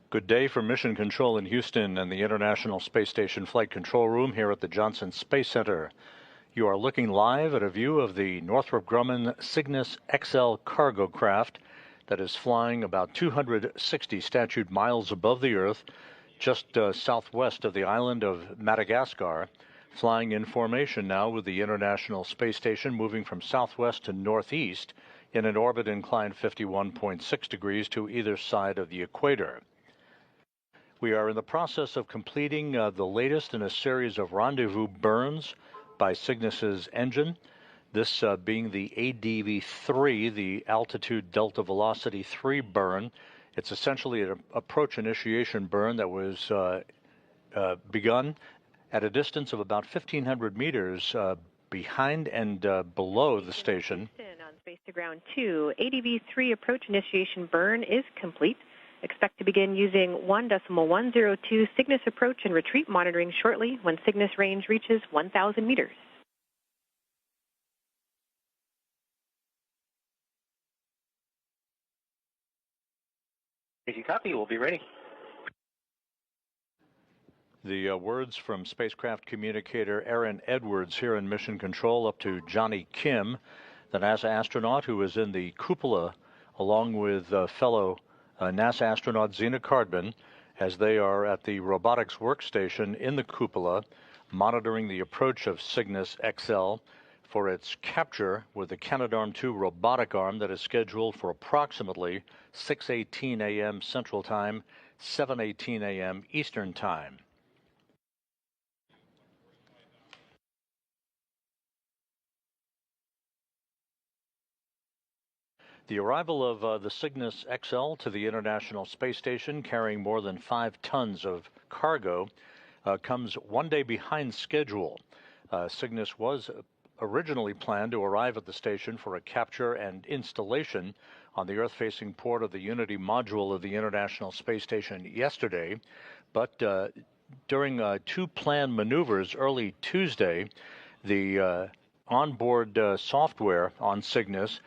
Good day from Mission Control in Houston and the International Space Station Flight Control Room here at the Johnson Space Center. You are looking live at a view of the Northrop Grumman Cygnus XL cargo craft that is flying about 260 statute miles above the Earth, just southwest of the island of Madagascar, flying in formation now with the International Space Station moving from southwest to northeast in an orbit inclined 51.6 degrees to either side of the equator. We are in the process of completing the latest in a series of rendezvous burns by Cygnus's engine, this being the ADV-3, the Altitude Delta Velocity 3 burn. It's essentially an approach initiation burn that was begun at a distance of about 1,500 meters behind and below the station. On Space to Ground 2, ADV-3 approach initiation burn is complete. Expect to begin using 1.102 Cygnus approach and retreat monitoring shortly when Cygnus range reaches 1,000 meters. If you copy, we'll be ready. The words from spacecraft communicator Aaron Edwards here in Mission Control up to Johnny Kim, the NASA astronaut who is in the cupola along with fellow NASA astronaut Zena Cardman, as they are at the robotics workstation in the cupola, monitoring the approach of Cygnus XL for its capture with the Canadarm2 robotic arm that is scheduled for approximately 6:18 a.m. Central Time, 7:18 a.m. Eastern Time. The arrival of the Cygnus XL to the International Space Station, carrying more than 5 tons of cargo, comes one day behind schedule. Cygnus was originally planned to arrive at the station for a capture and installation on the Earth-facing port of the Unity module of the International Space Station yesterday, but during two planned maneuvers early Tuesday, the onboard software on Cygnus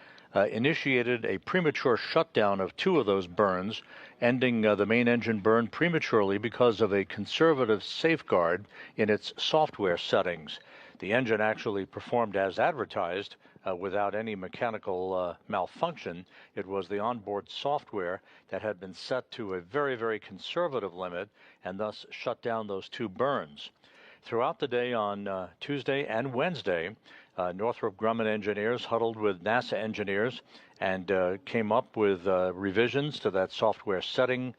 initiated a premature shutdown of two of those burns, ending the main engine burn prematurely because of a conservative safeguard in its software settings. The engine actually performed as advertised without any mechanical malfunction. It was the onboard software that had been set to a very, very conservative limit and thus shut down those two burns. Throughout the day on Tuesday and Wednesday, Northrop Grumman engineers huddled with NASA engineers and came up with revisions to that software setting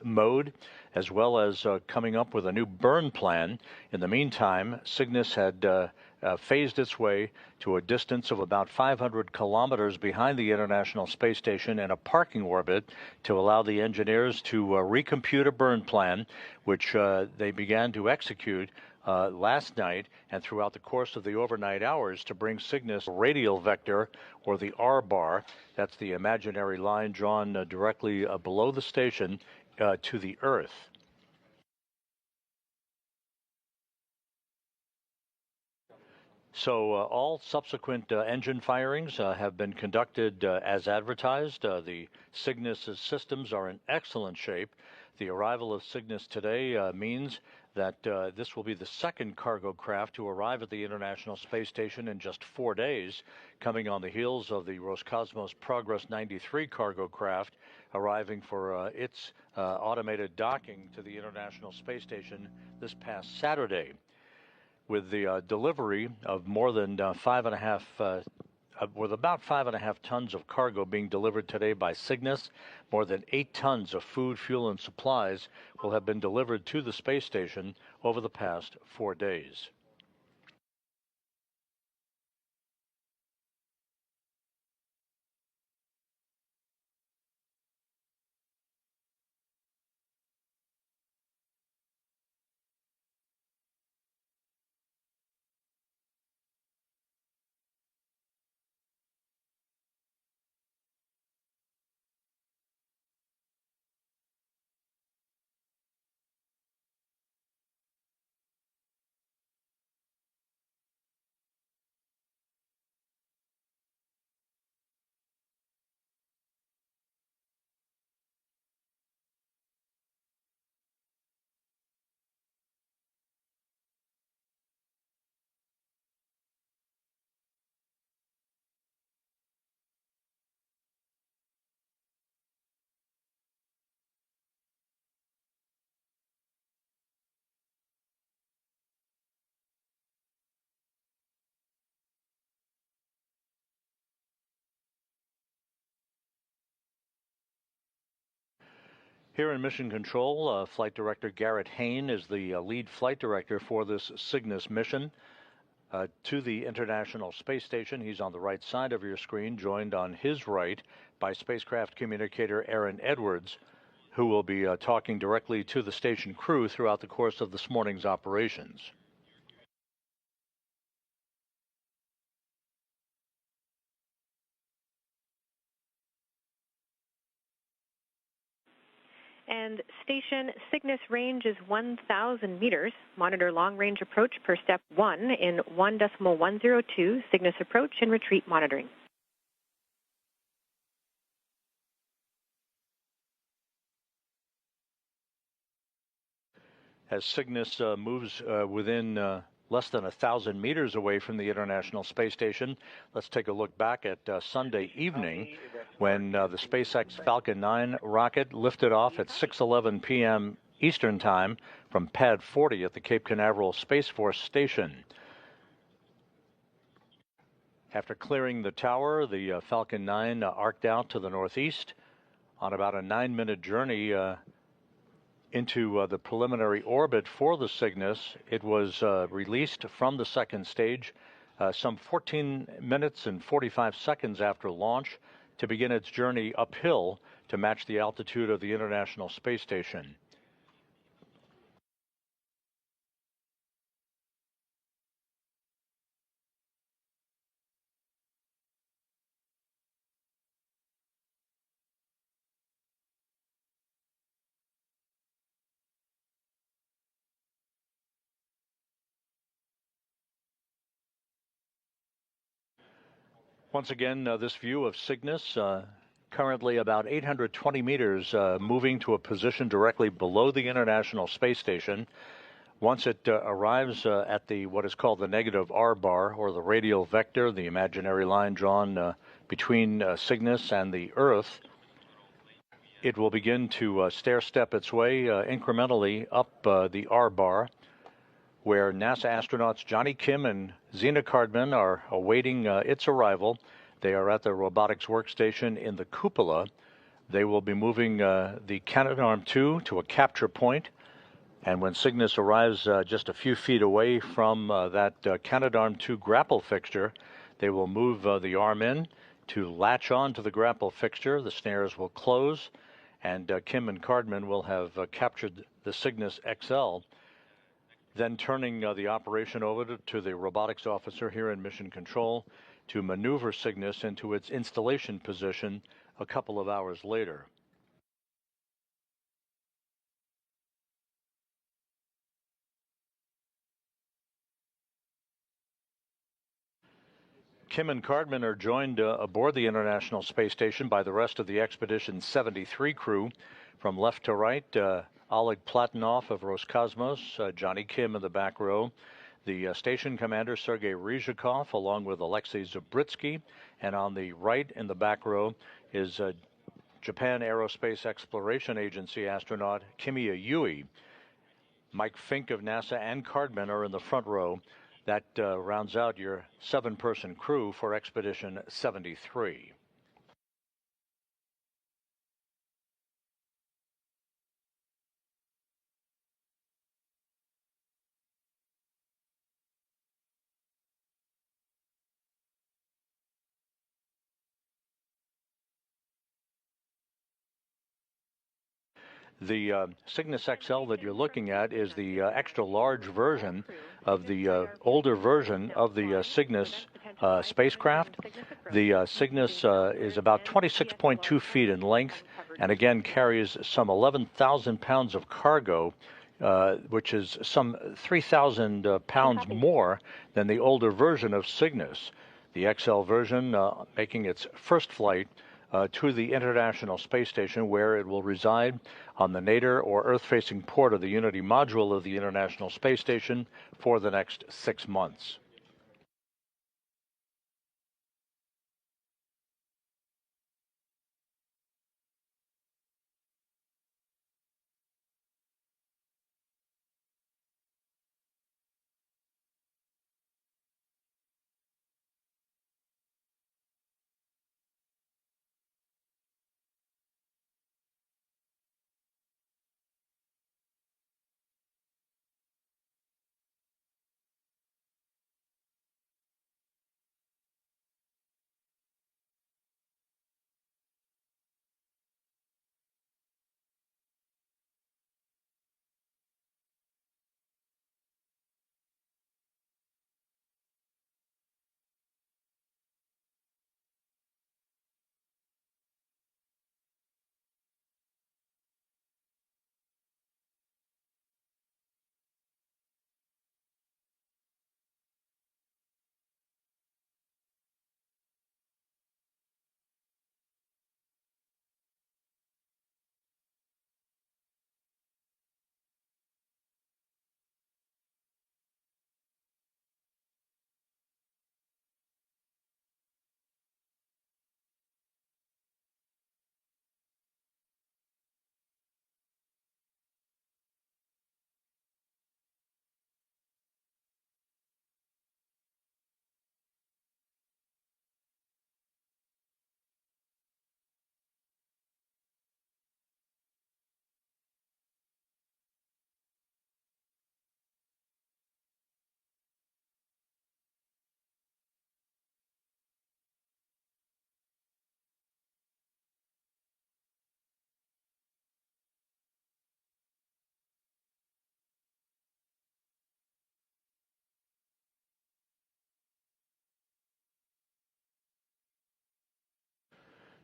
mode, as well as coming up with a new burn plan. In the meantime, Cygnus had phased its way to a distance of about 500 kilometers behind the International Space Station in a parking orbit to allow the engineers to recompute a burn plan, which they began to execute last night and throughout the course of the overnight hours to bring Cygnus radial vector, or the R bar, that's the imaginary line drawn directly below the station, to the Earth. So all subsequent engine firings have been conducted as advertised. The Cygnus systems are in excellent shape. The arrival of Cygnus today means that this will be the second cargo craft to arrive at the International Space Station in just 4 days, coming on the heels of the Roscosmos Progress 93 cargo craft arriving for its automated docking to the International Space Station this past Saturday. With the delivery of more than with about 5.5 tons of cargo being delivered today by Cygnus, more than 8 tons of food, fuel, and supplies will have been delivered to the space station over the past 4 days. Here in Mission Control, Flight Director Garrett Hain is the lead flight director for this Cygnus mission to the International Space Station. He's on the right side of your screen, joined on his right by spacecraft communicator Aaron Edwards, who will be talking directly to the station crew throughout the course of this morning's operations. And station Cygnus range is 1,000 meters. Monitor long-range approach per step 1 in 1.102 Cygnus approach and retreat monitoring. As Cygnus moves within less than 1,000 meters away from the International Space Station, let's take a look back at Sunday evening when the SpaceX Falcon 9 rocket lifted off at 6:11 p.m. Eastern Time from Pad 40 at the Cape Canaveral Space Force Station. After clearing the tower, the Falcon 9 arced out to the northeast on about a 9-minute journey into the preliminary orbit for the Cygnus. It was released from the second stage some 14 minutes and 45 seconds after launch to begin its journey uphill to match the altitude of the International Space Station. Once again, this view of Cygnus, currently about 820 meters, moving to a position directly below the International Space Station. Once it arrives at the what is called the negative R bar, or the radial vector, the imaginary line drawn between Cygnus and the Earth, it will begin to stair-step its way incrementally up the R bar, where NASA astronauts Johnny Kim and Zena Cardman are awaiting its arrival. They are at the robotics workstation in the cupola. They will be moving the Canadarm2 to a capture point, and when Cygnus arrives just a few feet away from that Canadarm2 grapple fixture, they will move the arm in to latch on to the grapple fixture. The snares will close, and Kim and Cardman will have captured the Cygnus XL. Then turning the operation over to the robotics officer here in Mission Control to maneuver Cygnus into its installation position a couple of hours later. Kim and Cardman are joined aboard the International Space Station by the rest of the Expedition 73 crew. From left to right, Oleg Platonov of Roscosmos, Johnny Kim in the back row, the station commander Sergei Ryzhikov, along with Alexei Zabritsky, and on the right in the back row is Japan Aerospace Exploration Agency astronaut Kimiya Yui. Mike Fink of NASA and Cardman are in the front row. That rounds out your 7-person crew for Expedition 73. The Cygnus XL that you're looking at is the extra large version of the older version of the Cygnus spacecraft. The Cygnus is about 26.2 feet in length and again carries some 11,000 pounds of cargo, which is some 3,000 pounds more than the older version of Cygnus. The XL version making its first flight to the International Space Station, where it will reside on the nadir or Earth-facing port of the Unity module of the International Space Station for the next 6 months.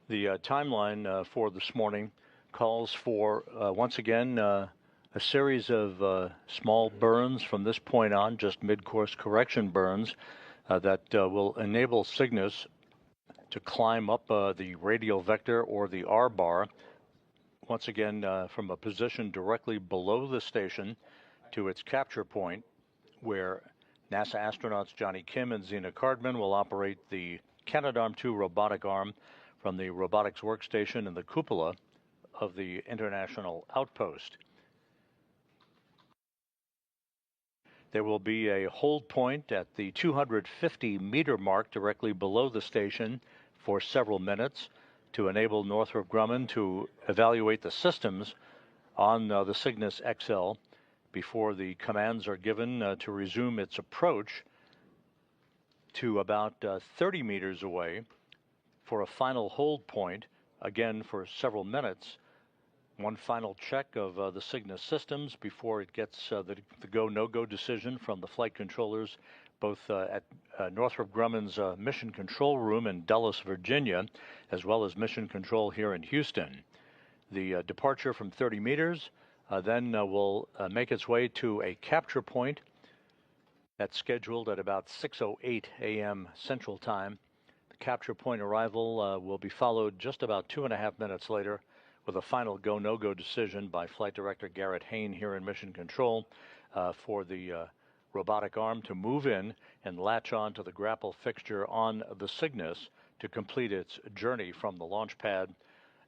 The timeline for this morning calls for, once again, a series of small burns from this point on, just mid-course correction burns that will enable Cygnus to climb up the radial vector or the R-bar, once again from a position directly below the station to its capture point, where NASA astronauts Johnny Kim and Zena Cardman will operate the Canadarm2 robotic arm from the robotics workstation in the cupola of the International Outpost. There will be a hold point at the 250-meter mark directly below the station for several minutes to enable Northrop Grumman to evaluate the systems on the Cygnus XL before the commands are given to resume its approach to about 30 meters away for a final hold point, again for several minutes. One final check of the Cygnus systems before it gets the go, no-go decision from the flight controllers, both at Northrop Grumman's Mission Control Room in Dulles, Virginia, as well as Mission Control here in Houston. The departure from 30 meters then will make its way to a capture point that's scheduled at about 6:08 a.m. Central Time. The capture point arrival will be followed just about 2.5 minutes later with a final go, no-go decision by Flight Director Garrett Hain here in Mission Control for the robotic arm to move in and latch on to the grapple fixture on the Cygnus to complete its journey from the launch pad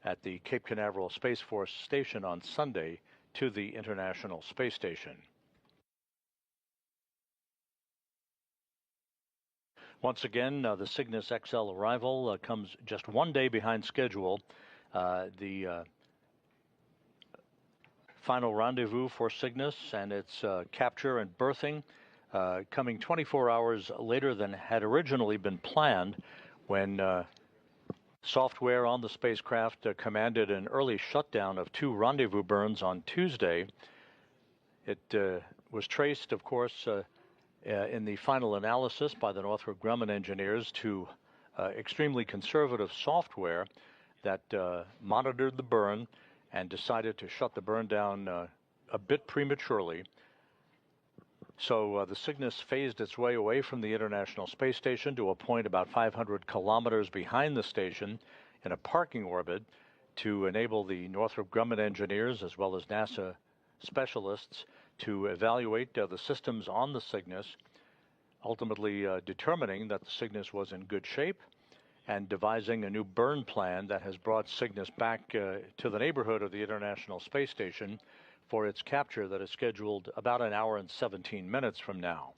at the Cape Canaveral Space Force Station on Sunday to the International Space Station. Once again, the Cygnus XL arrival comes just 1 day behind schedule. The final rendezvous for Cygnus and its capture and berthing coming 24 hours later than had originally been planned, when software on the spacecraft commanded an early shutdown of 2 rendezvous burns on Tuesday. It was traced, of course, in the final analysis by the Northrop Grumman engineers to extremely conservative software that monitored the burn and decided to shut the burn down a bit prematurely. So the Cygnus phased its way away from the International Space Station to a point about 500 kilometers behind the station in a parking orbit to enable the Northrop Grumman engineers as well as NASA specialists to evaluate the systems on the Cygnus, ultimately determining that the Cygnus was in good shape and devising a new burn plan that has brought Cygnus back to the neighborhood of the International Space Station for its capture that is scheduled about 1 hour and 17 minutes from now.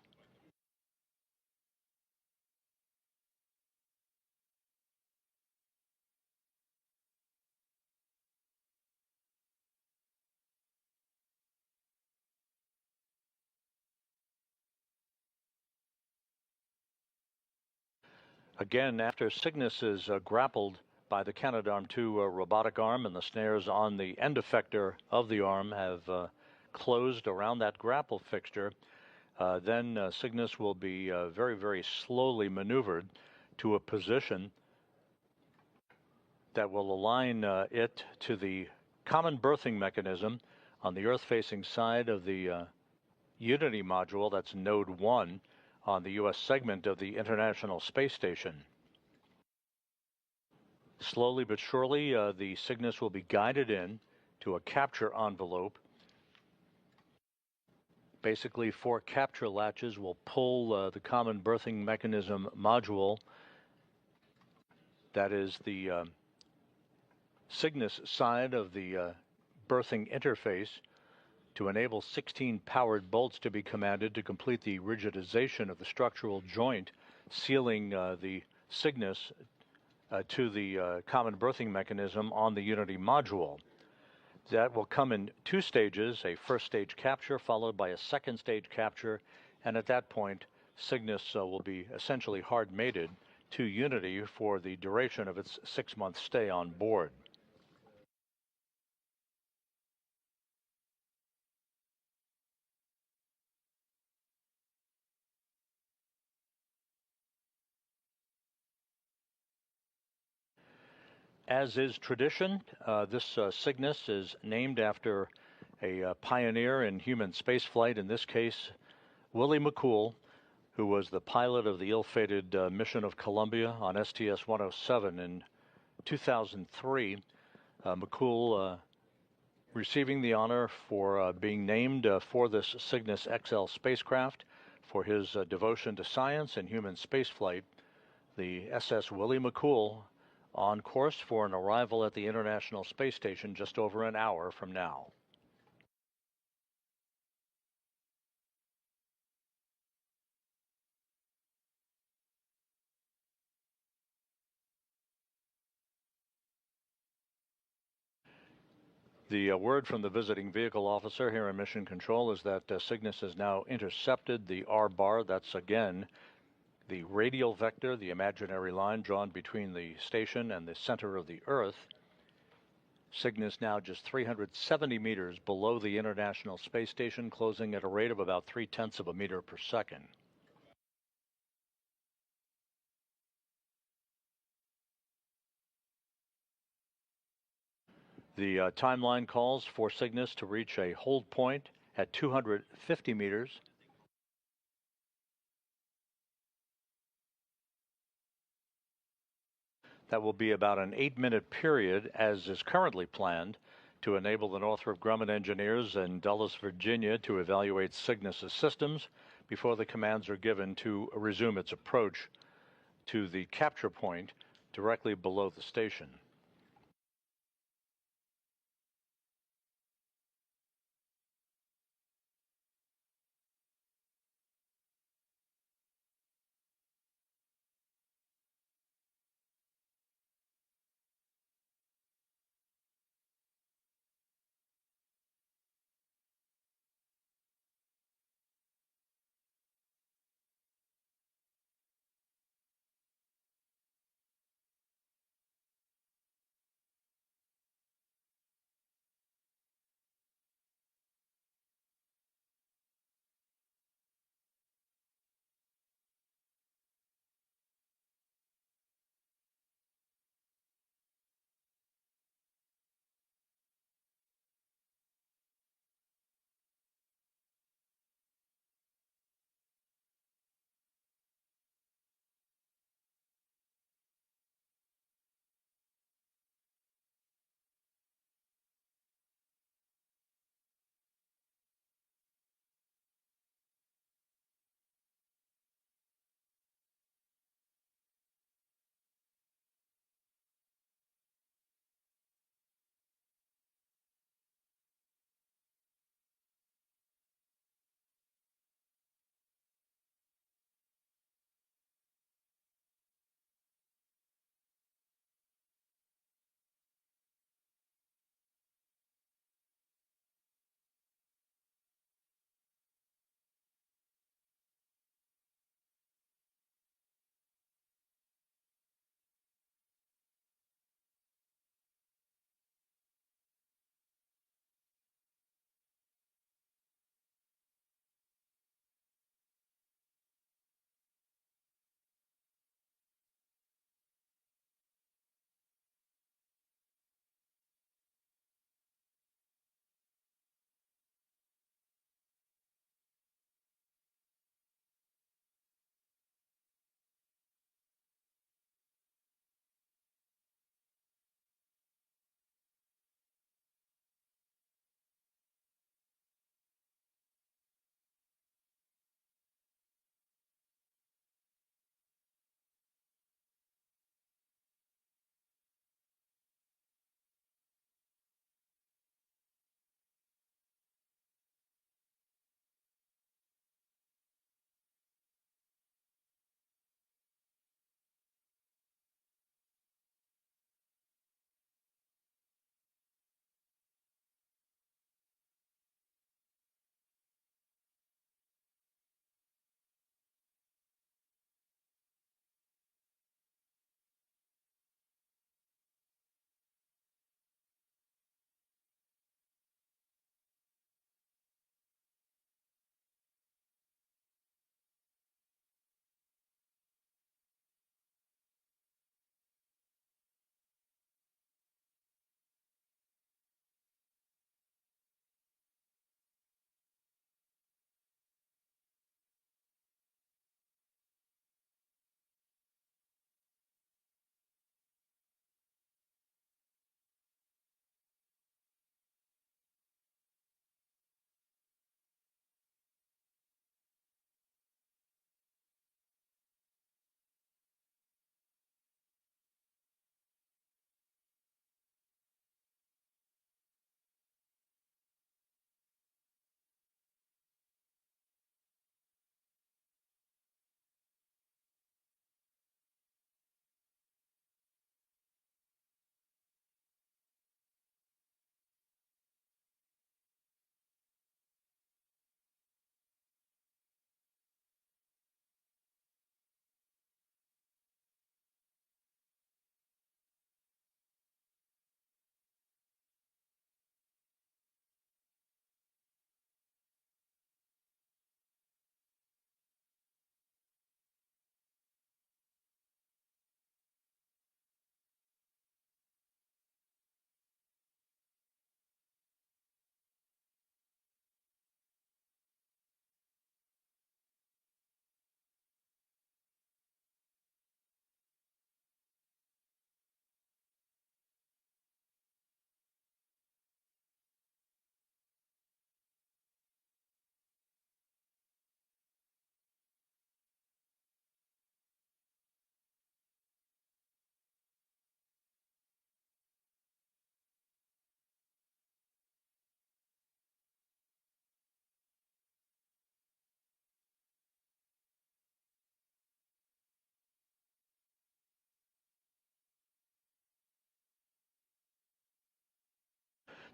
Again, after Cygnus is grappled by the Canadarm2 robotic arm and the snares on the end effector of the arm have closed around that grapple fixture, then Cygnus will be very, very slowly maneuvered to a position that will align it to the common berthing mechanism on the Earth-facing side of the Unity module. That's Node 1 on the U.S. segment of the International Space Station. Slowly but surely, the Cygnus will be guided in to a capture envelope. Basically, 4 capture latches will pull the common berthing mechanism module, that is the Cygnus side of the berthing interface, to enable 16 powered bolts to be commanded to complete the rigidization of the structural joint sealing the Cygnus to the common berthing mechanism on the Unity module. That will come in 2 stages, a first stage capture followed by a second stage capture, and at that point Cygnus will be essentially hard mated to Unity for the duration of its 6-month stay on board. As is tradition, this Cygnus is named after a pioneer in human spaceflight, in this case, Willie McCool, who was the pilot of the ill-fated mission of Columbia on STS-107 in 2003. McCool receiving the honor for being named for this Cygnus XL spacecraft for his devotion to science and human spaceflight. The SS Willie McCool on course for an arrival at the International Space Station just over an hour from now. The word from the visiting vehicle officer here in Mission Control is that Cygnus has now intercepted the R-bar. That's again the radial vector, the imaginary line drawn between the station and the center of the Earth. Cygnus now just 370 meters below the International Space Station, closing at a rate of about 0.3 of a meter per second. The timeline calls for Cygnus to reach a hold point at 250 meters. That will be about an 8-minute period, as is currently planned, to enable the Northrop Grumman engineers in Dulles, Virginia, to evaluate Cygnus's systems before the commands are given to resume its approach to the capture point directly below the station.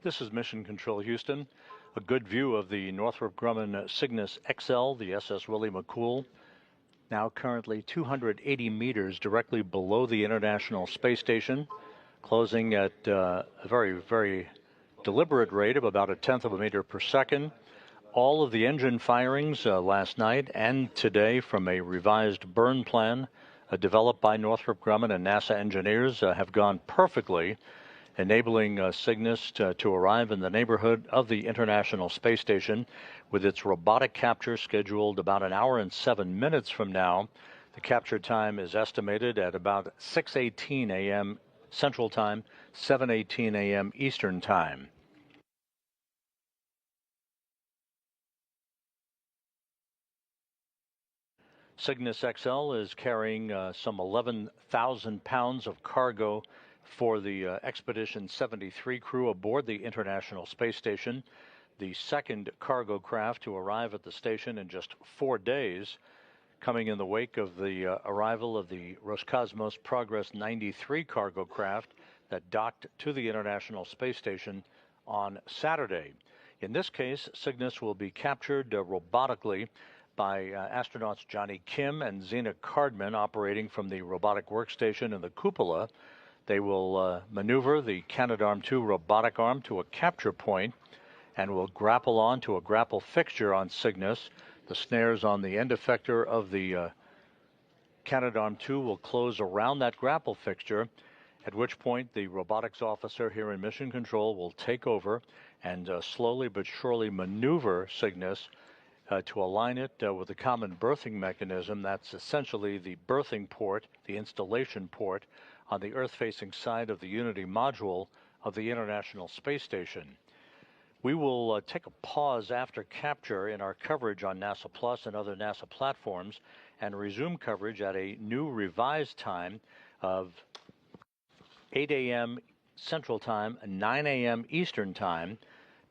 This is Mission Control Houston. A good view of the Northrop Grumman Cygnus XL, the SS Willie McCool, now currently 280 meters directly below the International Space Station, closing at a very, very deliberate rate of about 1/10 of a meter per second. All of the engine firings last night and today from a revised burn plan developed by Northrop Grumman and NASA engineers have gone perfectly, enabling Cygnus to arrive in the neighborhood of the International Space Station with its robotic capture scheduled about 1 hour and 7 minutes from now. The capture time is estimated at about 6:18 a.m. Central Time, 7:18 a.m. Eastern Time. Cygnus XL is carrying some 11,000 pounds of cargo for the Expedition 73 crew aboard the International Space Station, the second cargo craft to arrive at the station in just 4 days, coming in the wake of the arrival of the Roscosmos Progress 93 cargo craft that docked to the International Space Station on Saturday. In this case, Cygnus will be captured robotically by astronauts Johnny Kim and Zena Cardman operating from the robotic workstation in the cupola. They will maneuver the Canadarm2 robotic arm to a capture point and will grapple on to a grapple fixture on Cygnus. The snares on the end effector of the Canadarm2 will close around that grapple fixture, at which point the robotics officer here in Mission Control will take over and slowly but surely maneuver Cygnus to align it with the common berthing mechanism. That's essentially the berthing port, the installation port, on the Earth-facing side of the Unity module of the International Space Station. We will take a pause after capture in our coverage on NASA Plus and other NASA platforms and resume coverage at a new revised time of 8 a.m. Central Time, 9 a.m. Eastern Time,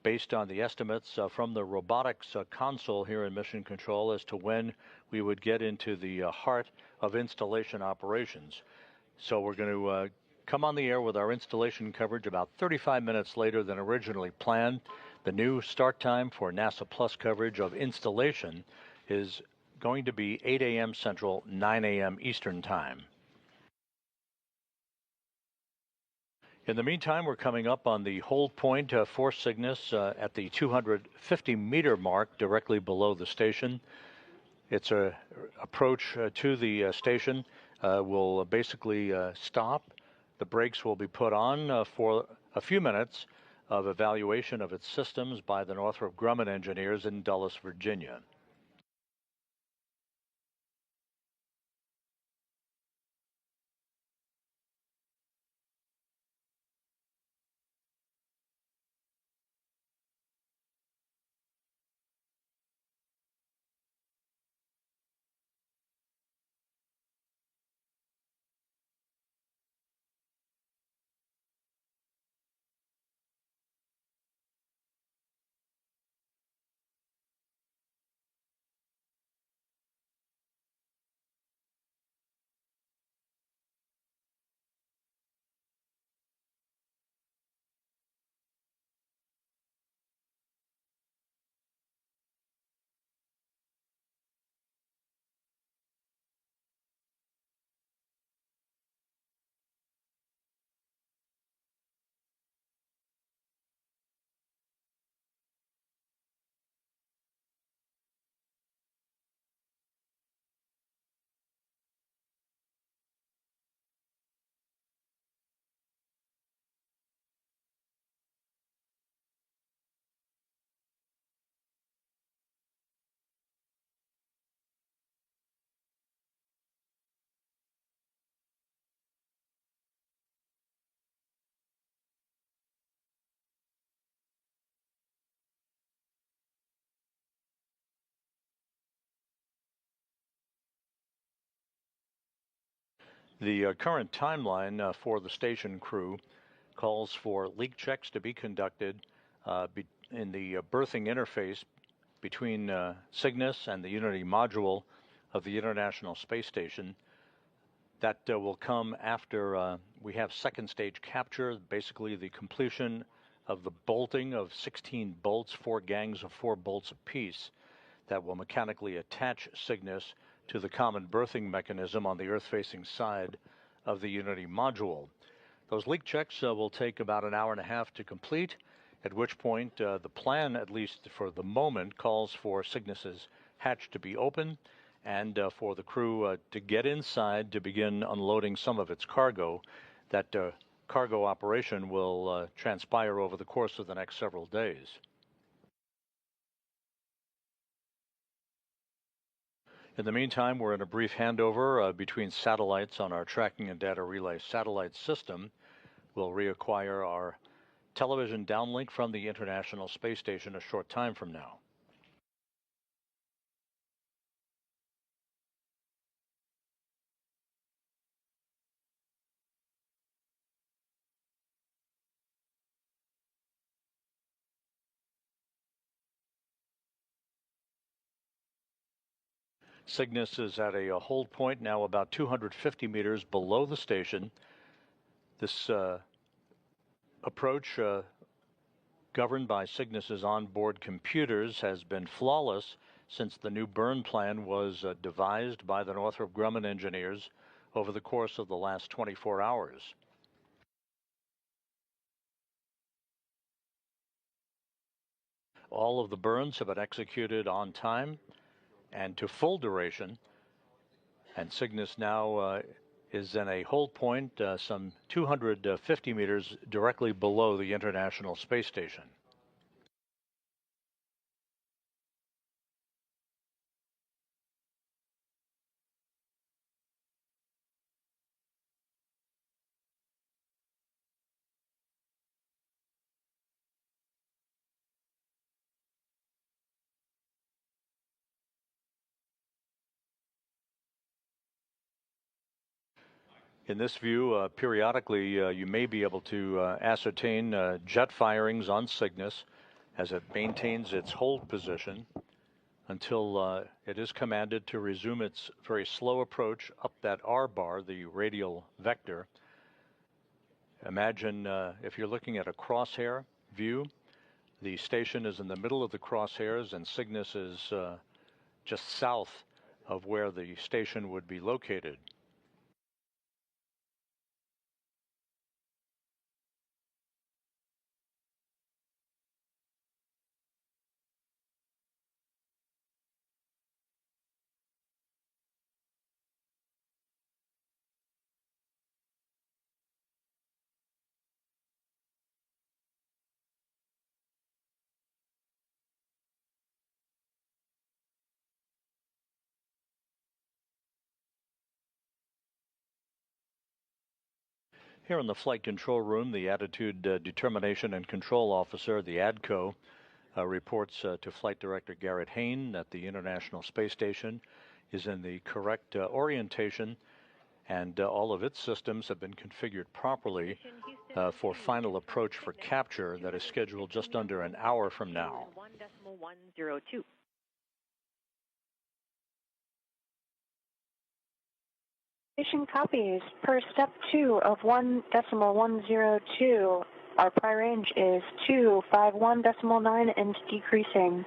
based on the estimates from the robotics console here in Mission Control as to when we would get into the heart of installation operations. So we're going to come on the air with our installation coverage about 35 minutes later than originally planned. The new start time for NASA Plus coverage of installation is going to be 8 a.m. Central, 9 a.m. Eastern Time. In the meantime, we're coming up on the hold point for Cygnus at the 250-meter mark directly below the station. Its approach to the station will basically stop. The brakes will be put on for a few minutes of evaluation of its systems by the Northrop Grumman engineers in Dulles, Virginia. The current timeline for the station crew calls for leak checks to be conducted in the berthing interface between Cygnus and the Unity module of the International Space Station. That will come after we have second stage capture, basically the completion of the bolting of 16 bolts, 4 gangs of 4 bolts apiece, that will mechanically attach Cygnus to the common berthing mechanism on the Earth-facing side of the Unity module. Those leak checks will take about an hour and a half to complete, at which point the plan, at least for the moment, calls for Cygnus's hatch to be open and for the crew to get inside to begin unloading some of its cargo. That cargo operation will transpire over the course of the next several days. In the meantime, we're in a brief handover between satellites on our tracking and data relay satellite system. We'll reacquire our television downlink from the International Space Station a short time from now. Cygnus is at a hold point now about 250 meters below the station. This approach, governed by Cygnus's onboard computers, has been flawless since the new burn plan was devised by the Northrop Grumman engineers over the course of the last 24 hours. All of the burns have been executed on time and to full duration, and Cygnus now is in a hold point some 250 meters directly below the International Space Station. In this view, periodically you may be able to ascertain jet firings on Cygnus as it maintains its hold position until it is commanded to resume its very slow approach up that R bar, the radial vector. Imagine if you're looking at a crosshair view, the station is in the middle of the crosshairs and Cygnus is just south of where the station would be located. Here in the flight control room, the Attitude Determination and Control Officer, the ADCO, reports to Flight Director Garrett Hain that the International Space Station is in the correct orientation and all of its systems have been configured properly for final approach for capture that is scheduled just under an hour from now. 1.102. Station copies. Per step 2 of 1.102, our prior range is 251.9 and decreasing.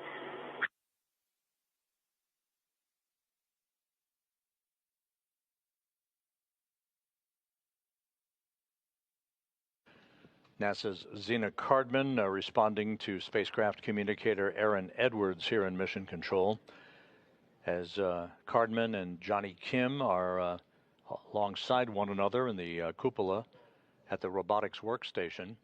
NASA's Zena Cardman responding to spacecraft communicator Aaron Edwards here in Mission Control, as Cardman and Johnny Kim are alongside one another in the cupola at the robotics workstation.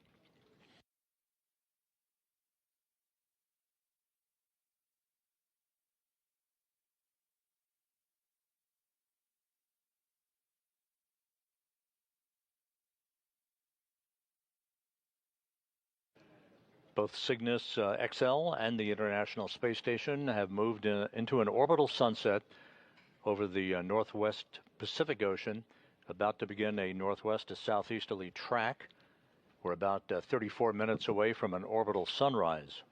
Both Cygnus XL and the International Space Station have moved into an orbital sunset over the northwest Pacific Ocean, about to begin a northwest to southeasterly track. We're about 34 minutes away from an orbital sunrise.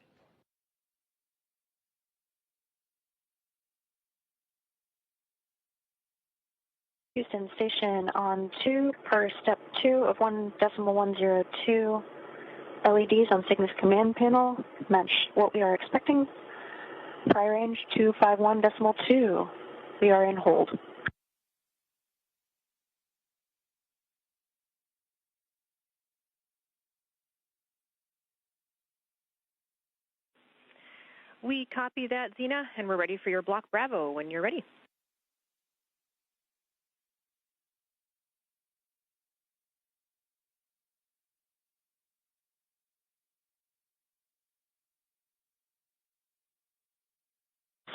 Houston Station on 2 per step 2 of 1.102. LEDs on Cygnus command panel match what we are expecting. Fly range 251.2. We are in hold. We copy that, Zena, and we're ready for your block Bravo when you're ready.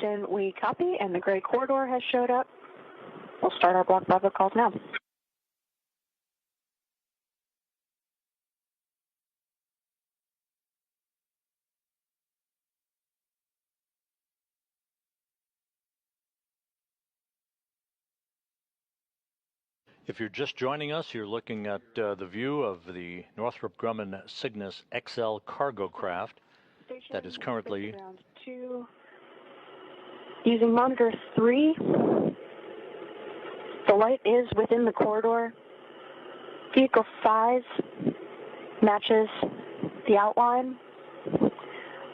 Then we copy, and the gray corridor has showed up. We'll start our block Bravo calls now. If you're just joining us, you're looking at the view of the Northrop Grumman Cygnus XL cargo craft that is currently ground 2. Using monitor 3, the light is within the corridor. Vehicle size matches the outline.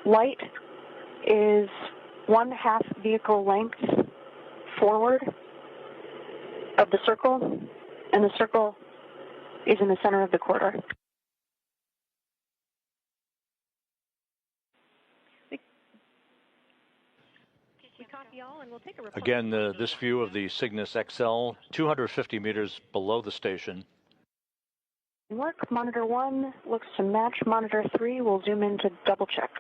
Light is 1/2 vehicle length forward of the circle, and the circle is in the center of the corridor. Again, this view of the Cygnus XL, 250 meters below the station. Work. Monitor 1 looks to match monitor 3. We'll zoom in to double check.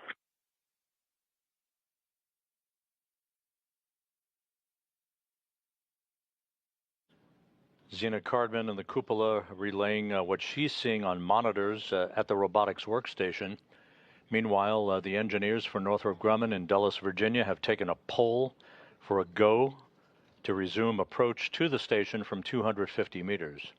Zena Cardman in the cupola relaying what she's seeing on monitors at the robotics workstation. Meanwhile, the engineers for Northrop Grumman in Dulles, Virginia have taken a poll for a go to resume approach to the station from 250 meters.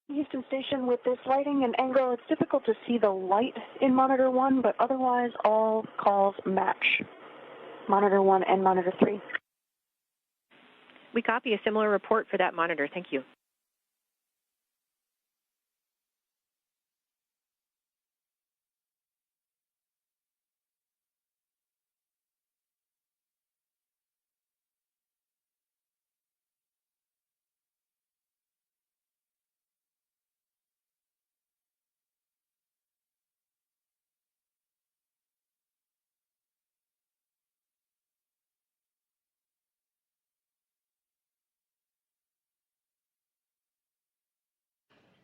Houston Station, with this lighting and angle, it's difficult to see the light in monitor 1, but otherwise all calls match. Monitor 1 and monitor 3. We copy a similar report for that monitor. Thank you.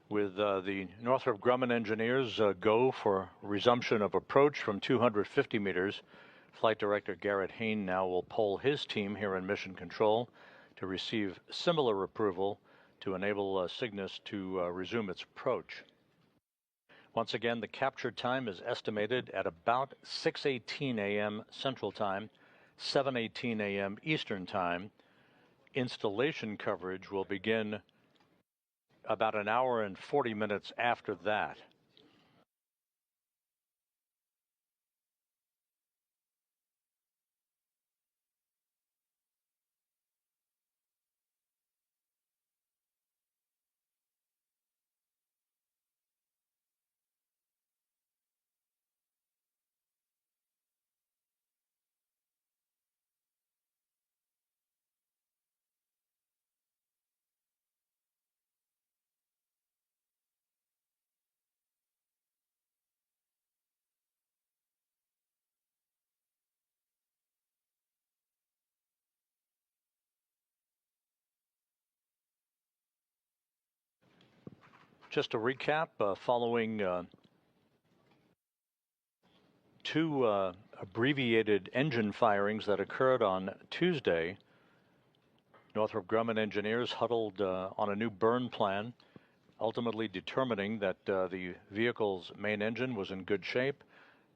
With the Northrop Grumman engineers go for resumption of approach from 250 meters, Flight Director Garrett Hain now will poll his team here in Mission Control to receive similar approval to enable Cygnus to resume its approach. Once again, the capture time is estimated at about 6:18 a.m. Central Time, 7:18 a.m. Eastern Time. Installation coverage will begin about an hour and 40 minutes after that. Just to recap, following two abbreviated engine firings that occurred on Tuesday, Northrop Grumman engineers huddled on a new burn plan, ultimately determining that the vehicle's main engine was in good shape,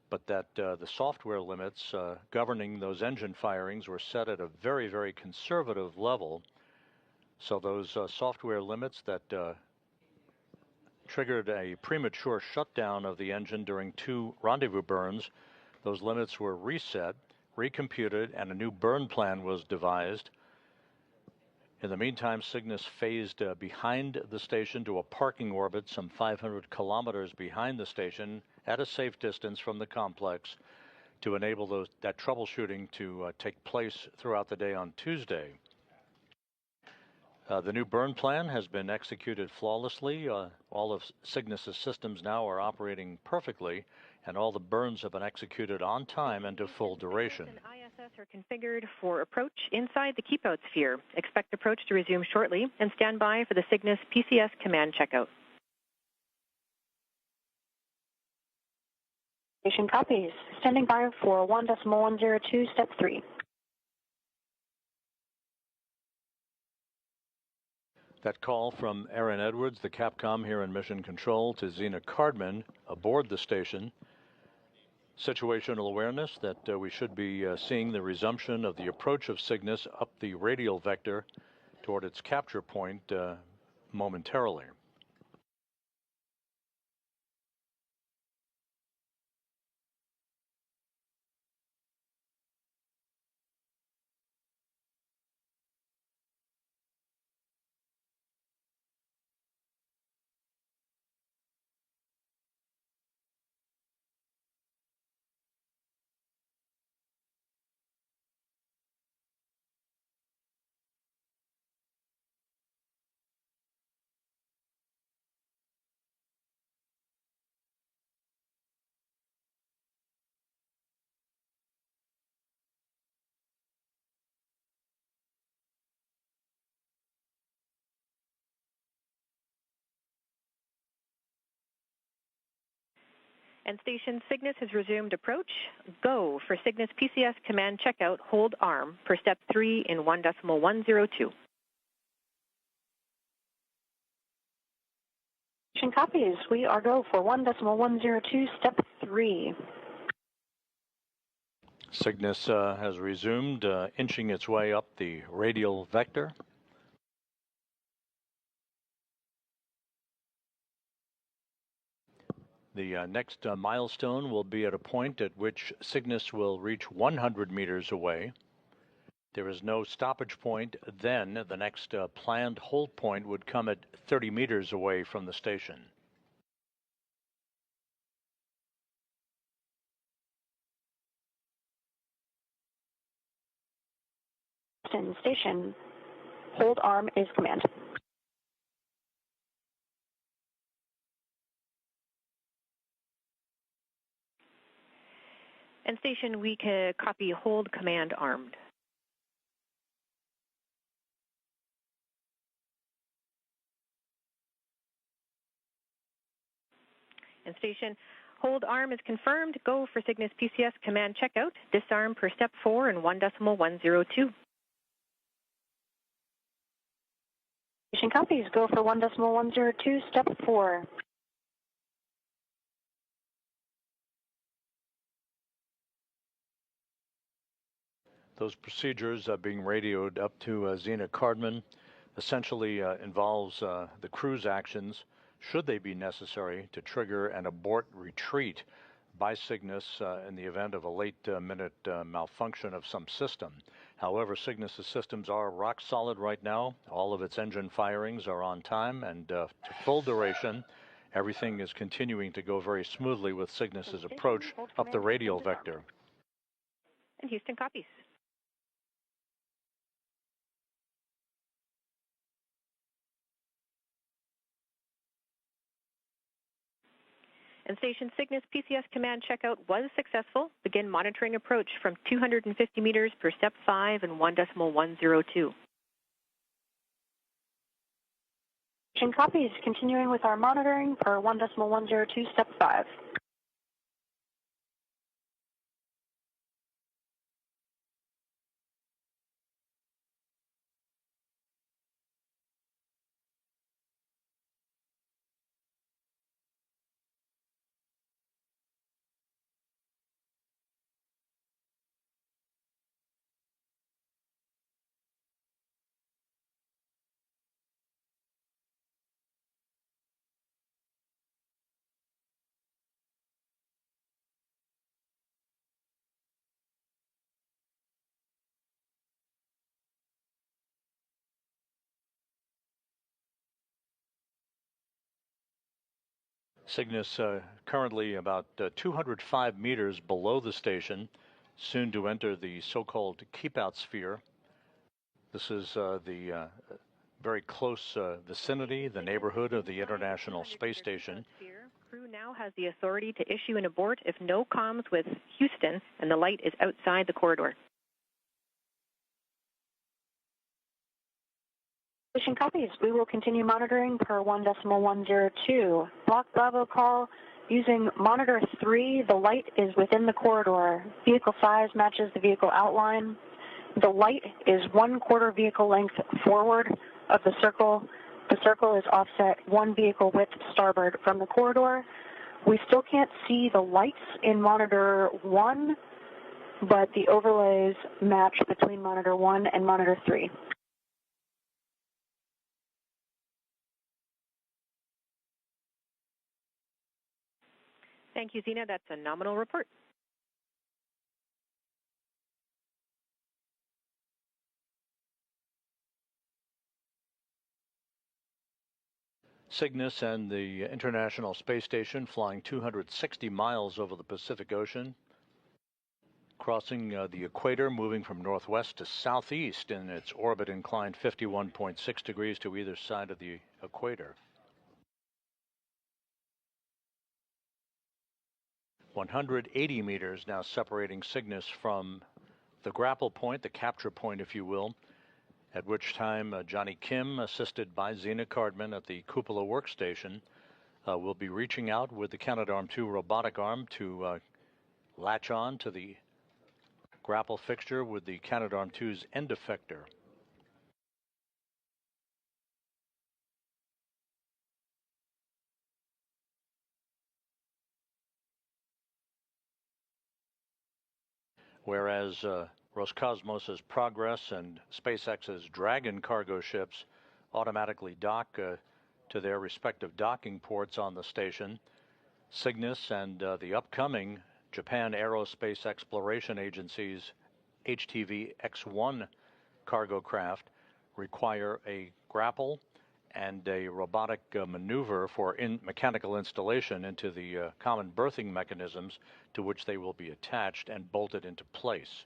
but that the software limits governing those engine firings were set at a very, very conservative level. So those software limits that triggered a premature shutdown of the engine during 2 rendezvous burns. Those limits were reset, recomputed, and a new burn plan was devised. In the meantime, Cygnus phased behind the station to a parking orbit some 500 kilometers behind the station at a safe distance from the complex to enable that troubleshooting to take place throughout the day on Tuesday. The new burn plan has been executed flawlessly. All of Cygnus's systems now are operating perfectly, and all the burns have been executed on time and to full duration. ISS are configured for approach inside the keep-out sphere. Expect approach to resume shortly, and stand by for the Cygnus PCS command checkout. Station copies. Standing by for 1.102, step 3. That call from Aaron Edwards, the Capcom here in Mission Control, to Zena Cardman aboard the station. Situational awareness that we should be seeing the resumption of the approach of Cygnus up the radial vector toward its capture point momentarily. And station Cygnus has resumed approach. Go for Cygnus PCS command checkout, hold arm for step 3 in 1.102. Station copies. We are go for 1.102, step 3. Cygnus has resumed, inching its way up the radial vector. The next milestone will be at a point at which Cygnus will reach 100 meters away. There is no stoppage point then. The next planned hold point would come at 30 meters away from the station. Station. Hold arm is command. And station, we can copy hold command armed. And station, hold arm is confirmed. Go for Cygnus PCS command checkout. Disarm per step 4 in 1.102. Station copies. Go for 1.102, step 4. Those procedures being radioed up to Zena Cardman essentially involves the crew's actions, should they be necessary, to trigger an abort retreat by Cygnus in the event of a late-minute malfunction of some system. However, Cygnus's systems are rock solid right now. All of its engine firings are on time and to full duration. Everything is continuing to go very smoothly with Cygnus's approach up the radial vector. And Houston copies. And station Cygnus PCS command checkout was successful. Begin monitoring approach from 250 meters per step 5 and 1.102. Station copies. Continuing with our monitoring for 1.102, step 5. Cygnus currently about 205 meters below the station, soon to enter the so-called keep-out sphere. This is the very close vicinity, the neighborhood of the International Space Station. Crew now has the authority to issue an abort if no comms with Houston and the light is outside the corridor. Station copies. We will continue monitoring per 1.102. Block Bravo call using monitor 3. The light is within the corridor. Vehicle size matches the vehicle outline. The light is 1/4 vehicle length forward of the circle. The circle is offset 1 vehicle width starboard from the corridor. We still can't see the lights in monitor 1, but the overlays match between monitor 1 and monitor 3. Thank you, Zena. That's a nominal report. Cygnus and the International Space Station flying 260 miles over the Pacific Ocean, crossing the equator, moving from northwest to southeast in its orbit inclined 51.6 degrees to either side of the equator. 180 meters now separating Cygnus from the grapple point, the capture point, if you will, at which time Johnny Kim, assisted by Zena Cardman at the Cupola workstation, will be reaching out with the Canadarm2 robotic arm to latch on to the grapple fixture with the Canadarm2's end effector. Whereas Roscosmos's Progress and SpaceX's Dragon cargo ships automatically dock to their respective docking ports on the station, Cygnus and the upcoming Japan Aerospace Exploration Agency's HTV X-1 cargo craft require a grapple and a robotic maneuver for mechanical installation into the common berthing mechanisms to which they will be attached and bolted into place.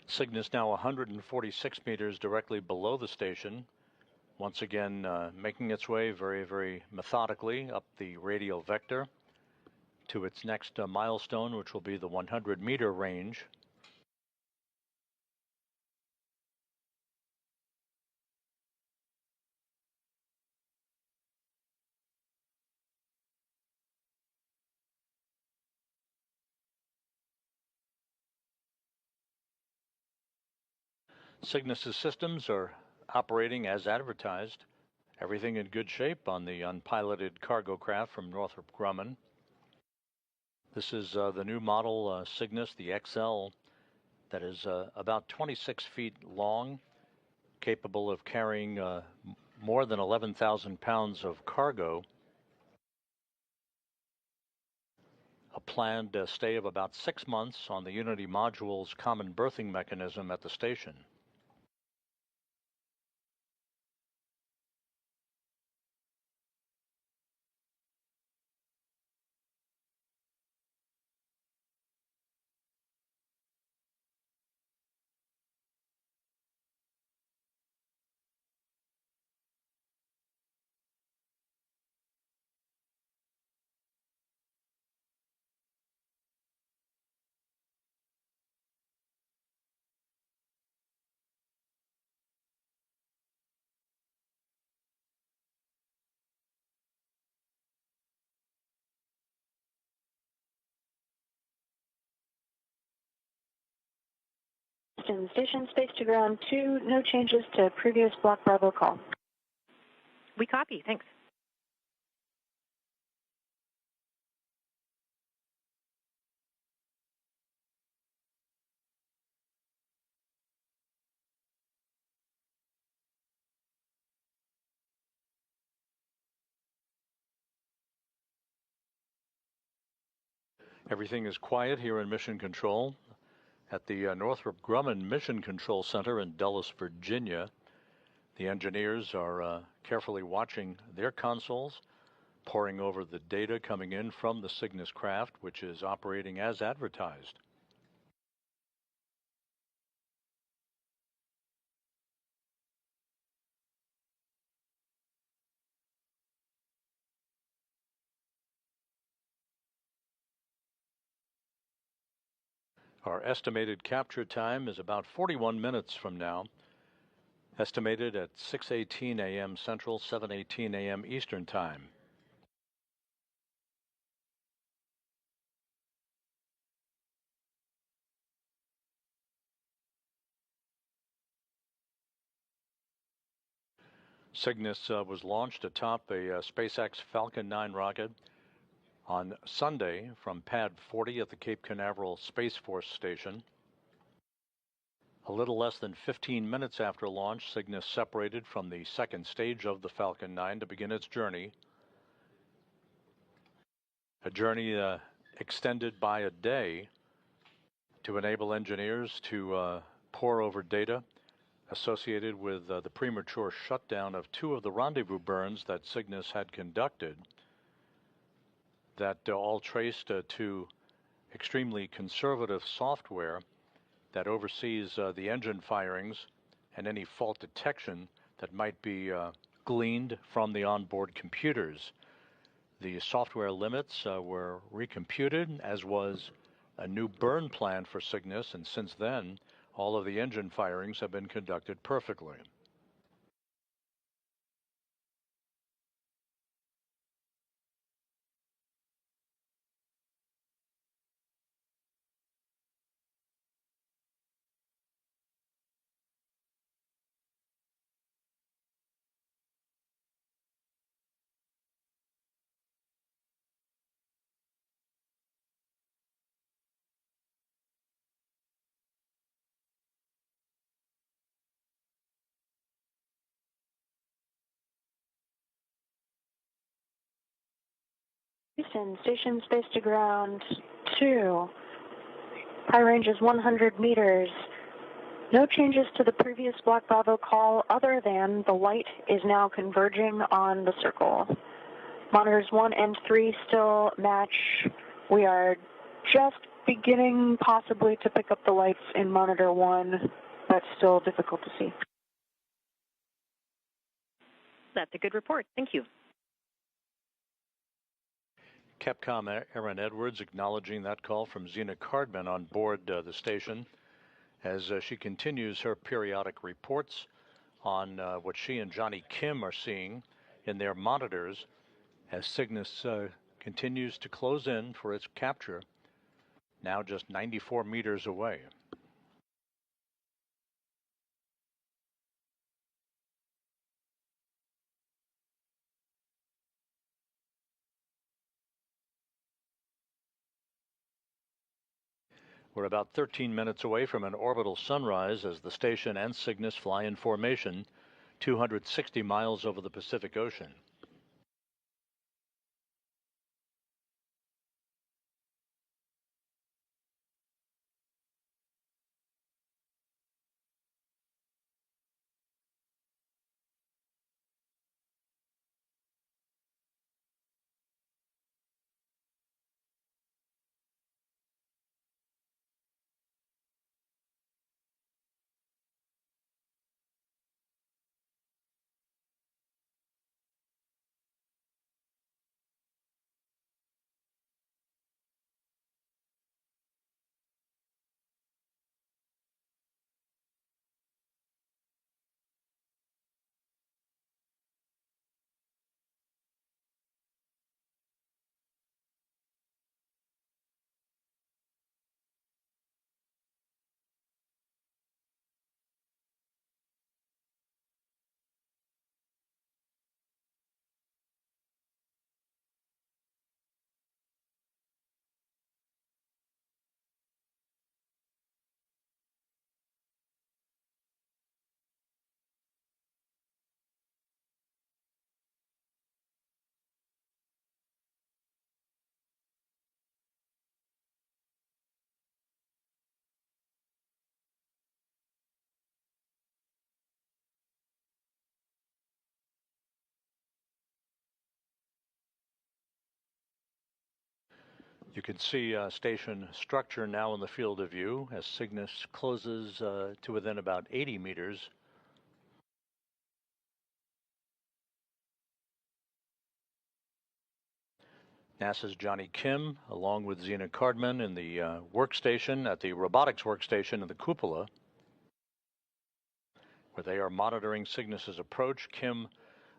Cygnus now 146 meters directly below the station, once again making its way very, very methodically up the radial vector to its next milestone, which will be the 100-meter range. Cygnus's systems are operating as advertised. Everything in good shape on the unpiloted cargo craft from Northrop Grumman. This is the new model Cygnus, the XL, that is about 26 feet long, capable of carrying more than 11,000 pounds of cargo. A planned stay of about 6 months on the Unity module's common berthing mechanism at the station. Station, space to ground 2, no changes to previous Block Bravo call. We copy. Thanks. Everything is quiet here in Mission Control at the Northrop Grumman Mission Control Center in Dulles, Virginia. The engineers are carefully watching their consoles, poring over the data coming in from the Cygnus craft, which is operating as advertised. Our estimated capture time is about 41 minutes from now, estimated at 6:18 a.m. Central, 7:18 a.m. Eastern Time. Cygnus was launched atop a SpaceX Falcon 9 rocket on Sunday from Pad 40 at the Cape Canaveral Space Force Station. A little less than 15 minutes after launch, Cygnus separated from the second stage of the Falcon 9 to begin its journey. A journey extended by a day to enable engineers to pore over data associated with the premature shutdown of 2 of the rendezvous burns that Cygnus had conducted, that all traced to extremely conservative software that oversees the engine firings and any fault detection that might be gleaned from the onboard computers. The software limits were recomputed, as was a new burn plan for Cygnus, and since then, all of the engine firings have been conducted perfectly. Houston, station space to ground 2. High range is 100 meters. No changes to the previous Block Bravo call other than the light is now converging on the circle. Monitors 1 and 3 still match. We are just beginning possibly to pick up the lights in monitor 1, but still difficult to see. That's a good report. Thank you. Capcom Aaron Edwards acknowledging that call from Zena Cardman on board the station as she continues her periodic reports on what she and Johnny Kim are seeing in their monitors as Cygnus continues to close in for its capture, now just 94 meters away. We're about 13 minutes away from an orbital sunrise as the station and Cygnus fly in formation, 260 miles over the Pacific Ocean. You can see station structure now in the field of view as Cygnus closes to within about 80 meters. NASA's Johnny Kim, along with Zena Cardman in the workstation at the robotics workstation in the cupola, where they are monitoring Cygnus's approach. Kim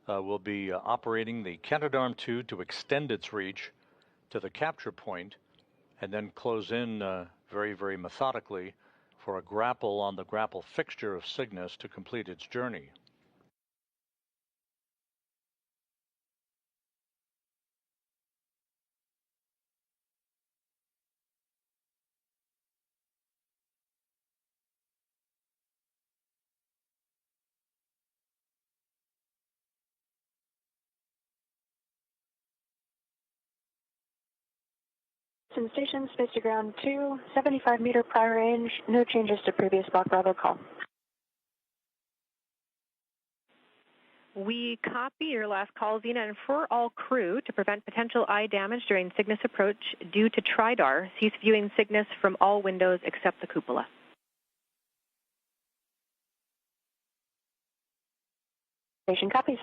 will be operating the Canadarm2 to extend its reach to the capture point and then close in very, very methodically for a grapple on the grapple fixture of Cygnus to complete its journey. Houston Station, space to ground 2, 75-meter prior range, no changes to previous block Bravo call. We copy your last call, Zena, and for all crew, to prevent potential eye damage during Cygnus approach due to TRIDAR, cease viewing Cygnus from all windows except the cupola. Station copies.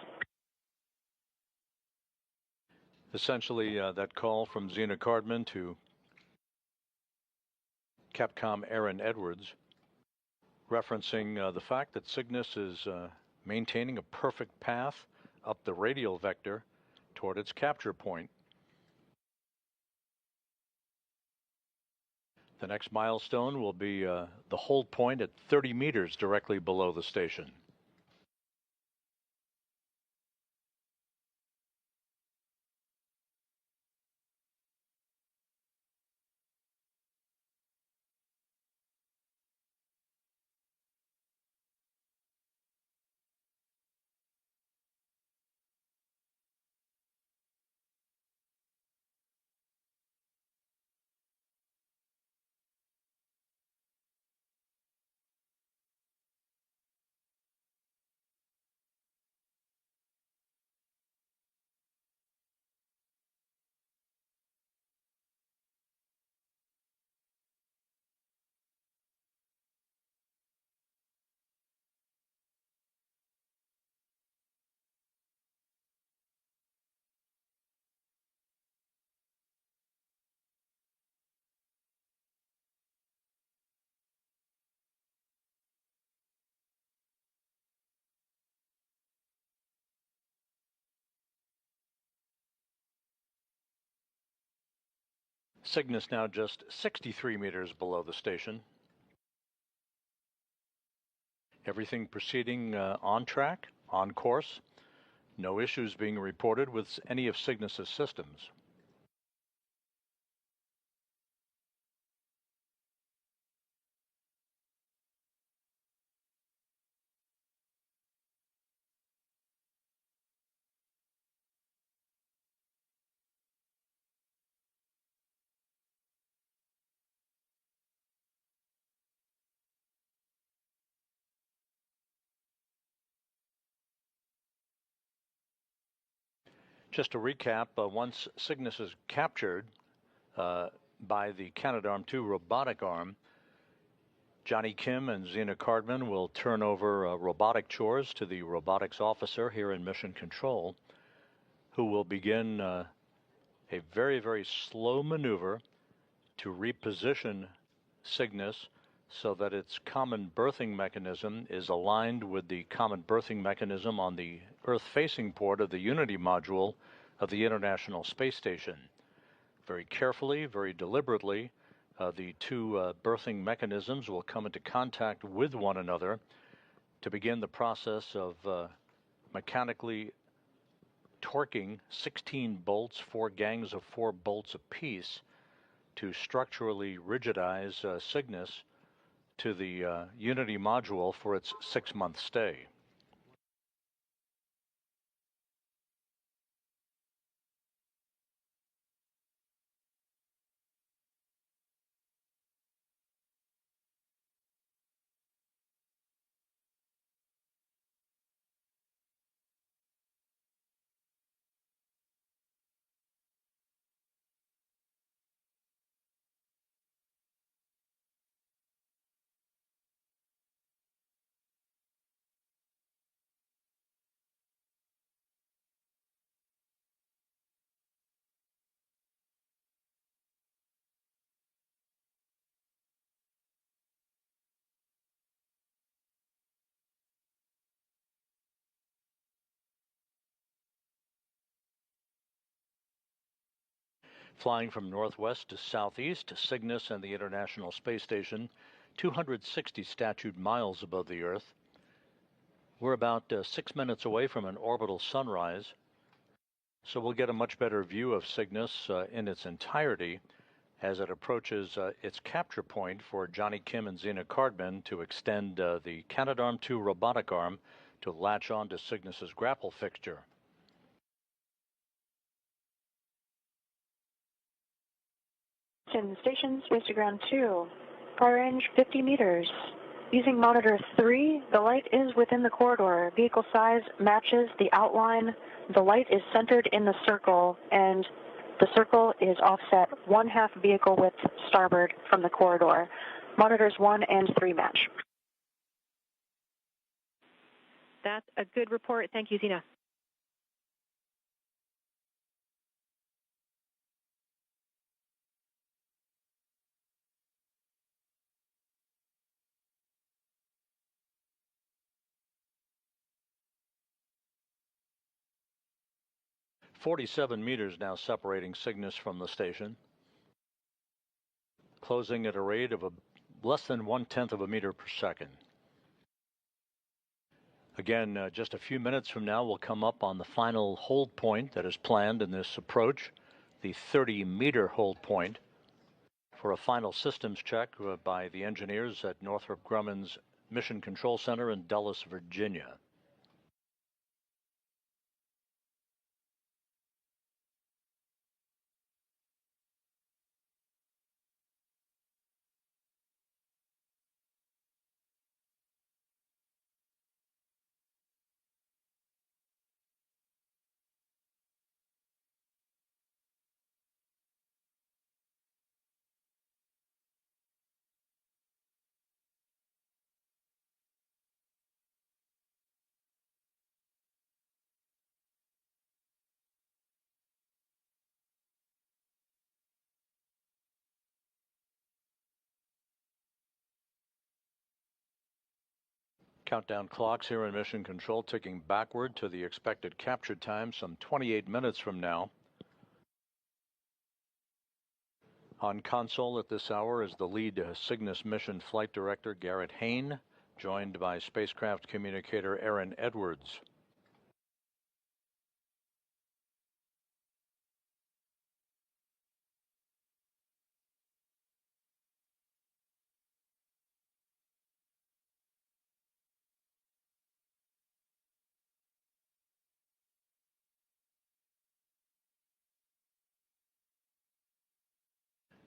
Essentially, that call from Zena Cardman to Capcom Aaron Edwards, referencing the fact that Cygnus is maintaining a perfect path up the radial vector toward its capture point. The next milestone will be the hold point at 30 meters directly below the station. Cygnus now just 63 meters below the station. Everything proceeding on track, on course. No issues being reported with any of Cygnus's systems. Just to recap, once Cygnus is captured by the Canadarm2 robotic arm, Johnny Kim and Zena Cardman will turn over robotic chores to the robotics officer here in Mission Control, who will begin a very, very slow maneuver to reposition Cygnus so that its common berthing mechanism is aligned with the common berthing mechanism on the Earth-facing port of the Unity module of the International Space Station. Very carefully, very deliberately, the two berthing mechanisms will come into contact with one another to begin the process of mechanically torquing 16 bolts, 4 gangs of 4 bolts apiece, to structurally rigidize Cygnus to the Unity module for its 6-month stay. Flying from northwest to southeast, Cygnus and the International Space Station, 260 statute miles above the Earth. We're about 6 minutes away from an orbital sunrise, so we'll get a much better view of Cygnus in its entirety as it approaches its capture point for Johnny Kim and Zena Cardman to extend the Canadarm2 robotic arm to latch on to Cygnus's grapple fixture. Station, space to ground 2. Fire range 50 meters. Using monitor 3, the light is within the corridor. Vehicle size matches the outline. The light is centered in the circle, and the circle is offset 1/2 vehicle width starboard from the corridor. Monitors 1 and 3 match. That's a good report. Thank you, Zena. "47 meters now separating Cygnus from the station, closing at a rate of less than 1/10 of a meter per second. Again, just a few minutes from now, we'll come up on the final hold point that is planned in this approach, the 30-meter hold point, for a final systems check by the engineers at Northrop Grumman's Mission Control Center in Dulles, Virginia. Countdown clocks here in Mission Control ticking backward to the expected capture time some 28 minutes from now. On console at this hour is the lead Cygnus mission flight director Garrett Hain, joined by spacecraft communicator Aaron Edwards.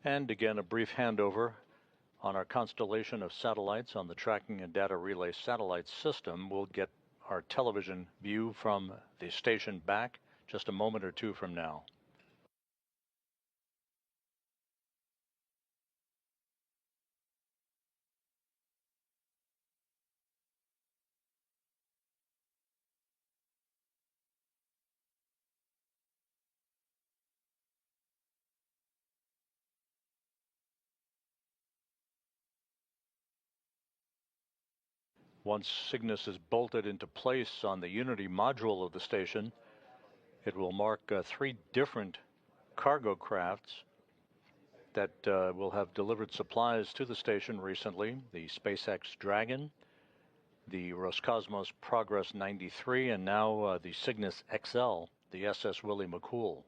And again, a brief handover on our constellation of satellites on the tracking and data relay satellite system. We'll get our television view from the station back just a moment or two from now. Once Cygnus is bolted into place on the Unity module of the station, it will mark 3 different cargo crafts that will have delivered supplies to the station recently: the SpaceX Dragon, the Roscosmos Progress 93, and now the Cygnus XL, the SS Willie McCool.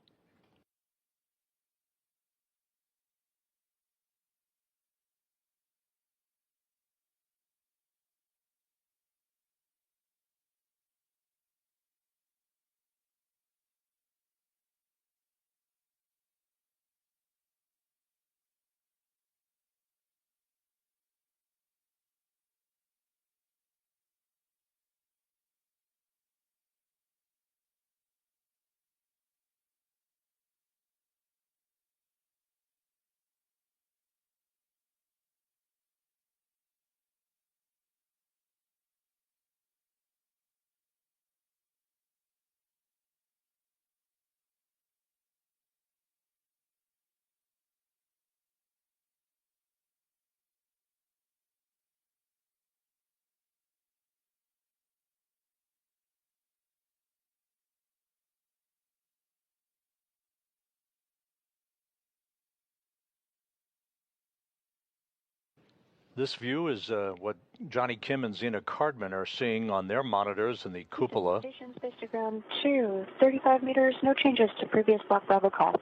This view is what Johnny Kim and Zena Cardman are seeing on their monitors in the cupola. Station space to ground 2, 35 meters, no changes to previous Block Bravo call.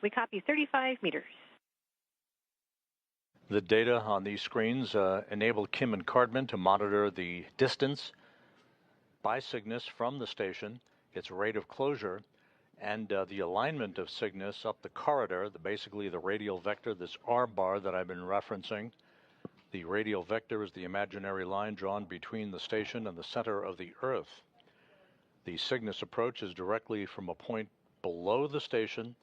We copy 35 meters. The data on these screens enable Kim and Cardman to monitor the distance by Cygnus from the station, its rate of closure, and the alignment of Cygnus up the corridor, basically the radial vector, this R bar that I've been referencing. The radial vector is the imaginary line drawn between the station and the center of the Earth. The Cygnus approach is directly from a point below the station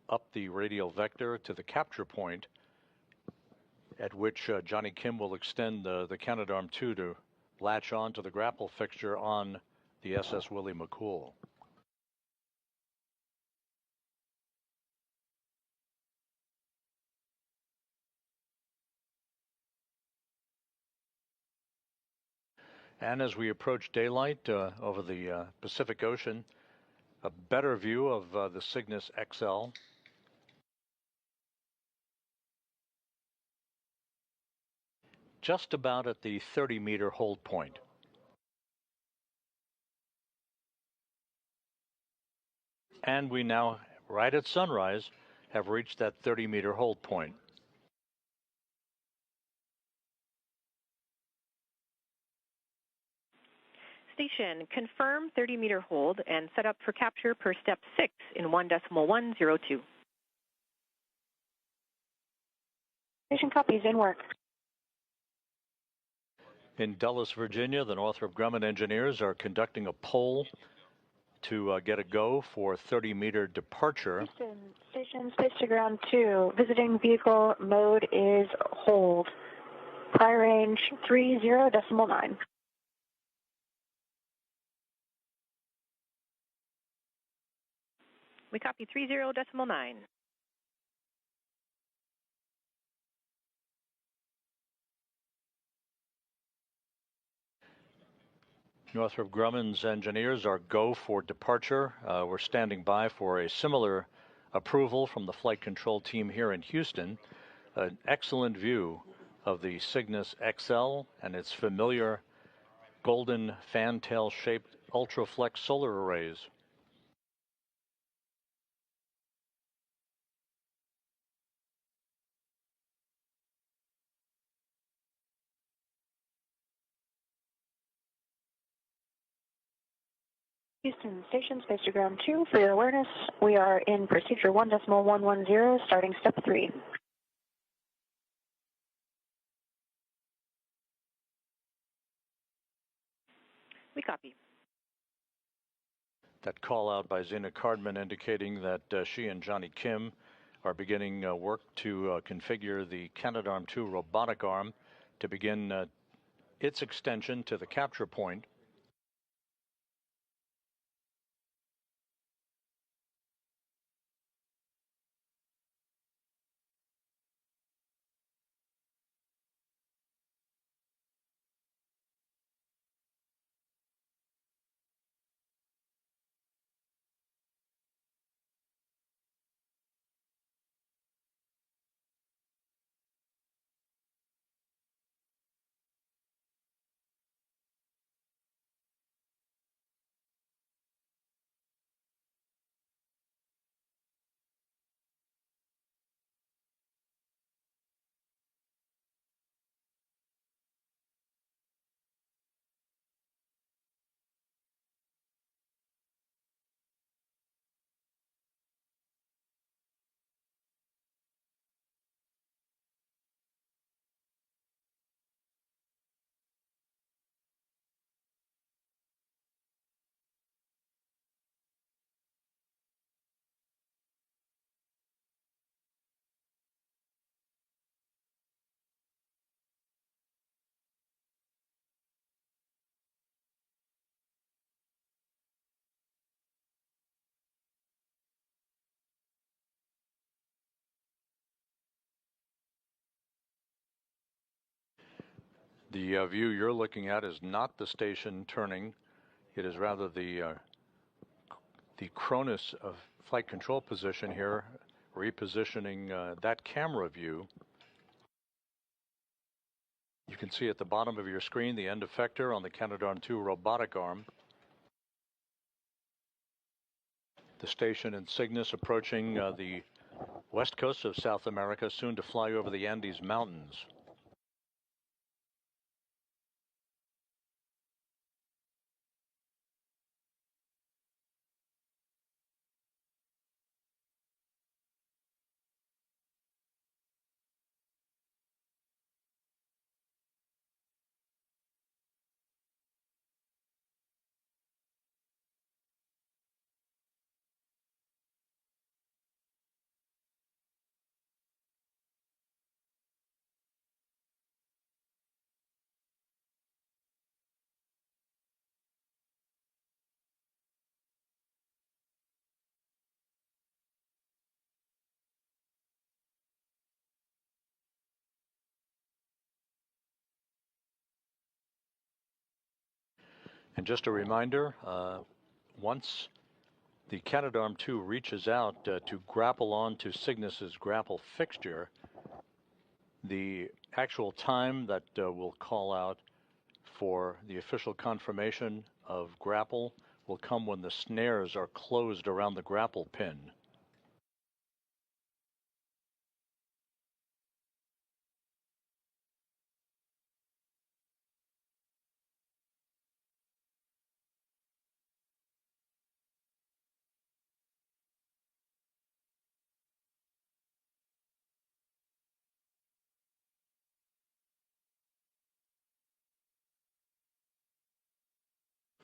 up the radial vector to the capture point, at which Johnny Kim will extend the Canadarm2 to latch on to the grapple fixture on the SS Willie McCool. And as we approach daylight over the Pacific Ocean, a better view of the Cygnus XL. Just about at the 30-meter hold point. And we now, right at sunrise, have reached that 30-meter hold point. Station, confirm 30-meter hold and set up for capture per step 6 in 1.102. Station copies, in work. In Dulles, Virginia, the Northrop Grumman engineers are conducting a poll to get a go for 30-meter departure. Station space to ground 2, visiting vehicle mode is hold. Prior range 30.9. We copy 30.9. Northrop Grumman's engineers are go for departure. We're standing by for a similar approval from the flight control team here in Houston. An excellent view of the Cygnus XL and its familiar golden fantail-shaped ultraflex solar arrays. Houston, station space to ground 2, for your awareness, we are in procedure 1.110, starting step 3. We copy. That call out by Zena Cardman indicating that she and Johnny Kim are beginning work to configure the Canadarm2 robotic arm to begin its extension to the capture point. The view you're looking at is not the station turning. It is rather the Cronus of flight control position here, repositioning that camera view. You can see at the bottom of your screen the end effector on the Canadarm2 robotic arm. The station in Cygnus approaching the west coast of South America, soon to fly over the Andes Mountains. And just a reminder, once the Canadarm2 reaches out to grapple onto Cygnus's grapple fixture, the actual time that will call out for the official confirmation of grapple will come when the snares are closed around the grapple pin.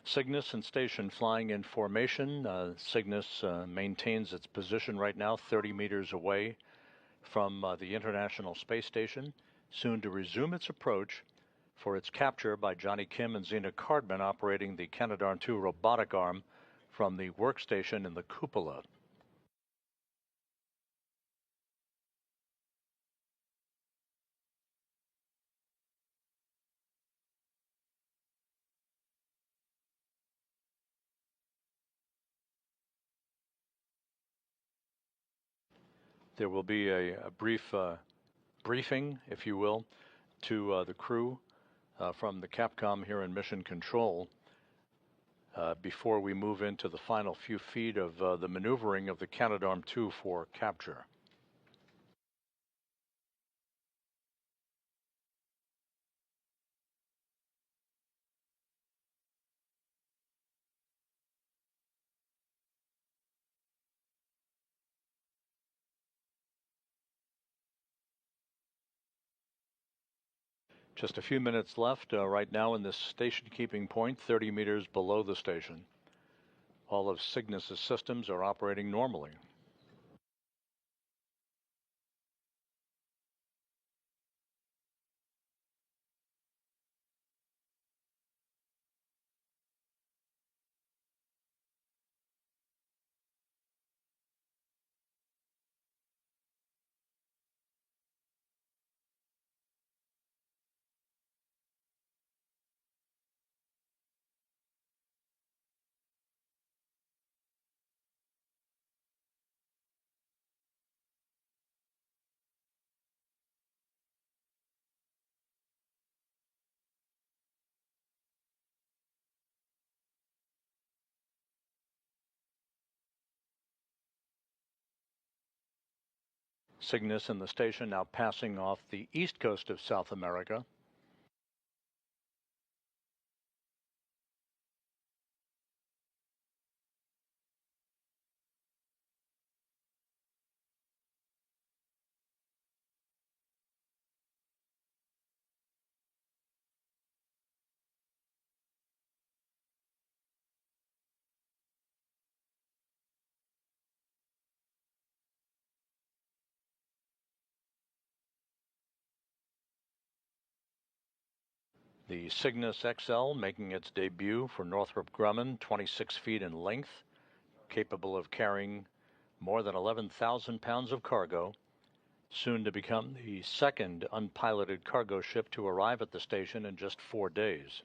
Cygnus and station flying in formation. Cygnus maintains its position right now 30 meters away from the International Space Station, soon to resume its approach for its capture by Johnny Kim and Zena Cardman operating the Canadarm2 robotic arm from the workstation in the cupola. There will be a brief briefing, if you will, to the crew from the Capcom here in Mission Control before we move into the final few feet of the maneuvering of the Canadarm2 for capture. Just a few minutes left right now in this station keeping point, 30 meters below the station. All of Cygnus's systems are operating normally. Cygnus and the station now passing off the east coast of South America. The Cygnus XL making its debut for Northrop Grumman, 26 feet in length, capable of carrying more than 11,000 pounds of cargo, soon to become the second unpiloted cargo ship to arrive at the station in just 4 days.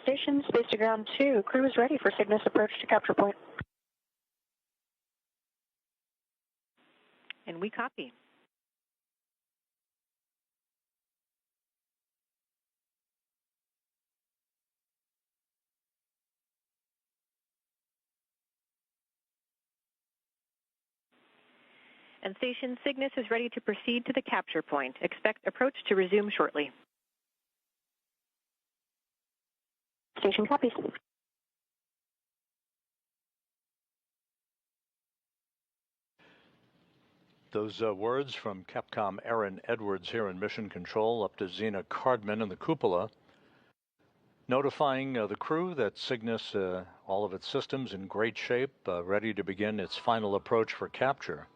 Station, space to ground 2. Crew is ready for Cygnus approach to capture point. And we copy. And station Cygnus is ready to proceed to the capture point. Expect approach to resume shortly. Station copies. Those words from Capcom Aaron Edwards here in Mission Control up to Zena Cardman in the cupola, notifying the crew that Cygnus, all of its systems in great shape, ready to begin its final approach for capture.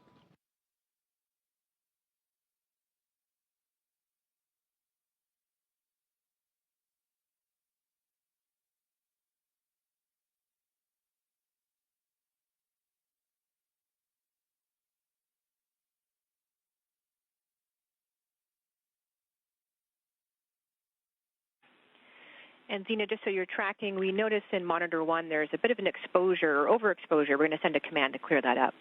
And Zena, just so you're tracking, we notice in Monitor 1 there's a bit of an exposure or overexposure. We're going to send a command to clear that up.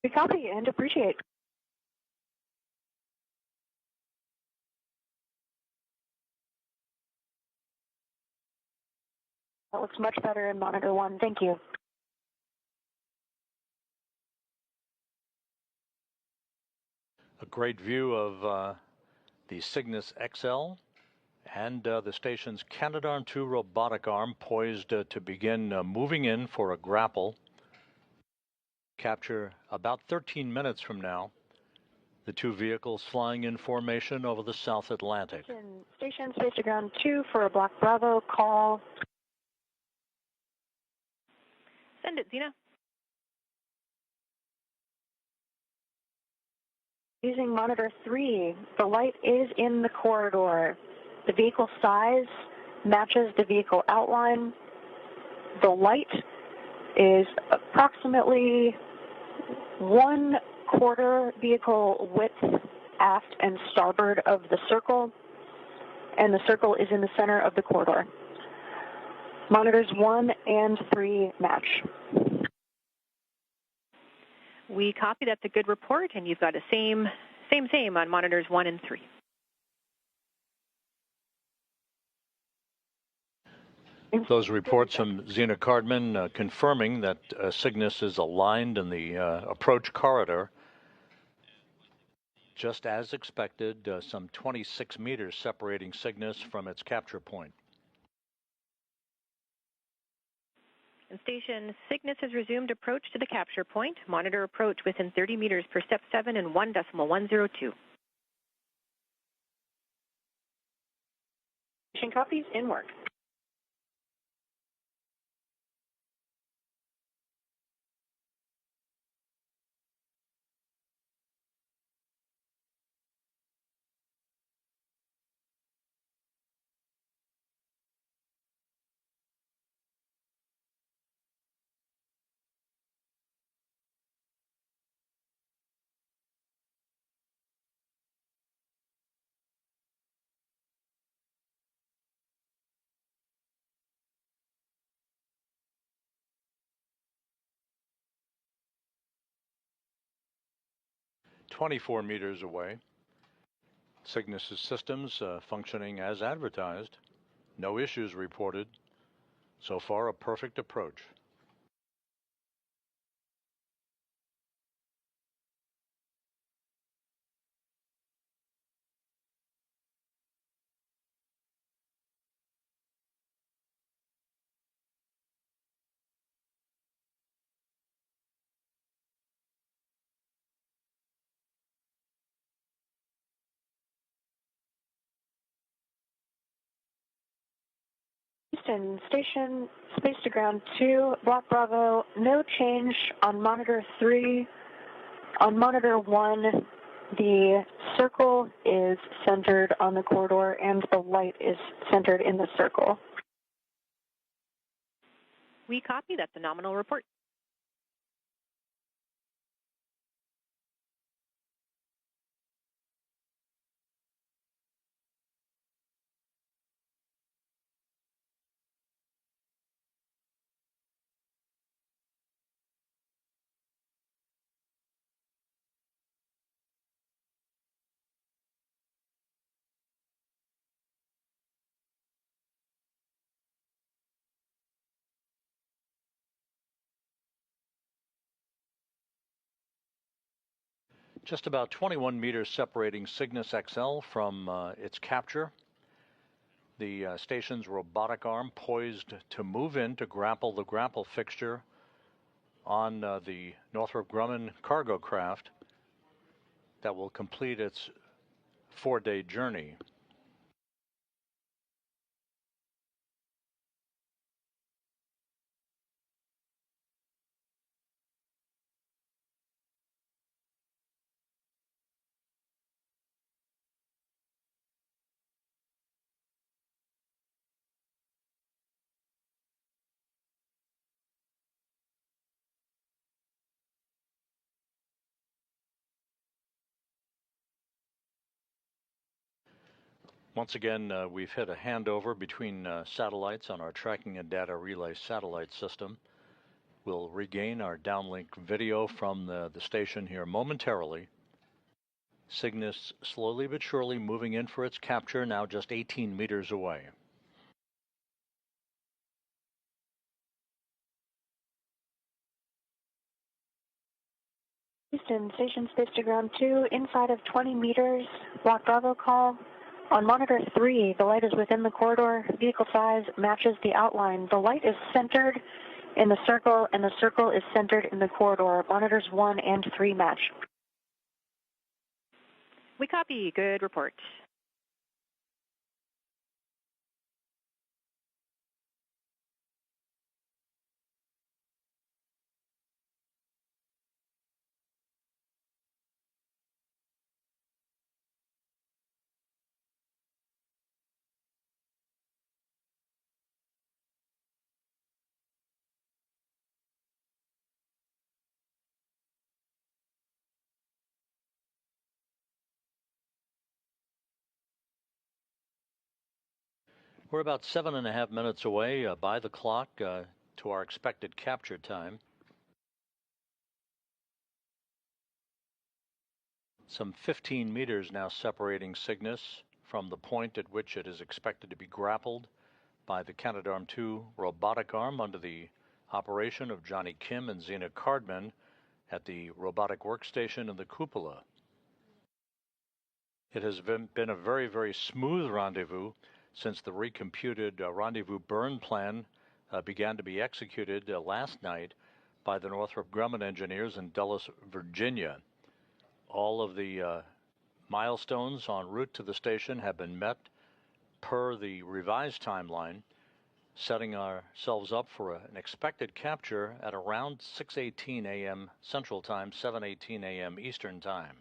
We copy and appreciate. That looks much better in Monitor 1. Thank you. A great view of the Cygnus XL and the station's Canadarm2 robotic arm poised to begin moving in for a grapple. Capture about 13 minutes from now. The two vehicles flying in formation over the South Atlantic. Station space to ground 2 for a Block Bravo call. Send it, Zena. Using Monitor 3, the light is in the corridor. The vehicle size matches the vehicle outline. The light is approximately 1/4 vehicle width aft and starboard of the circle, and the circle is in the center of the corridor. Monitors 1 and 3 match. We copy. That's a good report, and you've got a same on monitors 1 and 3. Those reports from Zena Cardman confirming that Cygnus is aligned in the approach corridor, just as expected, some 26 meters separating Cygnus from its capture point. And station Cygnus has resumed approach to the capture point. Monitor approach within 30 meters per step 7 and 1.102. Station copies in work. "24 meters away. Cygnus' systems functioning as advertised. No issues reported. So far, a perfect approach." Houston, station space to ground 2, block Bravo, no change on monitor 3. On monitor 1, the circle is centered on the corridor and the light is centered in the circle. We copy. That's a nominal report. Just about 21 meters separating Cygnus XL from its capture. The station's robotic arm poised to move in to grapple the grapple fixture on the Northrop Grumman cargo craft that will complete its 4-day journey. Once again, we've hit a handover between satellites on our tracking and data relay satellite system. We'll regain our downlink video from the station here momentarily. Cygnus slowly but surely moving in for its capture, now just 18 meters away. Houston, station space to ground 2, inside of 20 meters, block Bravo call. On monitor 3, the light is within the corridor. Vehicle size matches the outline. The light is centered in the circle, and the circle is centered in the corridor. Monitors 1 and 3 match. We copy. Good report. We're about 7.5 minutes away by the clock to our expected capture time. Some 15 meters now separating Cygnus from the point at which it is expected to be grappled by the Canadarm2 robotic arm under the operation of Johnny Kim and Zena Cardman at the robotic workstation in the cupola. It has been a very, very smooth rendezvous since the recomputed rendezvous burn plan began to be executed last night by the Northrop Grumman engineers in Dulles, Virginia. All of the milestones en route to the station have been met per the revised timeline, setting ourselves up for an expected capture at around 6:18 a.m. Central Time, 7:18 a.m. Eastern Time.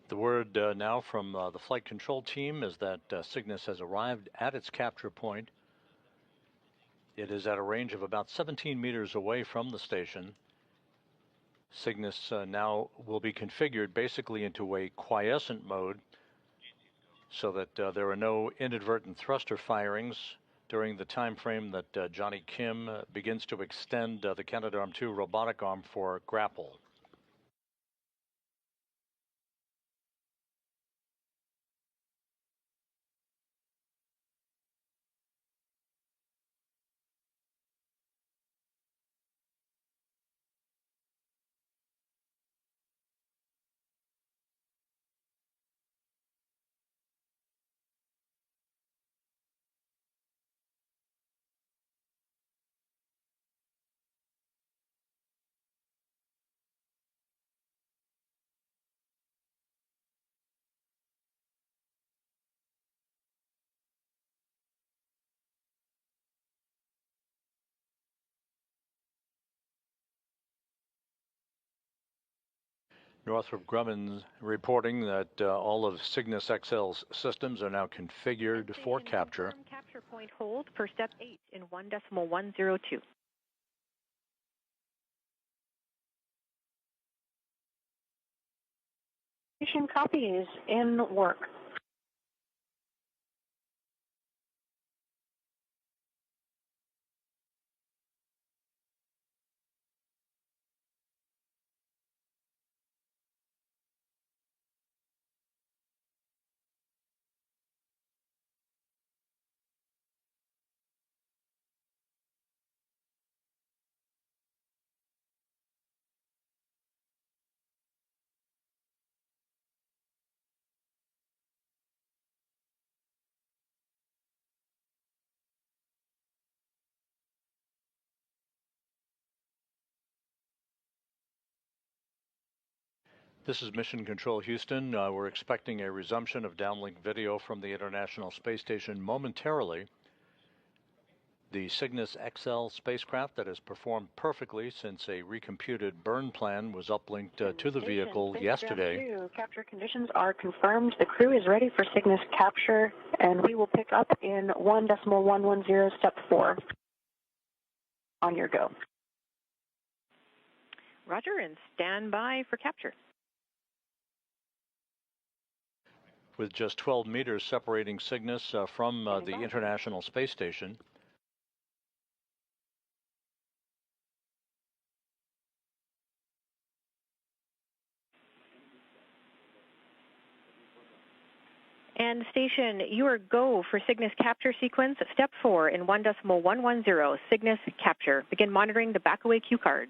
The word now from the flight control team is that Cygnus has arrived at its capture point. It is at a range of about 17 meters away from the station. Cygnus now will be configured basically into a quiescent mode so that there are no inadvertent thruster firings during the time frame that Johnny Kim begins to extend the Canadarm2 robotic arm for grapple. Northrop Grumman reporting that all of Cygnus XL's systems are now configured for capture. Capture point hold for step 8 in 1.102. Station copy is in work. This is Mission Control Houston. We're expecting a resumption of downlink video from the International Space Station momentarily. The Cygnus XL spacecraft that has performed perfectly since a recomputed burn plan was uplinked to the vehicle yesterday. Capture conditions are confirmed. The crew is ready for Cygnus capture, and we will pick up in 1.110 step 4. On your go. Roger, and stand by for capture. With just 12 meters separating Cygnus from the International Space Station. And station, you are go for Cygnus capture sequence, step 4 in 1.110, Cygnus capture. Begin monitoring the backaway cue card.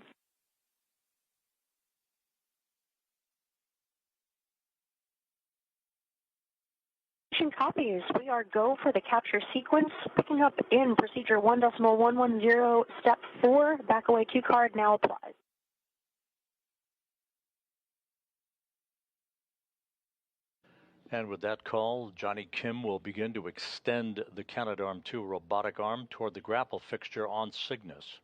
Station copies. We are go for the capture sequence, picking up in procedure 1.110, step 4, backaway cue card now applied. And with that call, Johnny Kim will begin to extend the Canadarm2 robotic arm toward the grapple fixture on Cygnus.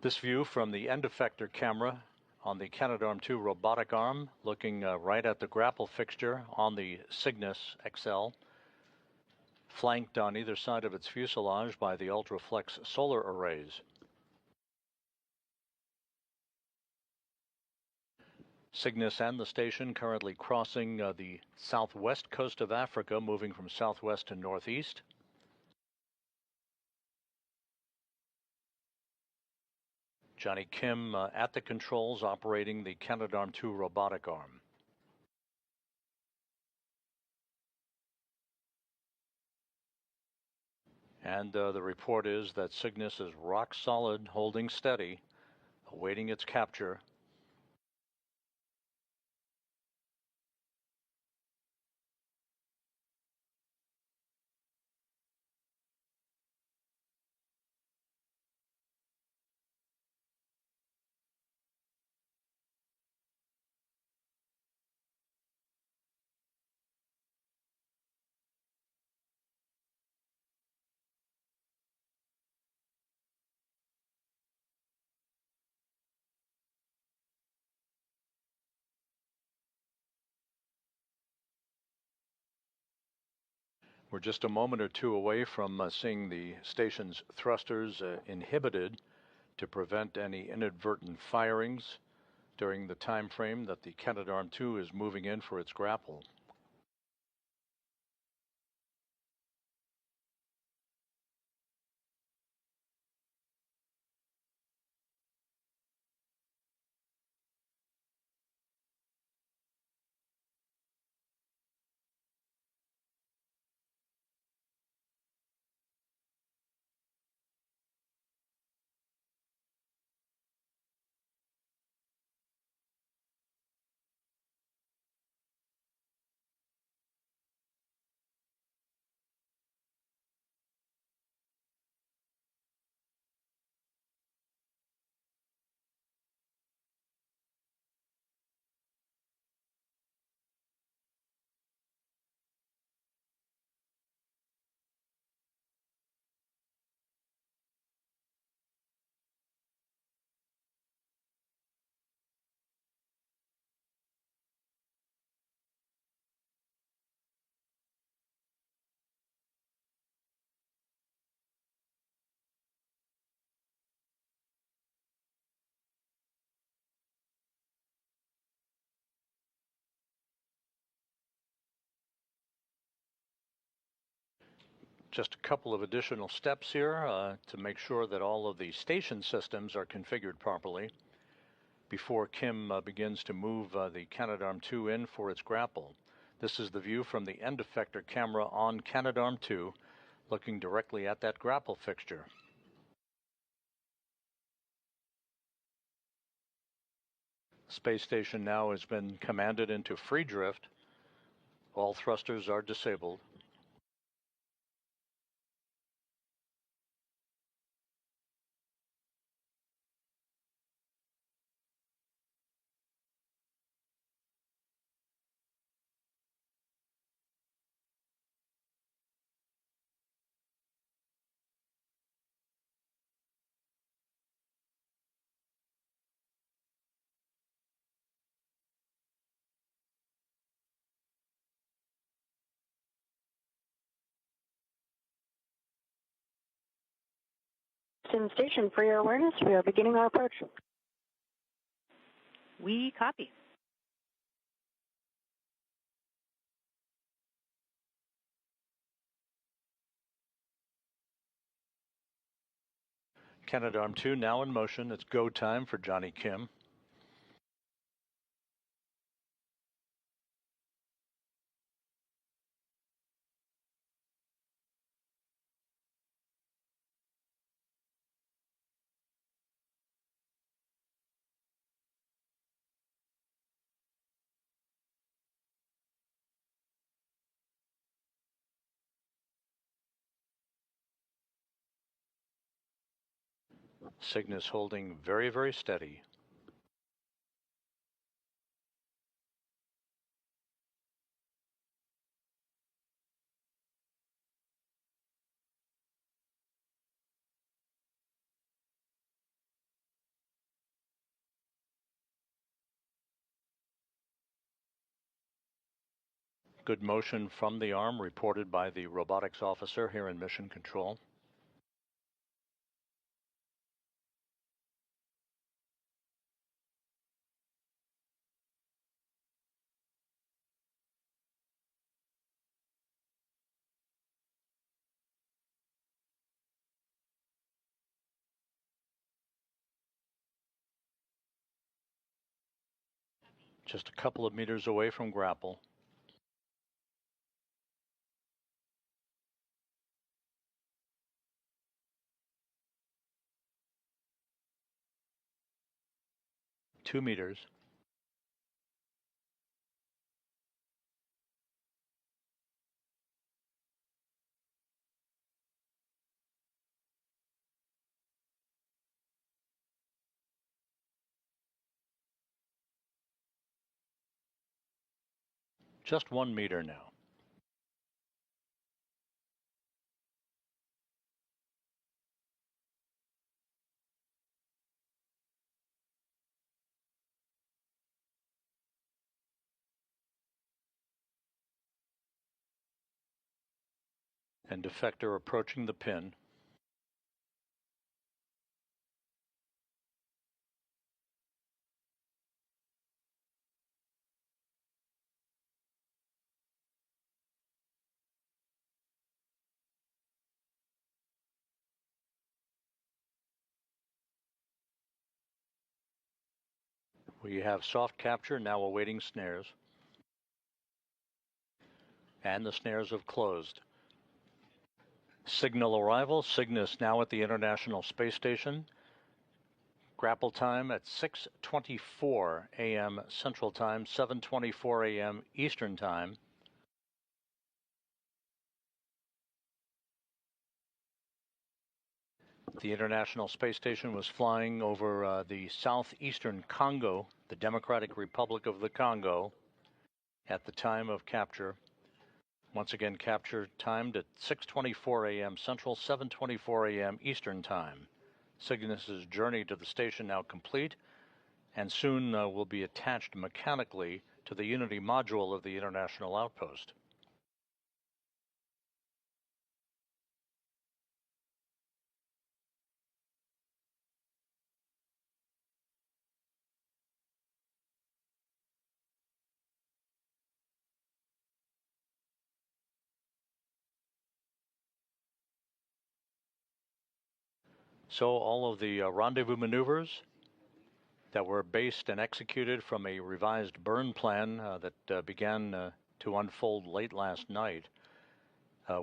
This view from the end effector camera on the Canadarm2 robotic arm, looking right at the grapple fixture on the Cygnus XL, flanked on either side of its fuselage by the Ultraflex solar arrays. Cygnus and the station currently crossing the southwest coast of Africa, moving from southwest to northeast. Johnny Kim at the controls operating the Canadarm2 robotic arm. And the report is that Cygnus is rock solid, holding steady, awaiting its capture. We're just a moment or two away from seeing the station's thrusters inhibited to prevent any inadvertent firings during the time frame that the Canadarm2 is moving in for its grapple. Just a couple of additional steps here to make sure that all of the station systems are configured properly before Kim begins to move the Canadarm2 in for its grapple. This is the view from the end effector camera on Canadarm2, looking directly at that grapple fixture. Space station now has been commanded into free drift. All thrusters are disabled. Sim station, for your awareness, we are beginning our approach. We copy. Canadarm2 now in motion. It's go time for Johnny Kim. Cygnus holding very, very steady. Good motion from the arm reported by the robotics officer here in Mission Control. Just a couple of meters away from grapple. Two meters. Just 1 meter now. And defector approaching the pin. We have soft capture now awaiting snares. And the snares have closed. Signal arrival. Cygnus now at the International Space Station. Grapple time at 6:24 a.m. Central Time, 7:24 a.m. Eastern Time. The International Space Station was flying over the southeastern Congo, the Democratic Republic of the Congo, at the time of capture. Once again, capture timed at 6:24 a.m. Central, 7:24 a.m. Eastern Time. Cygnus's journey to the station now complete, and soon will be attached mechanically to the Unity module of the International Outpost. So all of the rendezvous maneuvers that were based and executed from a revised burn plan that began to unfold late last night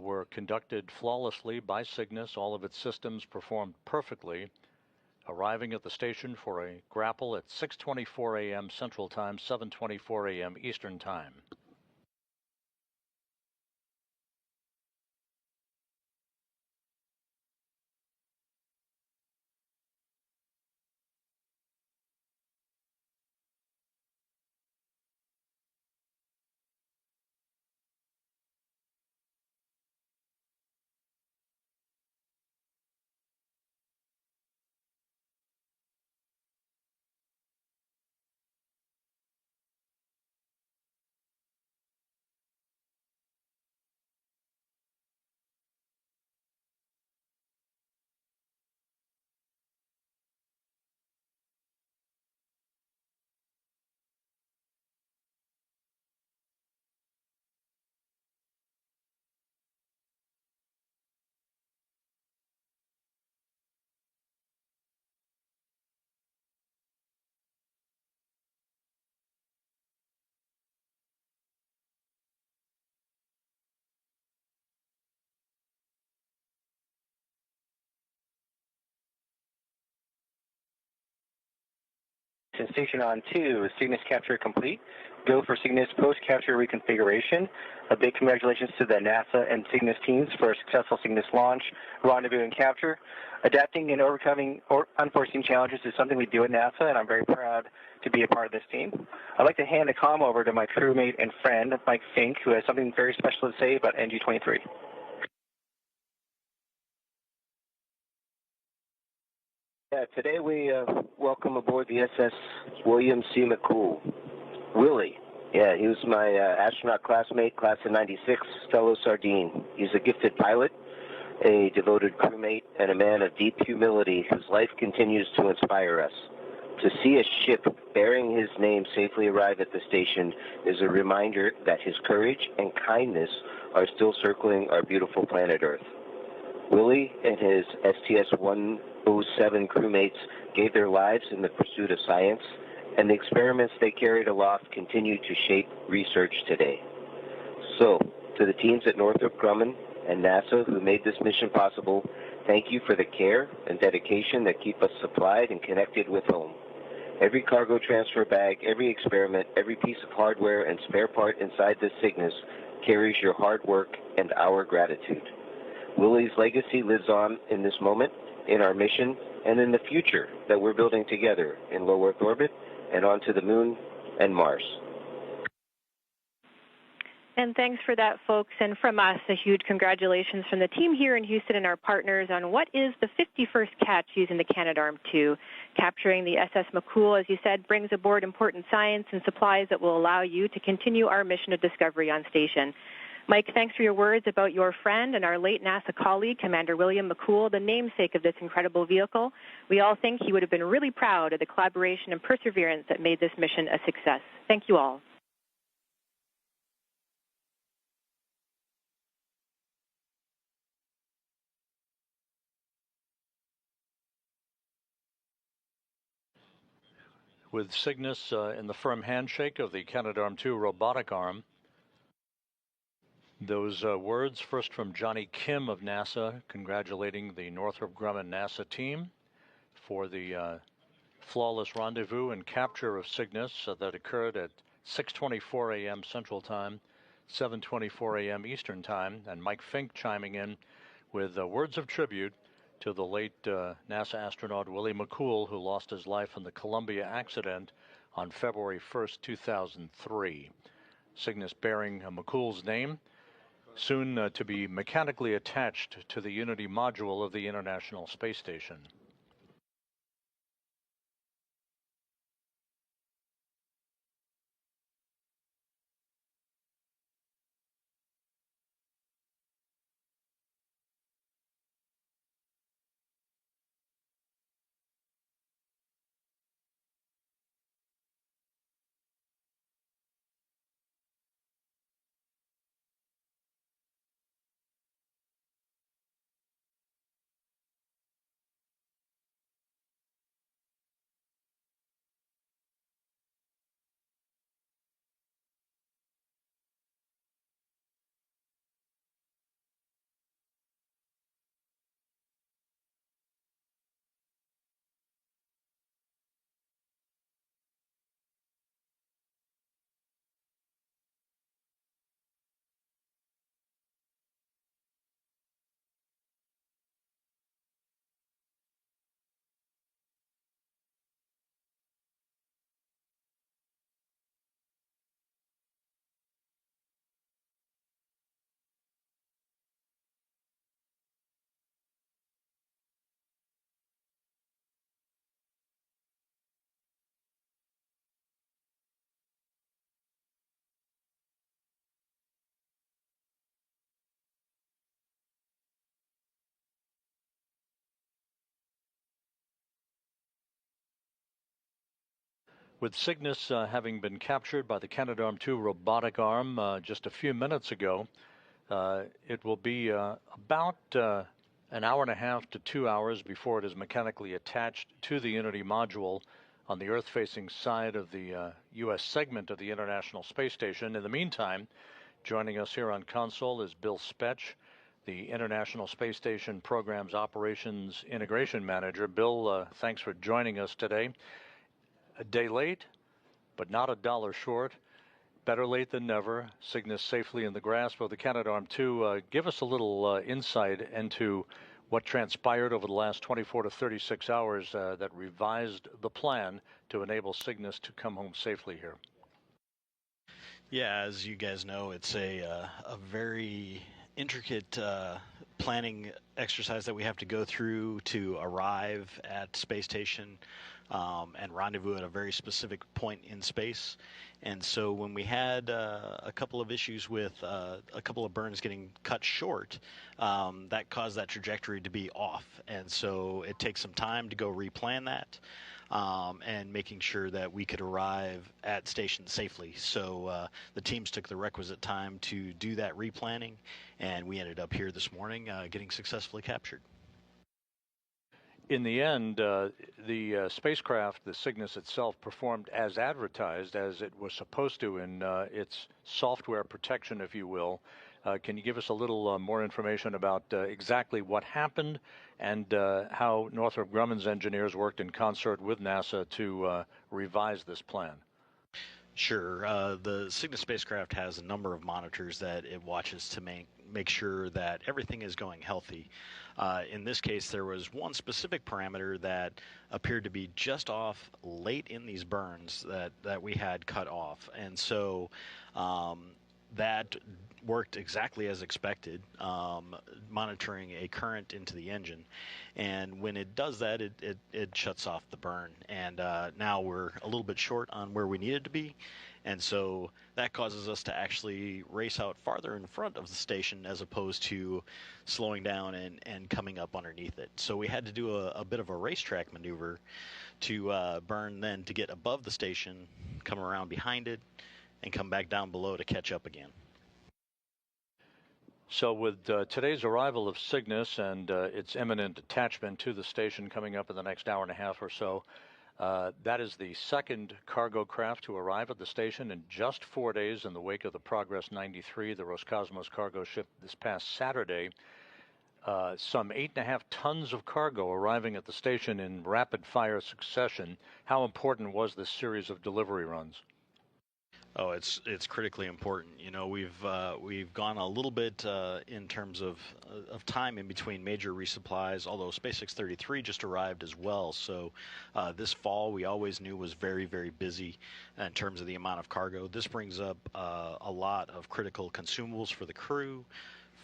were conducted flawlessly by Cygnus. All of its systems performed perfectly, arriving at the station for a grapple at 6:24 a.m. Central Time, 7:24 a.m. Eastern Time. Station on 2, Cygnus capture complete. Go for Cygnus post-capture reconfiguration. A big congratulations to the NASA and Cygnus teams for a successful Cygnus launch, rendezvous, and capture. Adapting and overcoming unforeseen challenges is something we do at NASA, and I'm very proud to be a part of this team. I'd like to hand the comm over to my crewmate and friend, Mike Fink, who has something very special to say about NG-23. Yeah, today we welcome aboard the SS William C. McCool. Willie, yeah, he was my astronaut classmate, class of 96, fellow Sardine. He's a gifted pilot, a devoted crewmate, and a man of deep humility whose life continues to inspire us. To see a ship bearing his name safely arrive at the station is a reminder that his courage and kindness are still circling our beautiful planet Earth. Willie and his STS-107 crewmates gave their lives in the pursuit of science, and the experiments they carried aloft continue to shape research today. So, to the teams at Northrop Grumman and NASA who made this mission possible, thank you for the care and dedication that keep us supplied and connected with home. Every cargo transfer bag, every experiment, every piece of hardware and spare part inside the Cygnus carries your hard work and our gratitude. Willie's legacy lives on in this moment, in our mission, and in the future that we're building together in low Earth orbit and onto the Moon and Mars. And thanks for that, folks. And from us, a huge congratulations from the team here in Houston and our partners on what is the 51st catch using the Canadarm2. Capturing the SS McCool, as you said, brings aboard important science and supplies that will allow you to continue our mission of discovery on station. Mike, thanks for your words about your friend and our late NASA colleague, Commander William McCool, the namesake of this incredible vehicle. We all think he would have been really proud of the collaboration and perseverance that made this mission a success. Thank you all. With Cygnus in the firm handshake of the Canadarm2 robotic arm, those words first from Johnny Kim of NASA congratulating the Northrop Grumman NASA team for the flawless rendezvous and capture of Cygnus that occurred at 6:24 a.m. Central Time, 7:24 a.m. Eastern Time, and Mike Fink chiming in with words of tribute to the late NASA astronaut Willie McCool, who lost his life in the Columbia accident on February 1st, 2003. Cygnus bearing McCool's name, soon to be mechanically attached to the Unity module of the International Space Station. With Cygnus having been captured by the Canadarm2 robotic arm just a few minutes ago, it will be about an hour and a half to 2 hours before it is mechanically attached to the Unity module on the Earth-facing side of the U.S. segment of the International Space Station. In the meantime, joining us here on console is Bill Spetch, the International Space Station Program's Operations Integration Manager. Bill, thanks for joining us today. A day late, but not a dollar short. Better late than never. Cygnus safely in the grasp of the Canadarm2. Give us a little insight into what transpired over the last 24 to 36 hours that revised the plan to enable Cygnus to come home safely here. Yeah, as you guys know, it's a very intricate planning exercise that we have to go through to arrive at space station and rendezvous at a very specific point in space. And so when we had a couple of issues with a couple of burns getting cut short, that caused that trajectory to be off. And so it takes some time to go replan that. And making sure that we could arrive at station safely. So the teams took the requisite time to do that replanning, and we ended up here this morning getting successfully captured. In the end, the spacecraft, the Cygnus itself, performed as advertised, as it was supposed to in its software protection, if you will. Can you give us a little more information about exactly what happened and how Northrop Grumman's engineers worked in concert with NASA to revise this plan? Sure. The Cygnus spacecraft has a number of monitors that it watches to make sure that everything is going healthy. In this case, there was one specific parameter that appeared to be just off late in these burns that we had cut off. And so that worked exactly as expected, monitoring a current into the engine. And when it does that, it shuts off the burn. And now we're a little bit short on where we needed to be. And so that causes us to actually race out farther in front of the station as opposed to slowing down and coming up underneath it. So we had to do a bit of a racetrack maneuver to burn, then to get above the station, come around behind it, and come back down below to catch up again. So with today's arrival of Cygnus and its imminent attachment to the station coming up in the next hour and a half or so, that is the second cargo craft to arrive at the station in just 4 days in the wake of the Progress 93, the Roscosmos cargo ship this past Saturday. Some 8.5 tons of cargo arriving at the station in rapid-fire succession. How important was this series of delivery runs? Oh, it's critically important. You know, we've gone a little bit in terms of time in between major resupplies, although SpaceX 33 just arrived as well. So this fall we always knew was very, very busy in terms of the amount of cargo. This brings up a lot of critical consumables for the crew,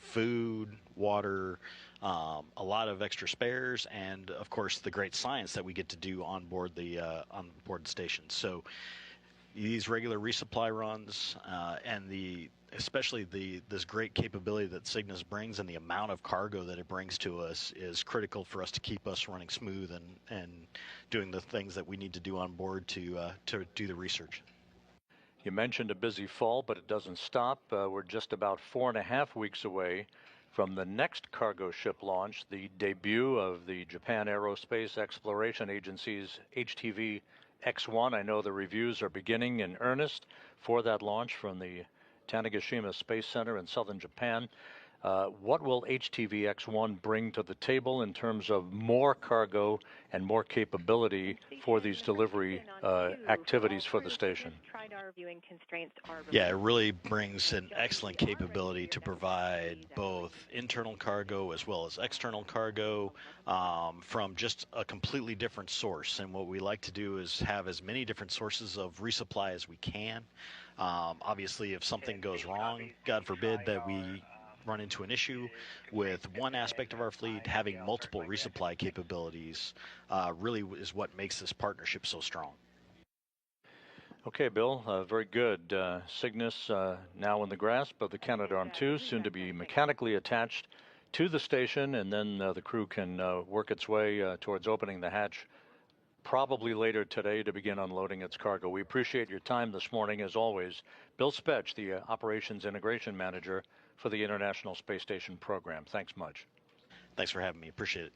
food, water, a lot of extra spares, and of course the great science that we get to do on board the station. So these regular resupply runs and especially this great capability that Cygnus brings and the amount of cargo that it brings to us is critical for us to keep us running smooth and doing the things that we need to do on board to do the research. You mentioned a busy fall, but it doesn't stop. We're just about 4.5 weeks away from the next cargo ship launch, the debut of the Japan Aerospace Exploration Agency's HTV X1. I know the reviews are beginning in earnest for that launch from the Tanegashima Space Center in southern Japan. What will HTV X1 bring to the table in terms of more cargo and more capability for these delivery activities for the station? Yeah, it really brings an excellent capability to provide both internal cargo as well as external cargo from just a completely different source. And what we like to do is have as many different sources of resupply as we can. Obviously, if something goes wrong, God forbid that we run into an issue with one aspect of our fleet, having multiple resupply capabilities really is what makes this partnership so strong. Okay, Bill, very good. Cygnus now in the grasp of the Canadarm2, soon to be mechanically attached to the station, and then the crew can work its way towards opening the hatch probably later today to begin unloading its cargo. We appreciate your time this morning, as always. Bill Spetch, the Operations Integration Manager for the International Space Station program. Thanks much. Thanks for having me. Appreciate it.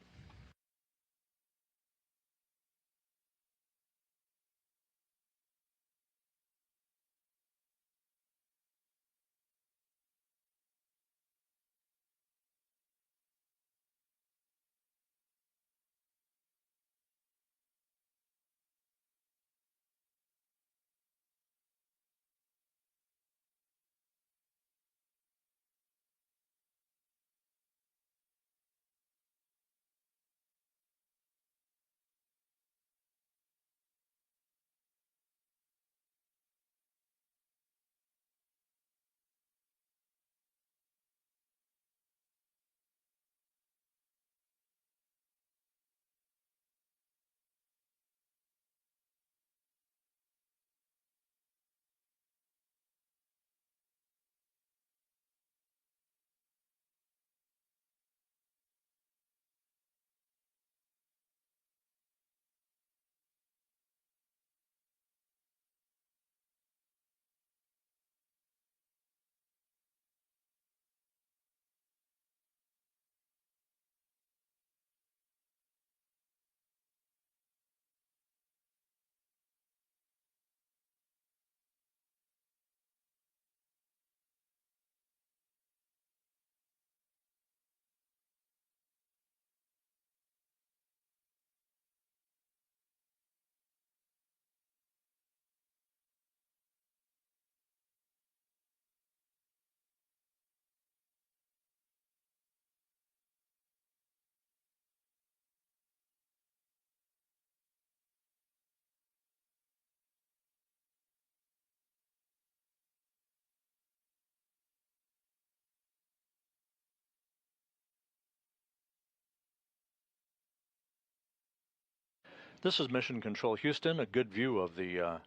This is Mission Control Houston, a good view of the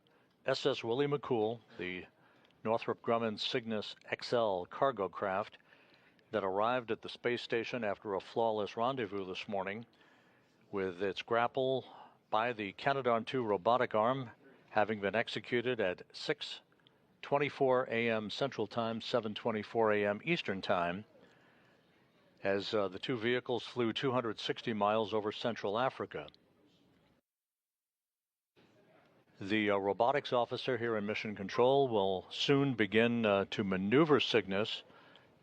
SS Willie McCool, the Northrop Grumman Cygnus XL cargo craft that arrived at the space station after a flawless rendezvous this morning with its grapple by the Canadarm2 robotic arm having been executed at 6:24 a.m. Central Time, 7:24 a.m. Eastern Time, as the two vehicles flew 260 miles over Central Africa. The robotics officer here in Mission Control will soon begin to maneuver Cygnus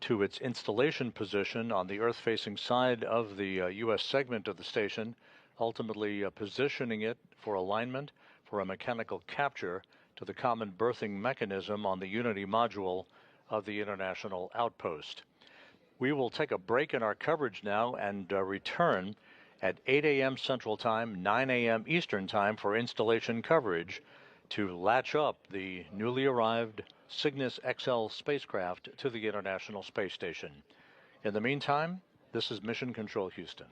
to its installation position on the Earth-facing side of the U.S. segment of the station, ultimately positioning it for alignment for a mechanical capture to the common berthing mechanism on the Unity module of the International Outpost. We will take a break in our coverage now and return at 8 a.m. Central Time, 9 a.m. Eastern Time for installation coverage to latch up the newly arrived Cygnus XL spacecraft to the International Space Station. In the meantime, this is Mission Control Houston.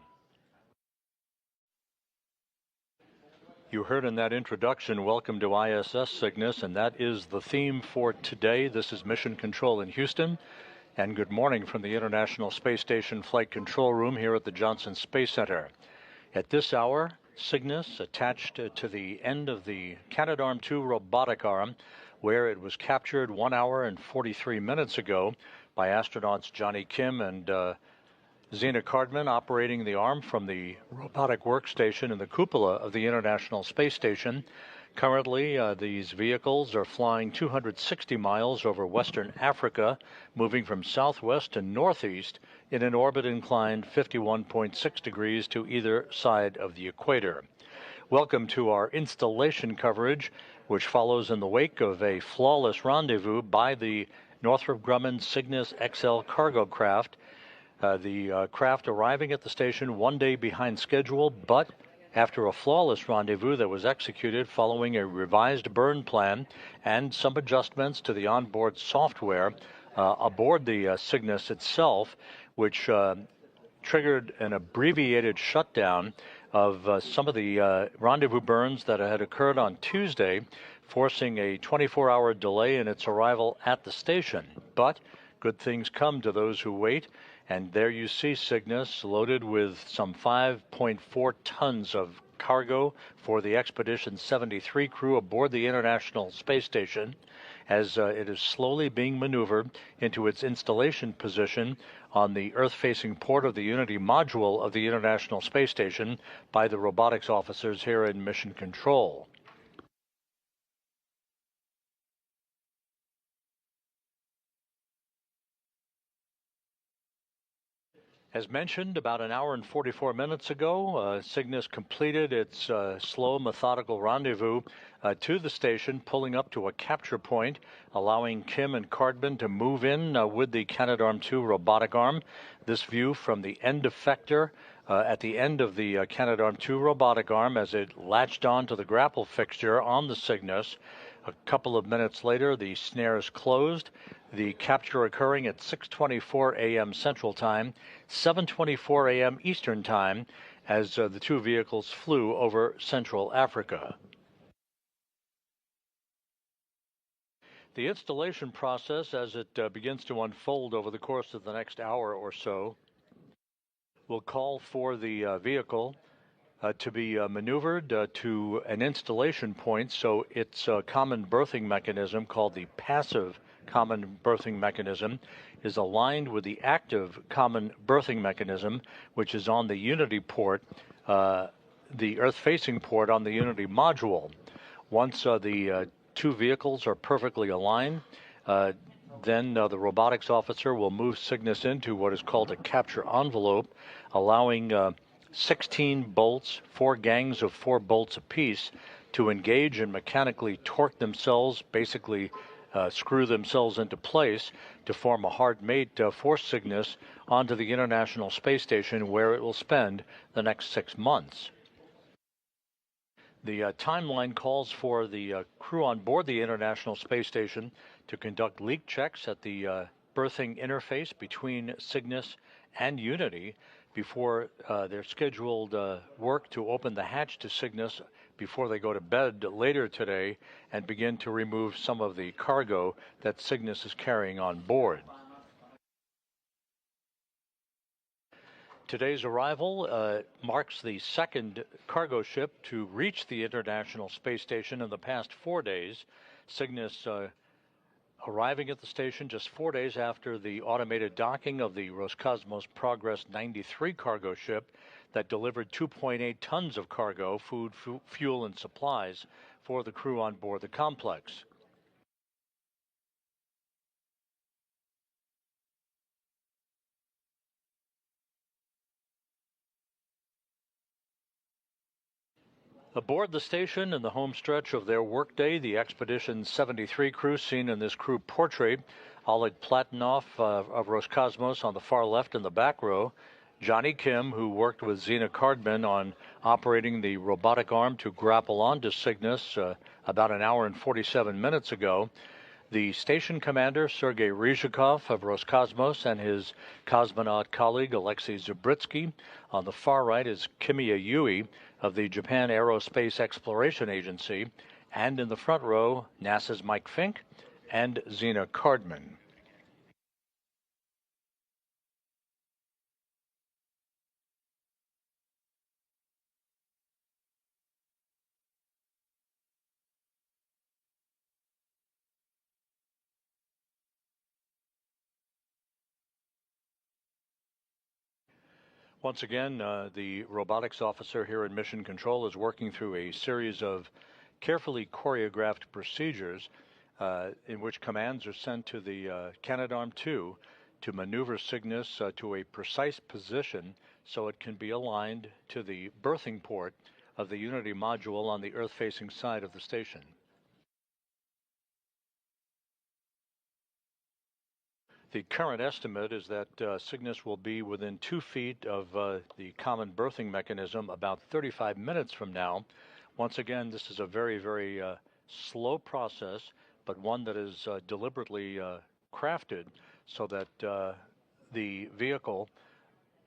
You heard in that introduction, welcome to ISS Cygnus, and that is the theme for today. This is Mission Control in Houston, and good morning from the International Space Station Flight Control Room here at the Johnson Space Center. At this hour, Cygnus, attached to the end of the Canadarm2 robotic arm, where it was captured 1 hour and 43 minutes ago by astronauts Johnny Kim and Zena Cardman, operating the arm from the robotic workstation in the cupola of the International Space Station. Currently, these vehicles are flying 260 miles over Western Africa, moving from southwest to northeast in an orbit inclined 51.6 degrees to either side of the equator. Welcome to our installation coverage, which follows in the wake of a flawless rendezvous by the Northrop Grumman Cygnus XL cargo craft. The craft arriving at the station 1 day behind schedule, but after a flawless rendezvous that was executed following a revised burn plan and some adjustments to the onboard software aboard the Cygnus itself, which triggered an abbreviated shutdown of some of the rendezvous burns that had occurred on Tuesday, forcing a 24-hour delay in its arrival at the station. But good things come to those who wait. And there you see Cygnus loaded with some 5.4 tons of cargo for the Expedition 73 crew aboard the International Space Station as it is slowly being maneuvered into its installation position on the Earth-facing port of the Unity module of the International Space Station by the robotics officers here in Mission Control. As mentioned, about an hour and 44 minutes ago, Cygnus completed its slow, methodical rendezvous to the station, pulling up to a capture point, allowing Kim and Cardman to move in with the Canadarm2 robotic arm. This view from the end effector at the end of the Canadarm2 robotic arm as it latched onto the grapple fixture on the Cygnus. A couple of minutes later, the snares closed, the capture occurring at 6:24 a.m. Central Time, 7:24 a.m. Eastern Time, as the two vehicles flew over Central Africa. The installation process, as it begins to unfold over the course of the next hour or so, will call for the vehicle to be maneuvered to an installation point, so its common berthing mechanism, called the passive common berthing mechanism, is aligned with the active common berthing mechanism, which is on the Unity port, the Earth-facing port on the Unity module. Once the two vehicles are perfectly aligned, then the robotics officer will move Cygnus into what is called a capture envelope, allowing 16 bolts, 4 gangs of 4 bolts apiece, to engage and mechanically torque themselves, basically screw themselves into place to form a hard mate for Cygnus onto the International Space Station, where it will spend the next 6 months. The timeline calls for the crew on board the International Space Station to conduct leak checks at the berthing interface between Cygnus and Unity before their scheduled work to open the hatch to Cygnus before they go to bed later today and begin to remove some of the cargo that Cygnus is carrying on board. Today's arrival marks the second cargo ship to reach the International Space Station in the past 4 days. Cygnus arriving at the station just 4 days after the automated docking of the Roscosmos Progress 93 cargo ship that delivered 2.8 tons of cargo, food, fuel, and supplies for the crew on board the complex. Aboard the station in the home stretch of their workday, the Expedition 73 crew seen in this crew portrait, Oleg Platonov of Roscosmos on the far left in the back row, Johnny Kim, who worked with Zina Cardman on operating the robotic arm to grapple onto Cygnus about an hour and 47 minutes ago, the station commander, Sergei Ryzhikov of Roscosmos, and his cosmonaut colleague, Alexei Zubritsky. On the far right is Kimiya Yui of the Japan Aerospace Exploration Agency. And in the front row, NASA's Mike Fink and Zina Cardman. Once again, the robotics officer here in Mission Control is working through a series of carefully choreographed procedures in which commands are sent to the Canadarm2 to maneuver Cygnus to a precise position so it can be aligned to the berthing port of the Unity module on the Earth-facing side of the station. The current estimate is that Cygnus will be within 2 feet of the common berthing mechanism about 35 minutes from now. Once again, this is a very, very slow process, but one that is deliberately crafted so that the vehicle,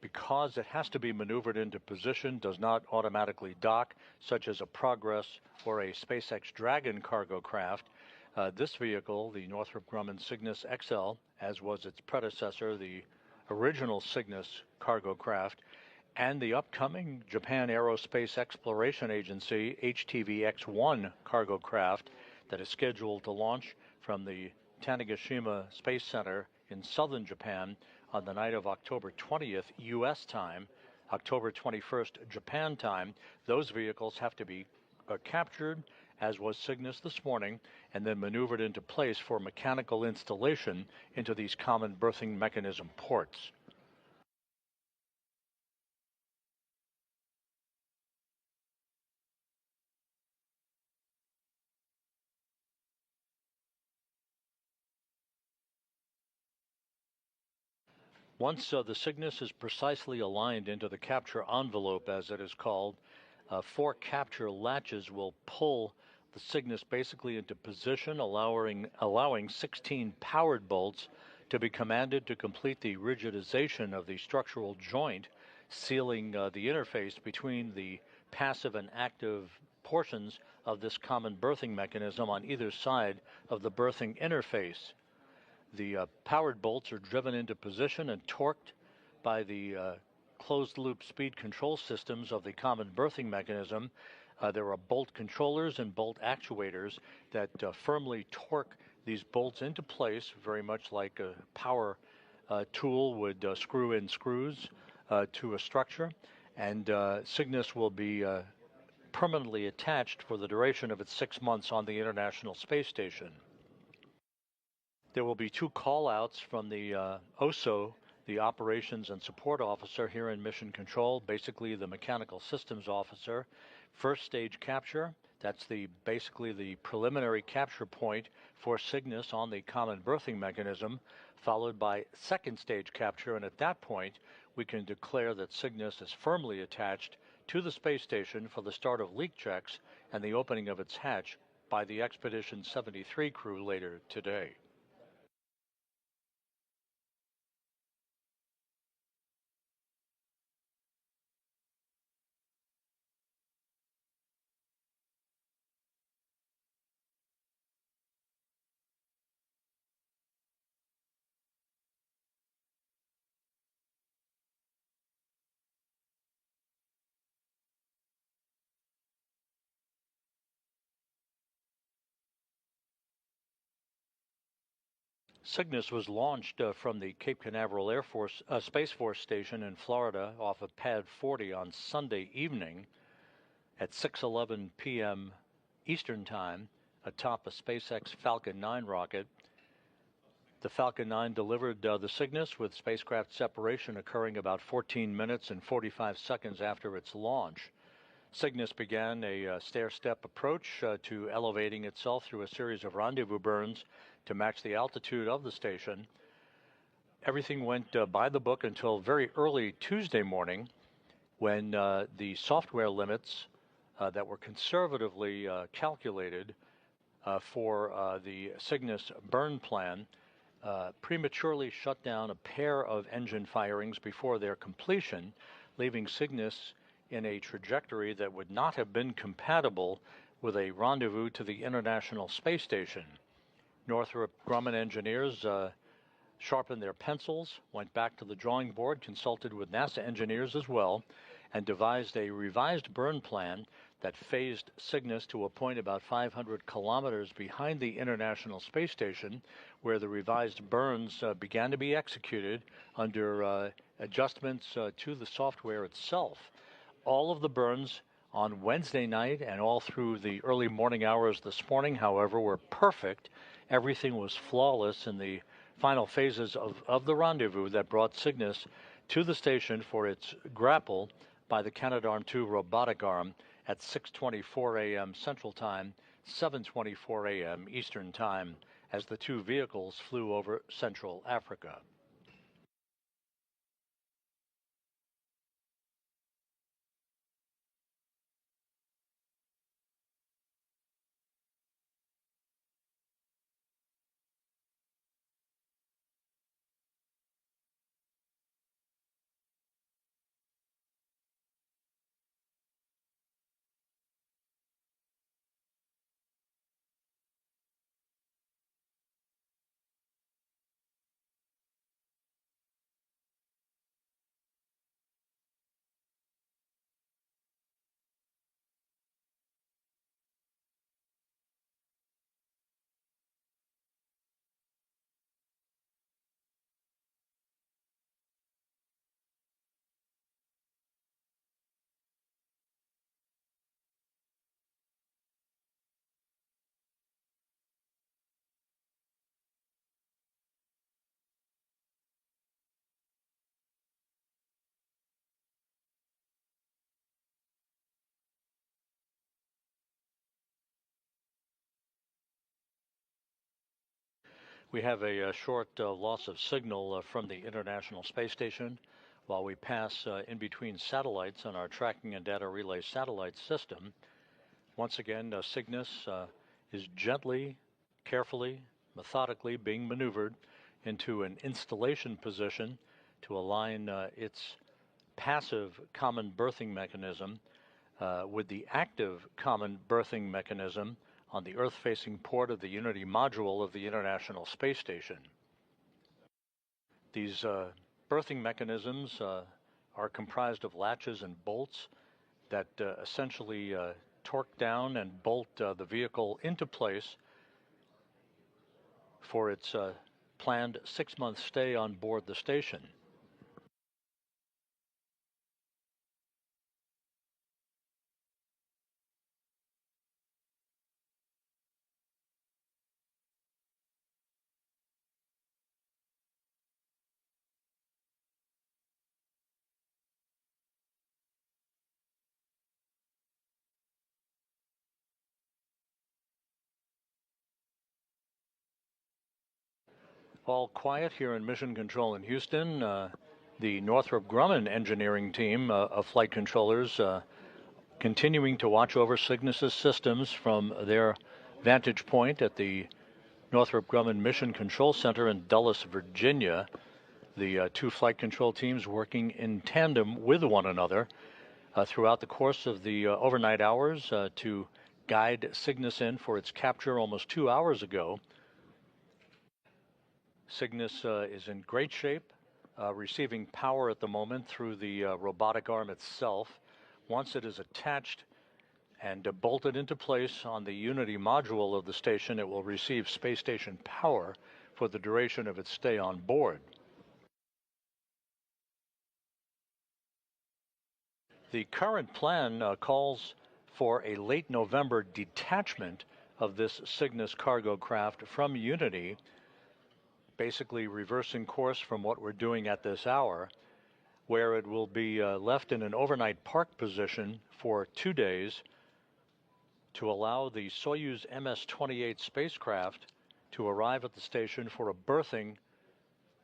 because it has to be maneuvered into position, does not automatically dock, such as a Progress or a SpaceX Dragon cargo craft. This vehicle, the Northrop Grumman Cygnus XL, as was its predecessor, the original Cygnus cargo craft, and the upcoming Japan Aerospace Exploration Agency HTV-X1 cargo craft that is scheduled to launch from the Tanegashima Space Center in southern Japan on the night of October 20th U.S. time, October 21st Japan time. Those vehicles have to be captured, as was Cygnus this morning, and then maneuvered into place for mechanical installation into these common berthing mechanism ports. Once the Cygnus is precisely aligned into the capture envelope, as it is called, 4 capture latches will pull the Cygnus basically into position, allowing 16 powered bolts to be commanded to complete the rigidization of the structural joint, sealing the interface between the passive and active portions of this common berthing mechanism on either side of the berthing interface. The powered bolts are driven into position and torqued by the closed-loop speed control systems of the common berthing mechanism. There are bolt controllers and bolt actuators that firmly torque these bolts into place, very much like a power tool would screw in screws to a structure. And Cygnus will be permanently attached for the duration of its 6 months on the International Space Station. There will be 2 call-outs from the OSO, the Operations and Support Officer here in Mission Control, basically the Mechanical Systems Officer. First stage capture, that's basically the preliminary capture point for Cygnus on the common berthing mechanism, followed by second stage capture, and at that point we can declare that Cygnus is firmly attached to the space station for the start of leak checks and the opening of its hatch by the Expedition 73 crew later today. Cygnus was launched from the Cape Canaveral Space Force Station in Florida off of Pad 40 on Sunday evening at 6:11 p.m. Eastern Time atop a SpaceX Falcon 9 rocket. The Falcon 9 delivered the Cygnus with spacecraft separation occurring about 14 minutes and 45 seconds after its launch. Cygnus began a stair-step approach to elevating itself through a series of rendezvous burns to match the altitude of the station. Everything went by the book until very early Tuesday morning, when the software limits that were conservatively calculated for the Cygnus burn plan prematurely shut down a pair of engine firings before their completion, leaving Cygnus in a trajectory that would not have been compatible with a rendezvous to the International Space Station. Northrop Grumman engineers sharpened their pencils, went back to the drawing board, consulted with NASA engineers as well, and devised a revised burn plan that phased Cygnus to a point about 500 kilometers behind the International Space Station, where the revised burns began to be executed under adjustments to the software itself. All of the burns on Wednesday night and all through the early morning hours this morning, however, were perfect. Everything was flawless in the final phases of the rendezvous that brought Cygnus to the station for its grapple by the Canadarm2 robotic arm at 6:24 a.m. Central Time, 7:24 a.m. Eastern Time, as the 2 vehicles flew over Central Africa. We have a short loss of signal from the International Space Station while we pass in between satellites on our tracking and data relay satellite system. Once again, Cygnus is gently, carefully, methodically being maneuvered into an installation position to align its passive common berthing mechanism with the active common berthing mechanism on the Earth-facing port of the Unity module of the International Space Station. These berthing mechanisms are comprised of latches and bolts that essentially torque down and bolt the vehicle into place for its planned 6-month stay on board the station. All quiet here in Mission Control in Houston. The Northrop Grumman engineering team of flight controllers continuing to watch over Cygnus's systems from their vantage point at the Northrop Grumman Mission Control Center in Dulles, Virginia. The two flight control teams working in tandem with one another throughout the course of the overnight hours to guide Cygnus in for its capture almost 2 hours ago. Cygnus is in great shape, receiving power at the moment through the robotic arm itself. Once it is attached and bolted into place on the Unity module of the station, it will receive space station power for the duration of its stay on board. The current plan calls for a late November detachment of this Cygnus cargo craft from Unity, basically reversing course from what we're doing at this hour, where it will be left in an overnight park position for 2 days to allow the Soyuz MS-28 spacecraft to arrive at the station for a berthing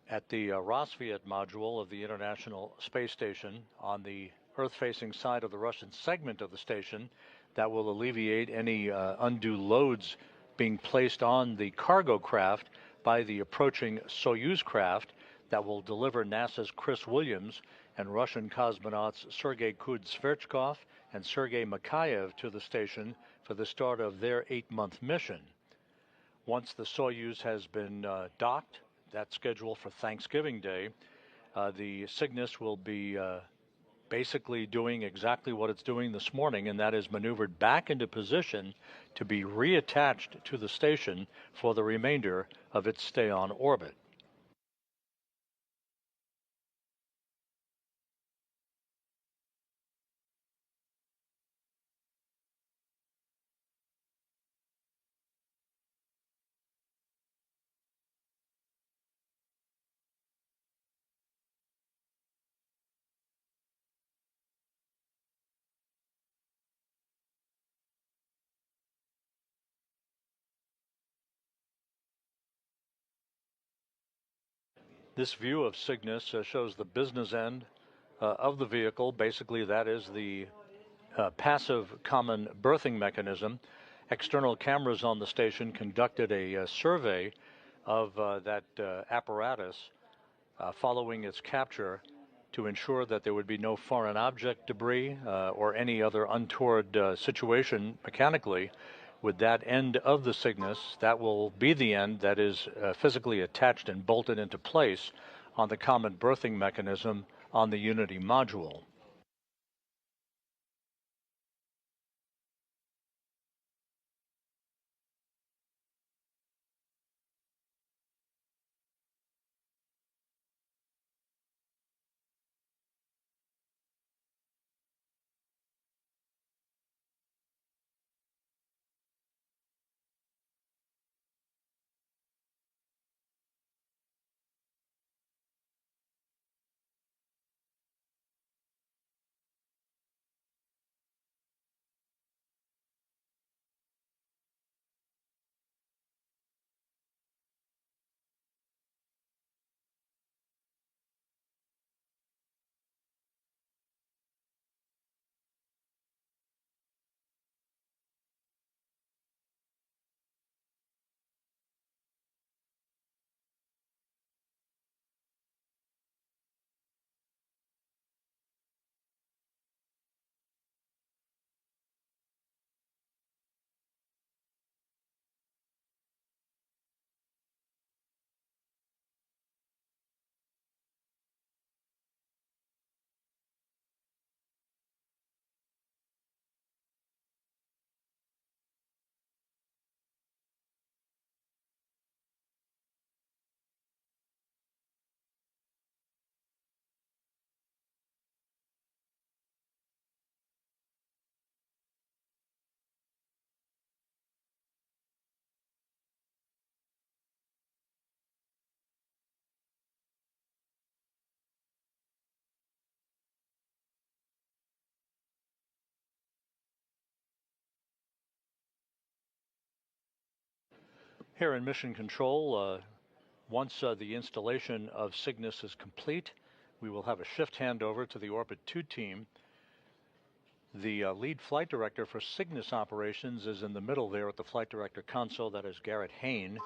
at the Rassvet module of the International Space Station on the Earth-facing side of the Russian segment of the station. That will alleviate any undue loads being placed on the cargo craft by the approaching Soyuz craft that will deliver NASA's Chris Williams and Russian cosmonauts Sergei Kudz-Sverchkov and Sergei Mikhaev to the station for the start of their 8-month mission. Once the Soyuz has been docked, that's scheduled for Thanksgiving Day, the Cygnus will be basically doing exactly what it's doing this morning, and that is maneuvered back into position to be reattached to the station for the remainder of its stay on orbit. This view of Cygnus shows the business end of the vehicle. Basically, that is the passive common berthing mechanism. External cameras on the station conducted a survey of that apparatus following its capture to ensure that there would be no foreign object debris or any other untoward situation mechanically with that end of the Cygnus. That will be the end that is physically attached and bolted into place on the common berthing mechanism on the Unity module. Here in Mission Control, once the installation of Cygnus is complete, we will have a shift handover to the Orbit 2 team. The lead flight director for Cygnus operations is in the middle there at the flight director console. That is Garrett Hain.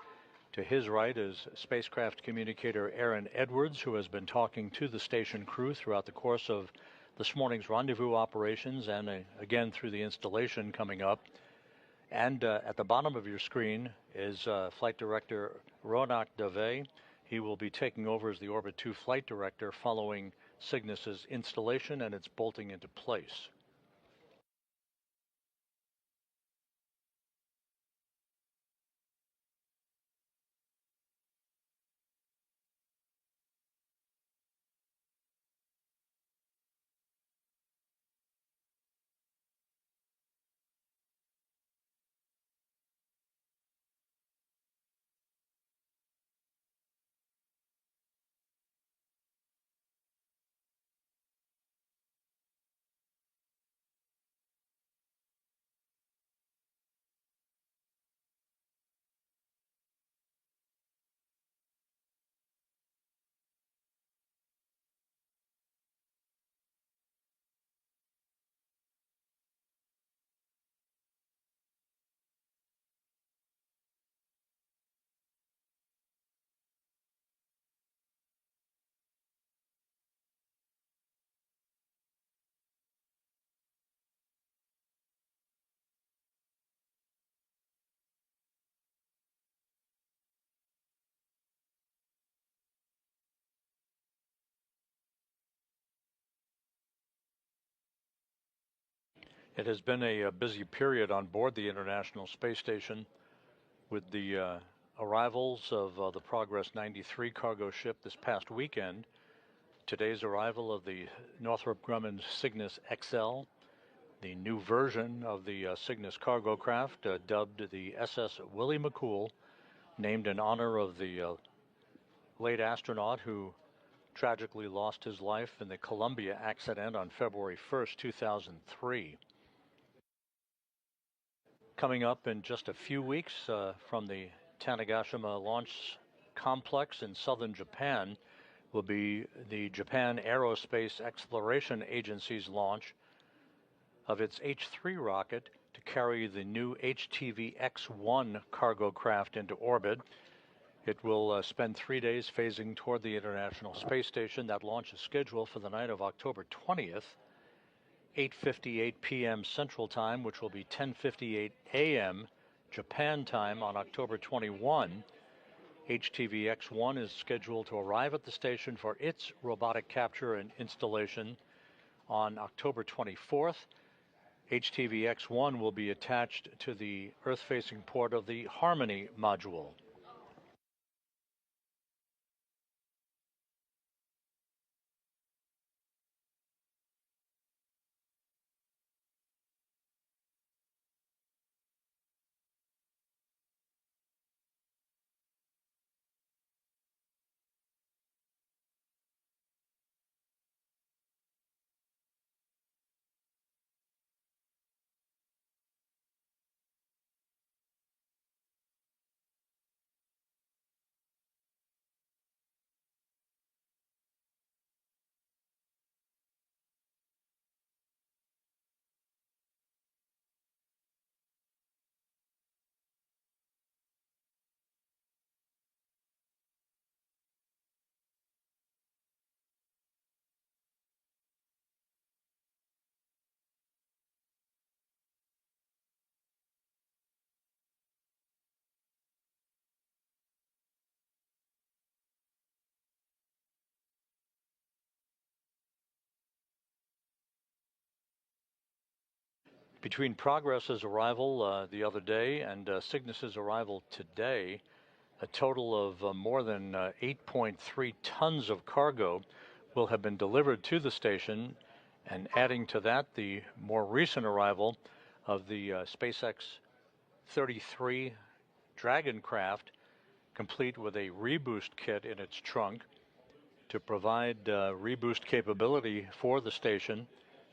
To his right is spacecraft communicator Aaron Edwards, who has been talking to the station crew throughout the course of this morning's rendezvous operations and again through the installation coming up. And at the bottom of your screen is Flight Director Ronak Dave. He will be taking over as the Orbit 2 Flight Director following Cygnus's installation and its bolting into place. It has been a busy period on board the International Space Station with the arrivals of the Progress 93 cargo ship this past weekend, today's arrival of the Northrop Grumman Cygnus XL, the new version of the Cygnus cargo craft dubbed the SS Willie McCool, named in honor of the late astronaut who tragically lost his life in the Columbia accident on February 1st, 2003. Coming up in just a few weeks from the Tanegashima Launch Complex in southern Japan will be the Japan Aerospace Exploration Agency's launch of its H-3 rocket to carry the new HTV-X1 cargo craft into orbit. It will spend 3 days phasing toward the International Space Station. That launch is scheduled for the night of October 20th. 8:58 p.m. Central Time, which will be 10:58 a.m. Japan time on October 21. HTV-X1 is scheduled to arrive at the station for its robotic capture and installation on October 24th. HTV-X1 will be attached to the Earth-facing port of the Harmony module. Between Progress's arrival the other day and Cygnus's arrival today, a total of more than 8.3 tons of cargo will have been delivered to the station, and adding to that the more recent arrival of the SpaceX 33 Dragon craft, complete with a reboost kit in its trunk to provide reboost capability for the station,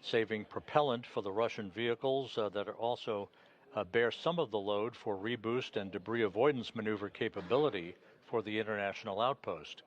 saving propellant for the Russian vehicles that are also bear some of the load for reboost and debris avoidance maneuver capability for the international outpost.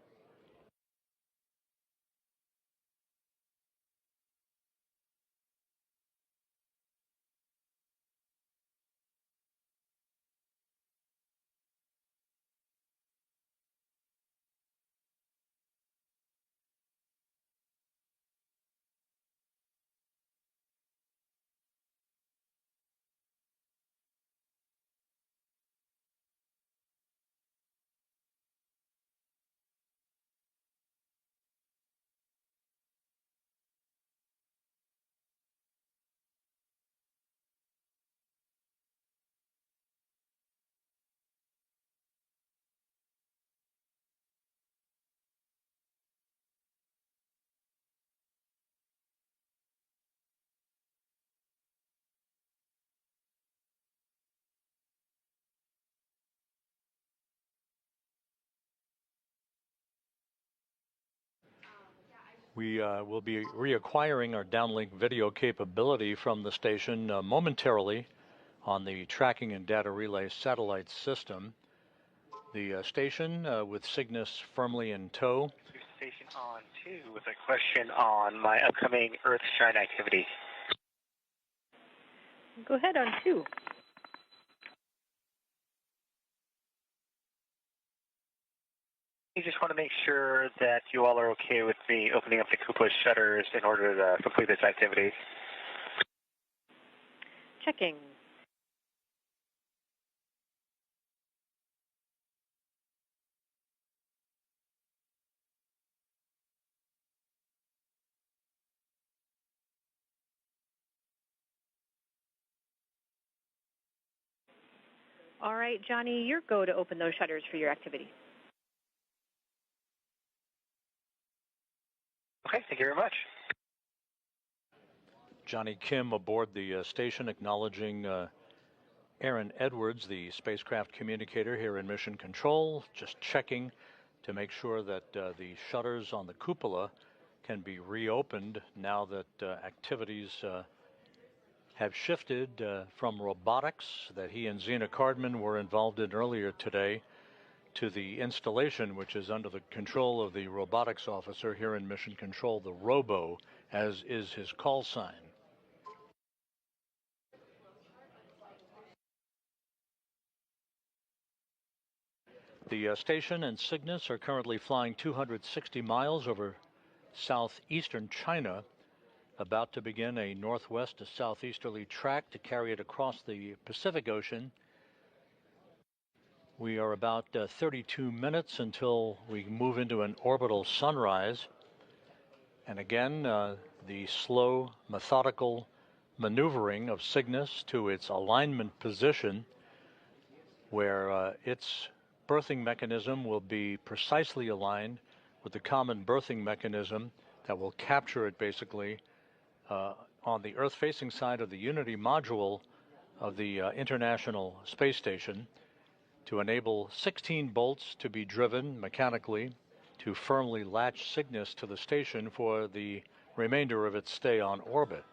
We will be reacquiring our downlink video capability from the station momentarily on the tracking and data relay satellite system. The station with Cygnus firmly in tow. Station on 2 with a question on my upcoming Earthshine activity. Go ahead on 2. I just want to make sure that you all are okay with me opening up the cupola shutters in order to complete this activity. Checking. All right, Johnny, your go to open those shutters for your activity. Okay, thank you very much. Johnny Kim aboard the station acknowledging Aaron Edwards, the spacecraft communicator here in Mission Control, just checking to make sure that the shutters on the cupola can be reopened now that activities have shifted from robotics that he and Zena Cardman were involved in earlier today to the installation, which is under the control of the robotics officer here in Mission Control, the Robo, as is his call sign. The station and Cygnus are currently flying 260 miles over southeastern China, about to begin a northwest to southeasterly track to carry it across the Pacific Ocean. We are about 32 minutes until we move into an orbital sunrise. And again, the slow, methodical maneuvering of Cygnus to its alignment position, where its berthing mechanism will be precisely aligned with the common berthing mechanism that will capture it basically on the Earth-facing side of the Unity module of the International Space Station, to enable 16 bolts to be driven mechanically to firmly latch Cygnus to the station for the remainder of its stay on orbit.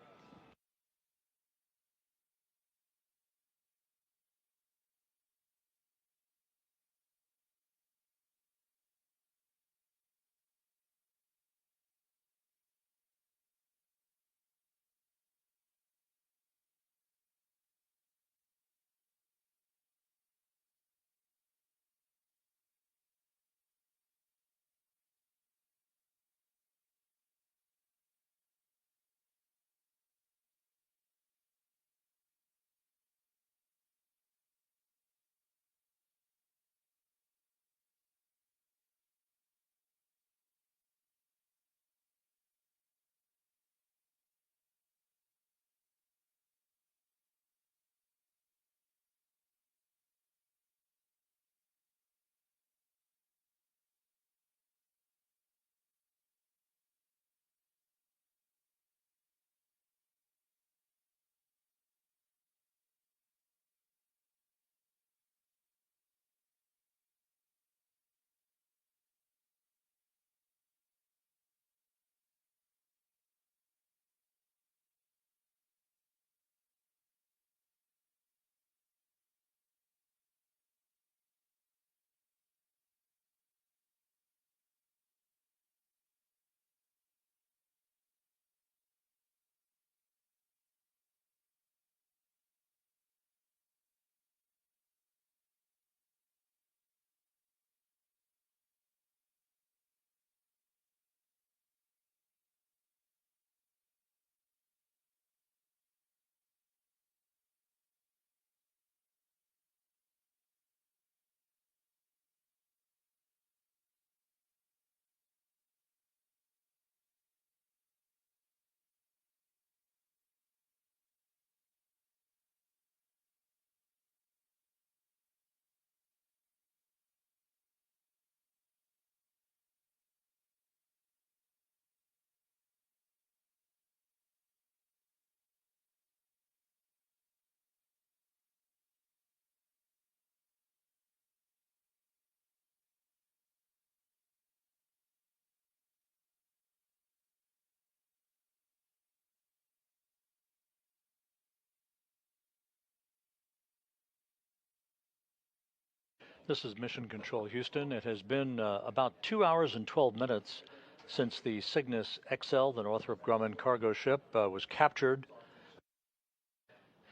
This is Mission Control Houston. It has been about 2 hours and 12 minutes since the Cygnus XL, the Northrop Grumman cargo ship, was captured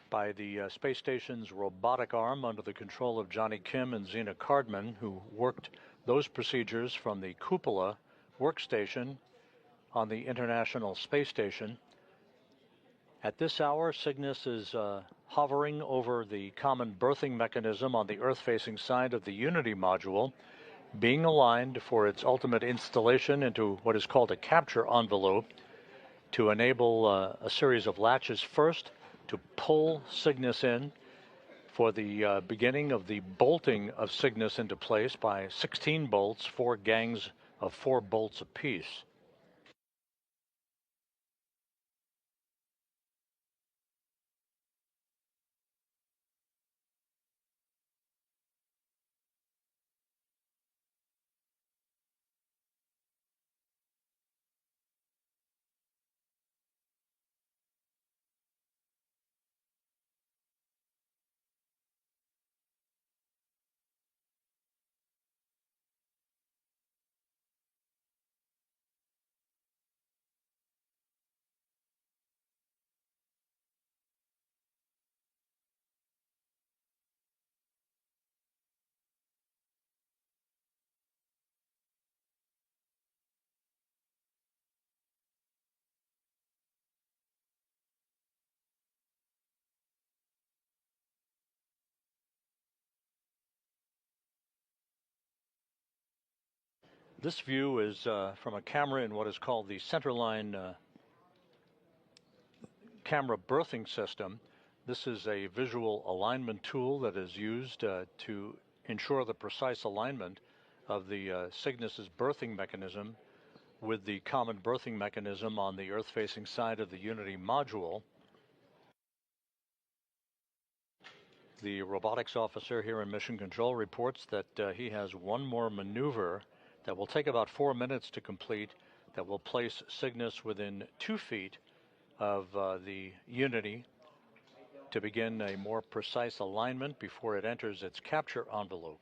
by the space station's robotic arm under the control of Johnny Kim and Zena Cardman, who worked those procedures from the cupola workstation on the International Space Station. At this hour, Cygnus is hovering over the common berthing mechanism on the Earth-facing side of the Unity module, being aligned for its ultimate installation into what is called a capture envelope to enable a series of latches first to pull Cygnus in for the beginning of the bolting of Cygnus into place by 16 bolts, 4 gangs of 4 bolts apiece. This view is from a camera in what is called the centerline camera berthing system. This is a visual alignment tool that is used to ensure the precise alignment of the Cygnus's berthing mechanism with the common berthing mechanism on the Earth-facing side of the Unity module. The robotics officer here in Mission Control reports that he has one more maneuver that will take about 4 minutes to complete, that will place Cygnus within 2 feet of the Unity to begin a more precise alignment before it enters its capture envelope.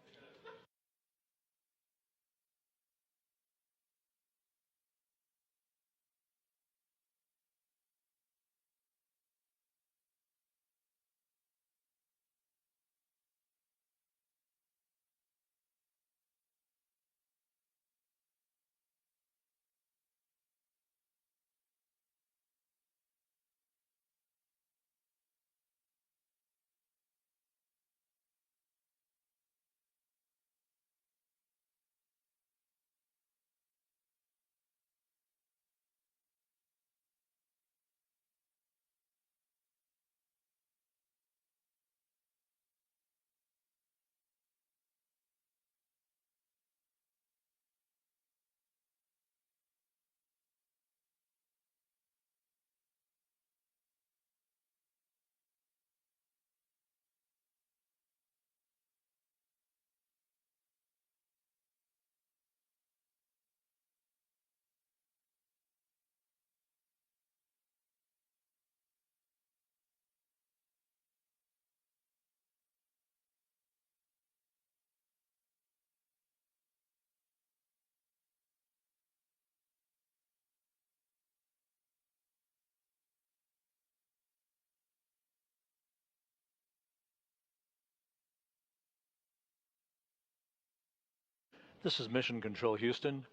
This is Mission Control Houston.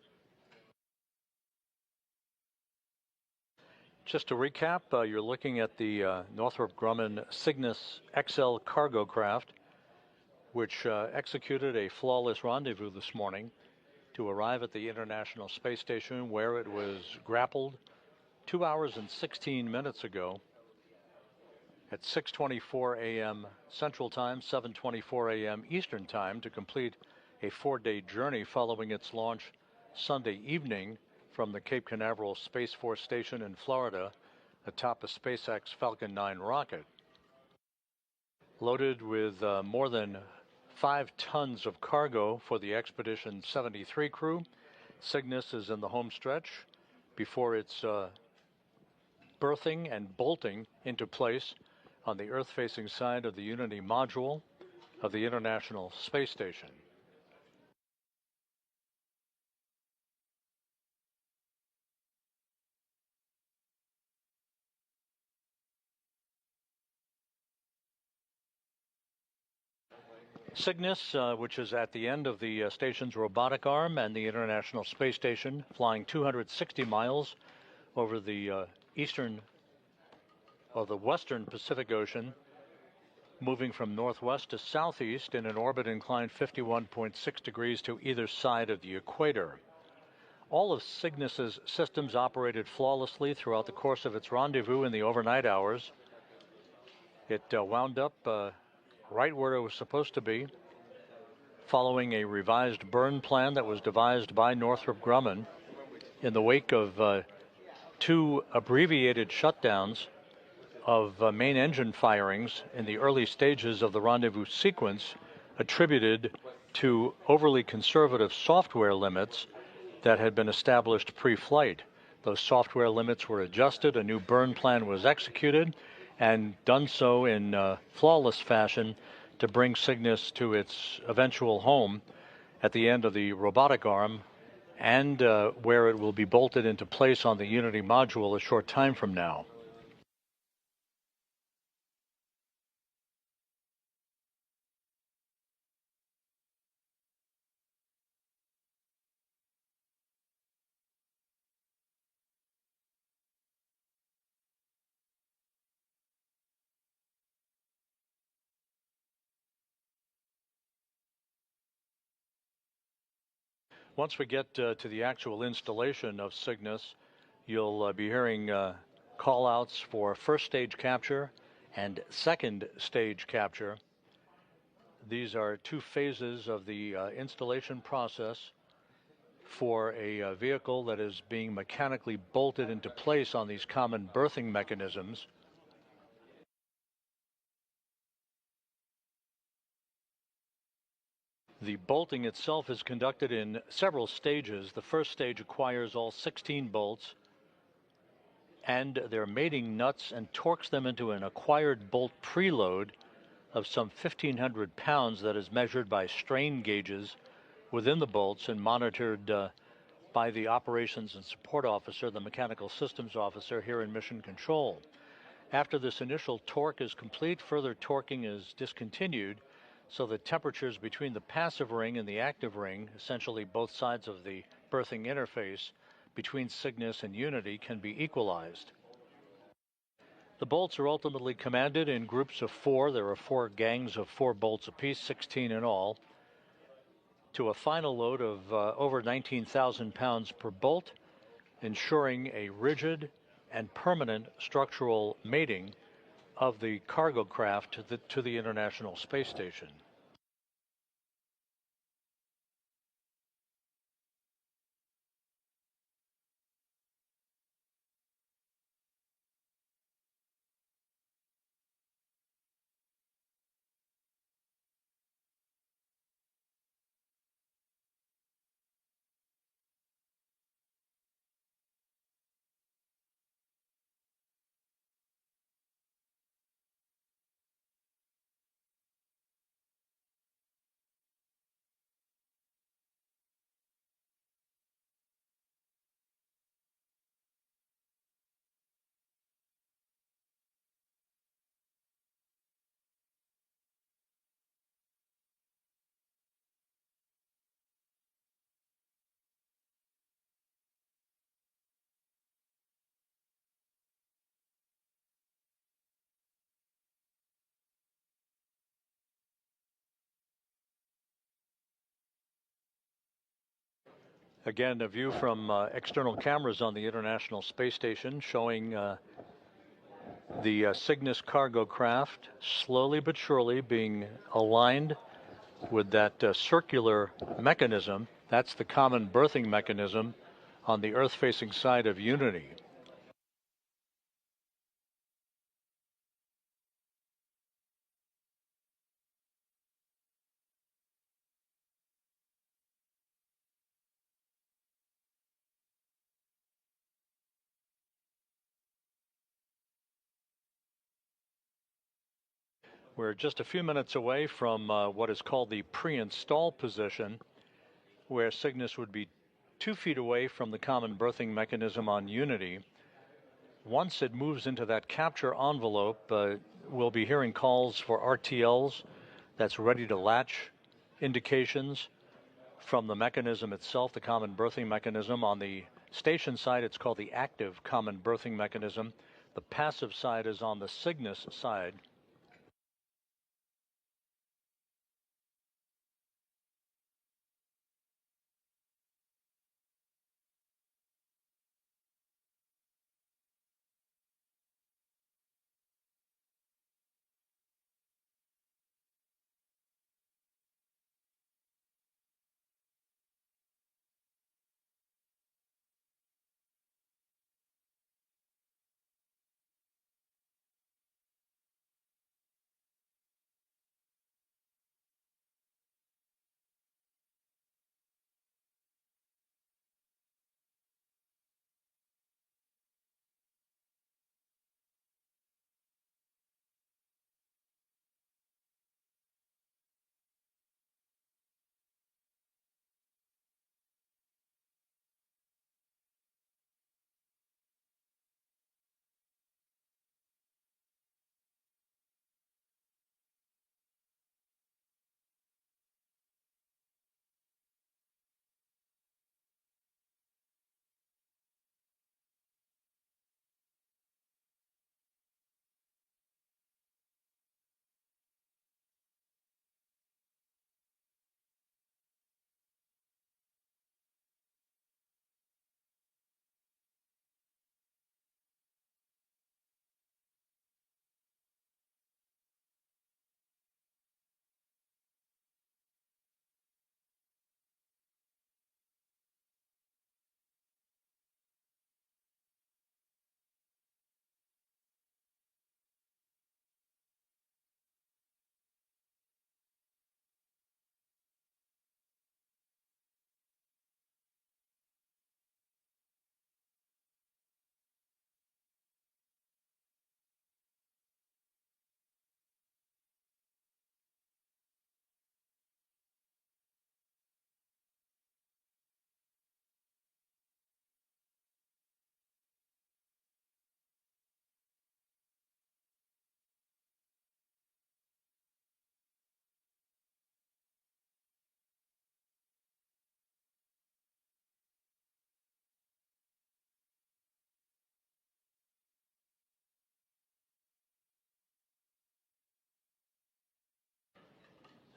Just to recap, you're looking at the Northrop Grumman Cygnus XL cargo craft, which executed a flawless rendezvous this morning to arrive at the International Space Station, where it was grappled 2 hours and 16 minutes ago at 6:24 a.m. Central Time, 7:24 a.m. Eastern Time, to complete a 4-day journey following its launch Sunday evening from the Cape Canaveral Space Force Station in Florida atop a SpaceX Falcon 9 rocket. Loaded with more than 5 tons of cargo for the Expedition 73 crew, Cygnus is in the home stretch before its berthing and bolting into place on the Earth-facing side of the Unity module of the International Space Station. Cygnus, which is at the end of the station's robotic arm, and the International Space Station, flying 260 miles over the western Pacific Ocean, moving from northwest to southeast in an orbit inclined 51.6 degrees to either side of the equator. All of Cygnus's systems operated flawlessly throughout the course of its rendezvous in the overnight hours. It wound up right where it was supposed to be, following a revised burn plan that was devised by Northrop Grumman in the wake of two abbreviated shutdowns of main engine firings in the early stages of the rendezvous sequence, attributed to overly conservative software limits that had been established pre-flight. Those software limits were adjusted, a new burn plan was executed, and done so in flawless fashion to bring Cygnus to its eventual home at the end of the robotic arm, and where it will be bolted into place on the Unity module a short time from now. Once we get to the actual installation of Cygnus, you'll be hearing call-outs for first stage capture and second stage capture. These are two phases of the installation process for a vehicle that is being mechanically bolted into place on these common berthing mechanisms. The bolting itself is conducted in several stages. The first stage acquires all 16 bolts and their mating nuts and torques them into an acquired bolt preload of some 1,500 pounds that is measured by strain gauges within the bolts and monitored by the operations and support officer, the mechanical systems officer here in Mission Control. After this initial torque is complete, further torquing is discontinued so that temperatures between the passive ring and the active ring, essentially both sides of the berthing interface between Cygnus and Unity, can be equalized. The bolts are ultimately commanded in groups of 4. There are 4 gangs of 4 bolts apiece, 16 in all, to a final load of over 19,000 pounds per bolt, ensuring a rigid and permanent structural mating of the cargo craft to the International Space Station. Again, a view from external cameras on the International Space Station showing the Cygnus cargo craft slowly but surely being aligned with that circular mechanism. That's the common berthing mechanism on the Earth-facing side of Unity. We're just a few minutes away from what is called the pre-install position, where Cygnus would be 2 feet away from the common berthing mechanism on Unity. Once it moves into that capture envelope, we'll be hearing calls for RTLs That's ready to latch indications from the mechanism itself, the common berthing mechanism. On the station side, it's called the active common berthing mechanism. The passive side is on the Cygnus side.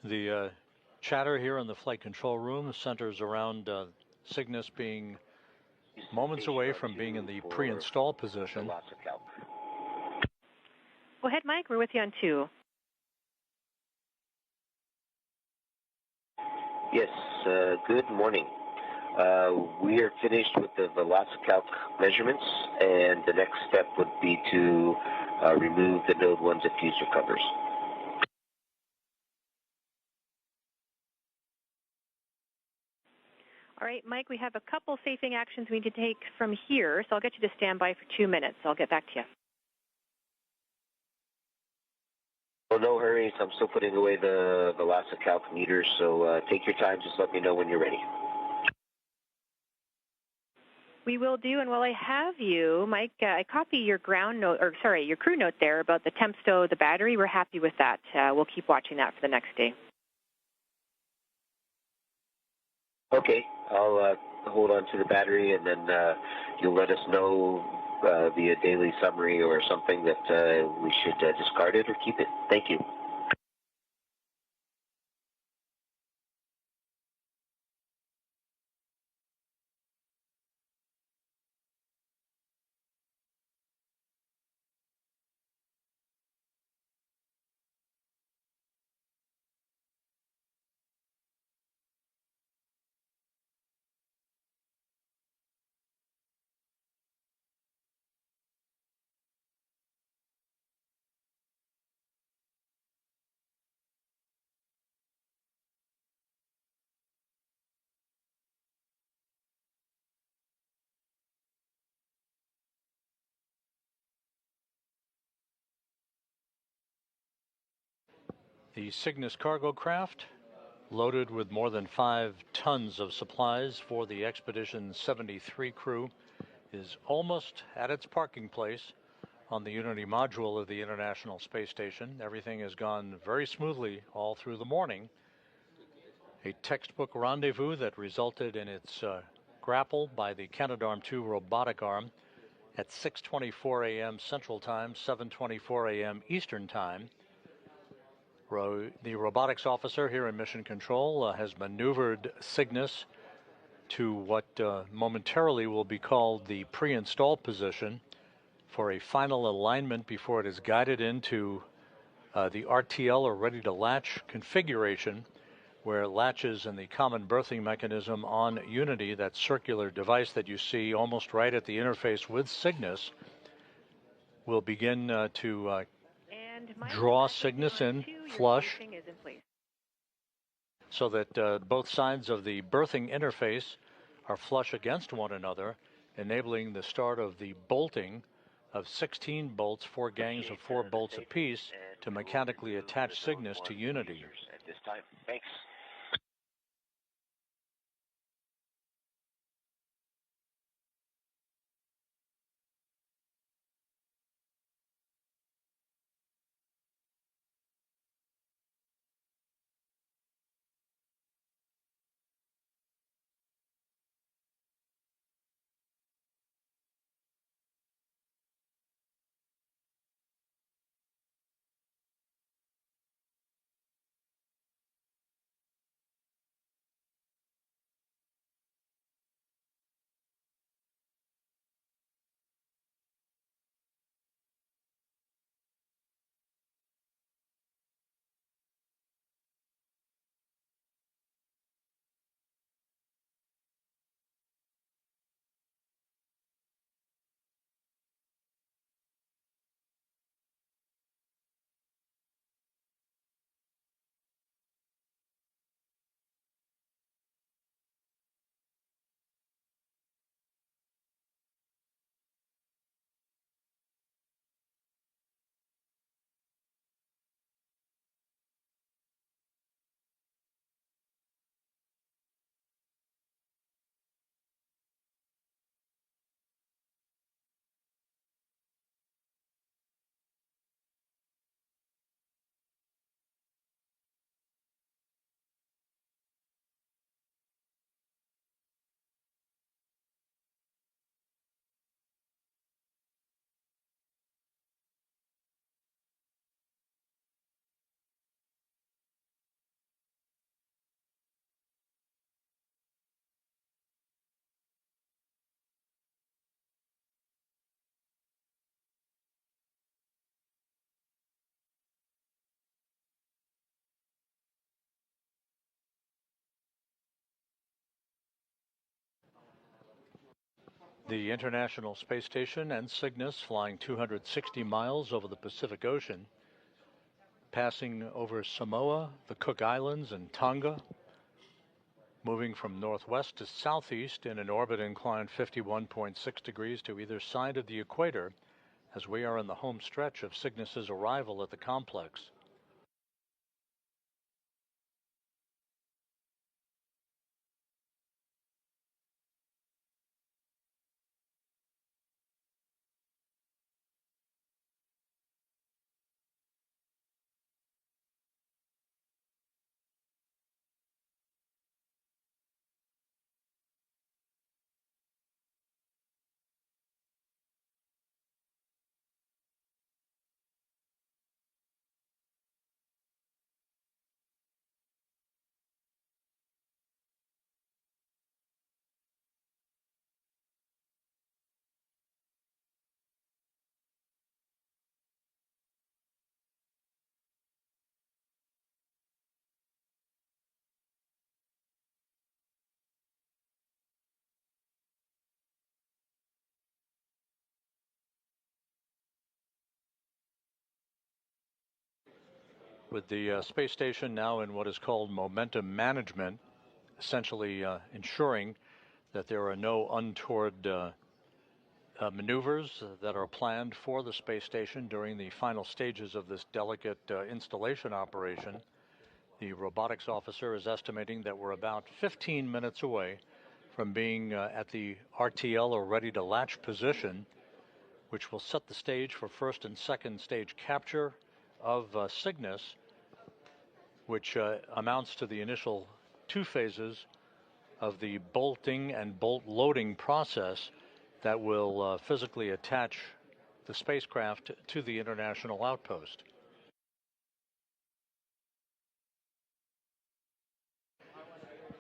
The chatter here in the flight control room centers around Cygnus being moments away from being in the pre-install position. Go ahead, Mike. We're with you on 2. Yes, good morning. We are finished with the VelociCalc measurements, and the next step would be to remove the Node 1 diffuser covers. All right, Mike, we have a couple safing actions we need to take from here, so I'll get you to stand by for 2 minutes. I'll get back to you. Well, no hurries. I'm still putting away the VelociCalc meters, so take your time. Just let me know when you're ready. We will do, and while I have you, Mike, I copy your your crew note there about the temp stow, the battery. We're happy with that. We'll keep watching that for the next day. Okay, I'll hold on to the battery, and then you'll let us know via daily summary or something that we should discard it or keep it. Thank you. The Cygnus cargo craft, loaded with more than 5 tons of supplies for the Expedition 73 crew, is almost at its parking place, on the Unity module of the International Space Station. Everything has gone very smoothly all through the morning. A textbook rendezvous that resulted in its grapple by the Canadarm2 robotic arm at 6:24 a.m. Central Time, 7:24 a.m. Eastern Time. The robotics officer here in Mission Control has maneuvered Cygnus to what momentarily will be called the pre-install position for a final alignment before it is guided into the RTL, or ready to latch configuration, where it latches in the common berthing mechanism on Unity, that circular device that you see almost right at the interface with Cygnus, will begin to draw Cygnus in flush, so that both sides of the berthing interface are flush against one another, enabling the start of the bolting of 16 bolts, 4 gangs of 4 bolts apiece, to mechanically attach Cygnus to Unity. At this time. Thanks. The International Space Station and Cygnus flying 260 miles over the Pacific Ocean, passing over Samoa, the Cook Islands, and Tonga, moving from northwest to southeast in an orbit inclined 51.6 degrees to either side of the equator, as we are in the home stretch of Cygnus's arrival at the complex. With the space station now in what is called momentum management, essentially ensuring that there are no untoward maneuvers that are planned for the space station during the final stages of this delicate installation operation. The robotics officer is estimating that we're about 15 minutes away from being at the RTL, or ready to latch position, which will set the stage for first and second stage capture of Cygnus, which amounts to the initial 2 phases of the bolting and bolt loading process that will physically attach the spacecraft to the international outpost.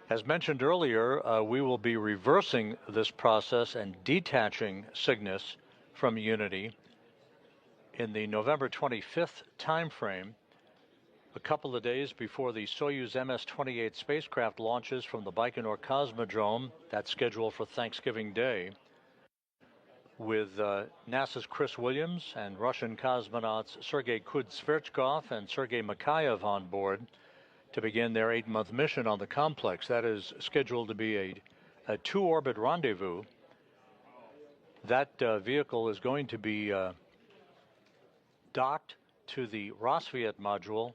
As mentioned earlier, we will be reversing this process and detaching Cygnus from Unity in the November 25th timeframe, a couple of days before the Soyuz MS-28 spacecraft launches from the Baikonur Cosmodrome. That's scheduled for Thanksgiving Day, with NASA's Chris Williams and Russian cosmonauts Sergei Kudzverchkov and Sergei Mikhayev on board to begin their 8-month mission on the complex. That is scheduled to be a 2-orbit rendezvous. That vehicle is going to be docked to the Rassvet module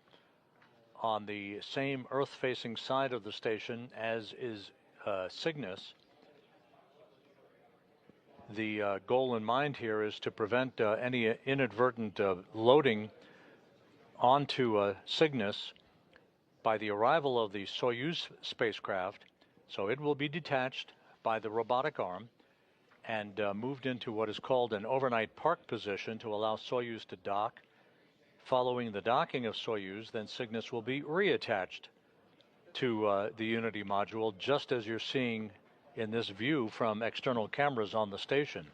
on the same Earth-facing side of the station as is Cygnus. The goal in mind here is to prevent any inadvertent loading onto Cygnus by the arrival of the Soyuz spacecraft. So it will be detached by the robotic arm and moved into what is called an overnight park position to allow Soyuz to dock. Following the docking of Soyuz, then Cygnus will be reattached to the Unity module, just as you're seeing in this view from external cameras on the station.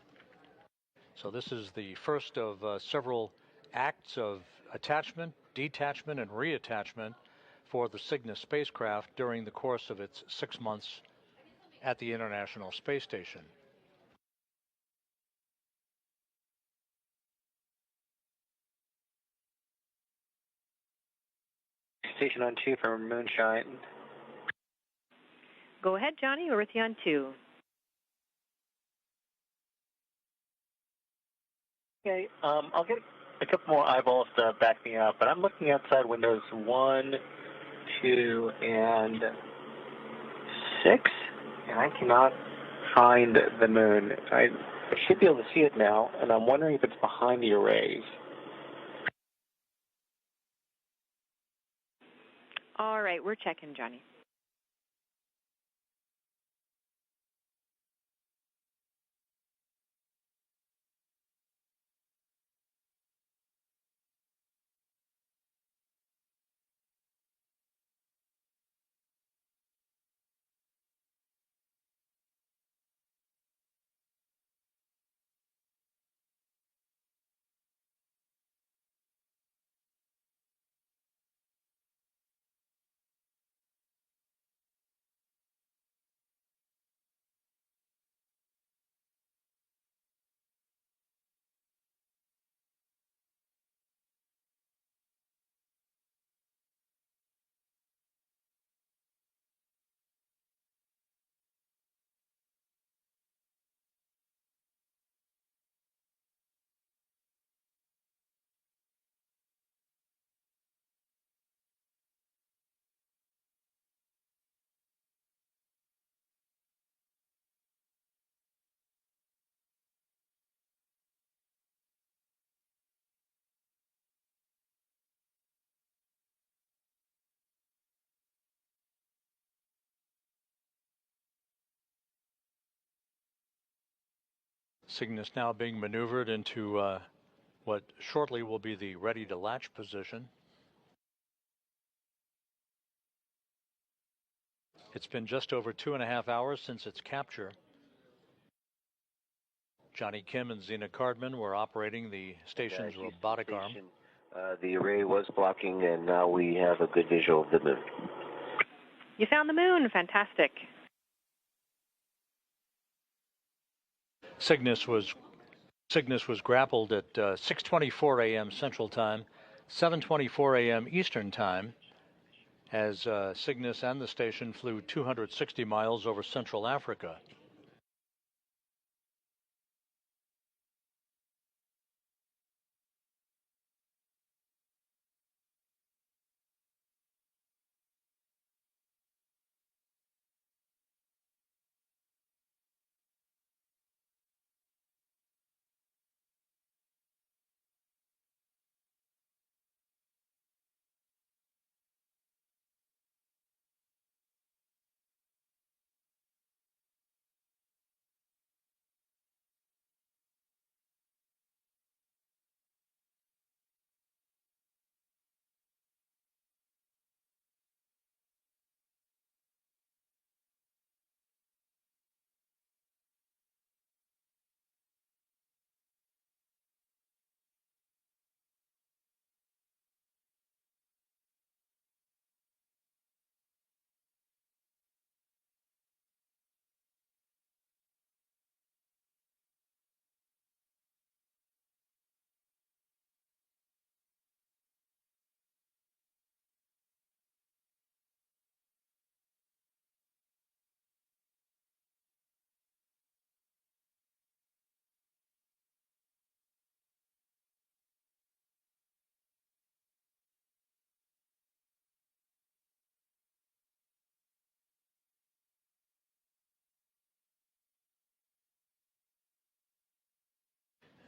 So this is the first of several acts of attachment, detachment, and reattachment for the Cygnus spacecraft during the course of its 6 months at the International Space Station. Station on 2 for Moonshine. Go ahead, Johnny. We're with you on 2. Okay, I'll get a couple more eyeballs to back me up, but I'm looking outside windows 1, 2, and 6, and I cannot find the moon. I should be able to see it now, and I'm wondering if it's behind the arrays. All right, we're checking, Johnny. Cygnus now being maneuvered into what shortly will be the ready to latch position. It's been just over 2.5 hours since its capture. Johnny Kim and Zena Cardman were operating the station's robotic arm. The array was blocking, and now we have a good visual of the moon. You found the moon. Fantastic. Cygnus was grappled at 6:24 a.m. Central Time, 7:24 a.m. Eastern Time, as Cygnus and the station flew 260 miles over Central Africa.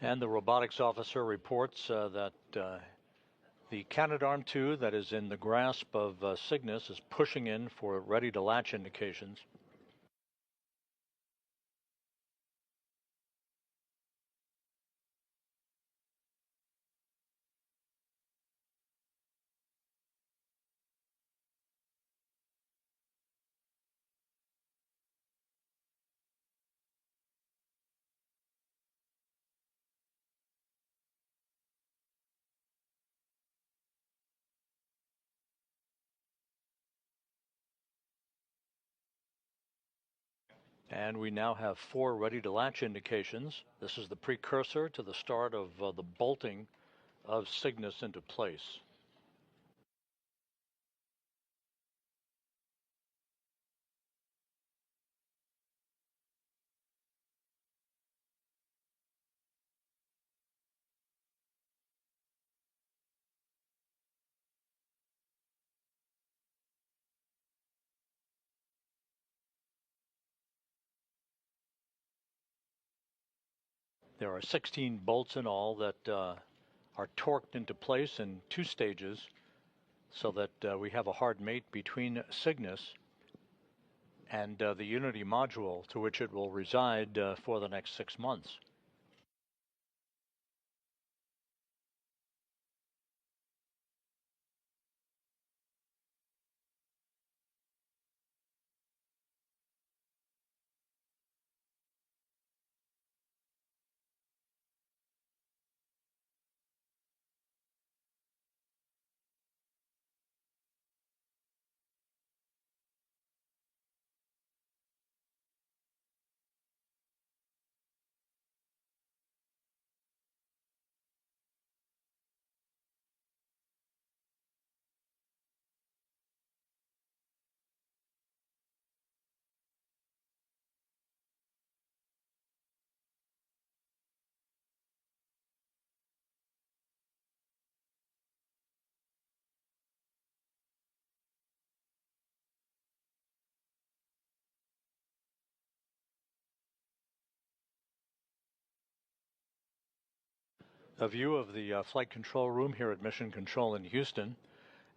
And the robotics officer reports that the Canadarm2 that is in the grasp of Cygnus is pushing in for ready-to-latch indications. And we now have 4 ready-to-latch indications. This is the precursor to the start of the bolting of Cygnus into place. There are 16 bolts in all that are torqued into place in 2 stages so that we have a hard mate between Cygnus and the Unity module to which it will reside for the next 6 months. A view of the flight control room here at Mission Control in Houston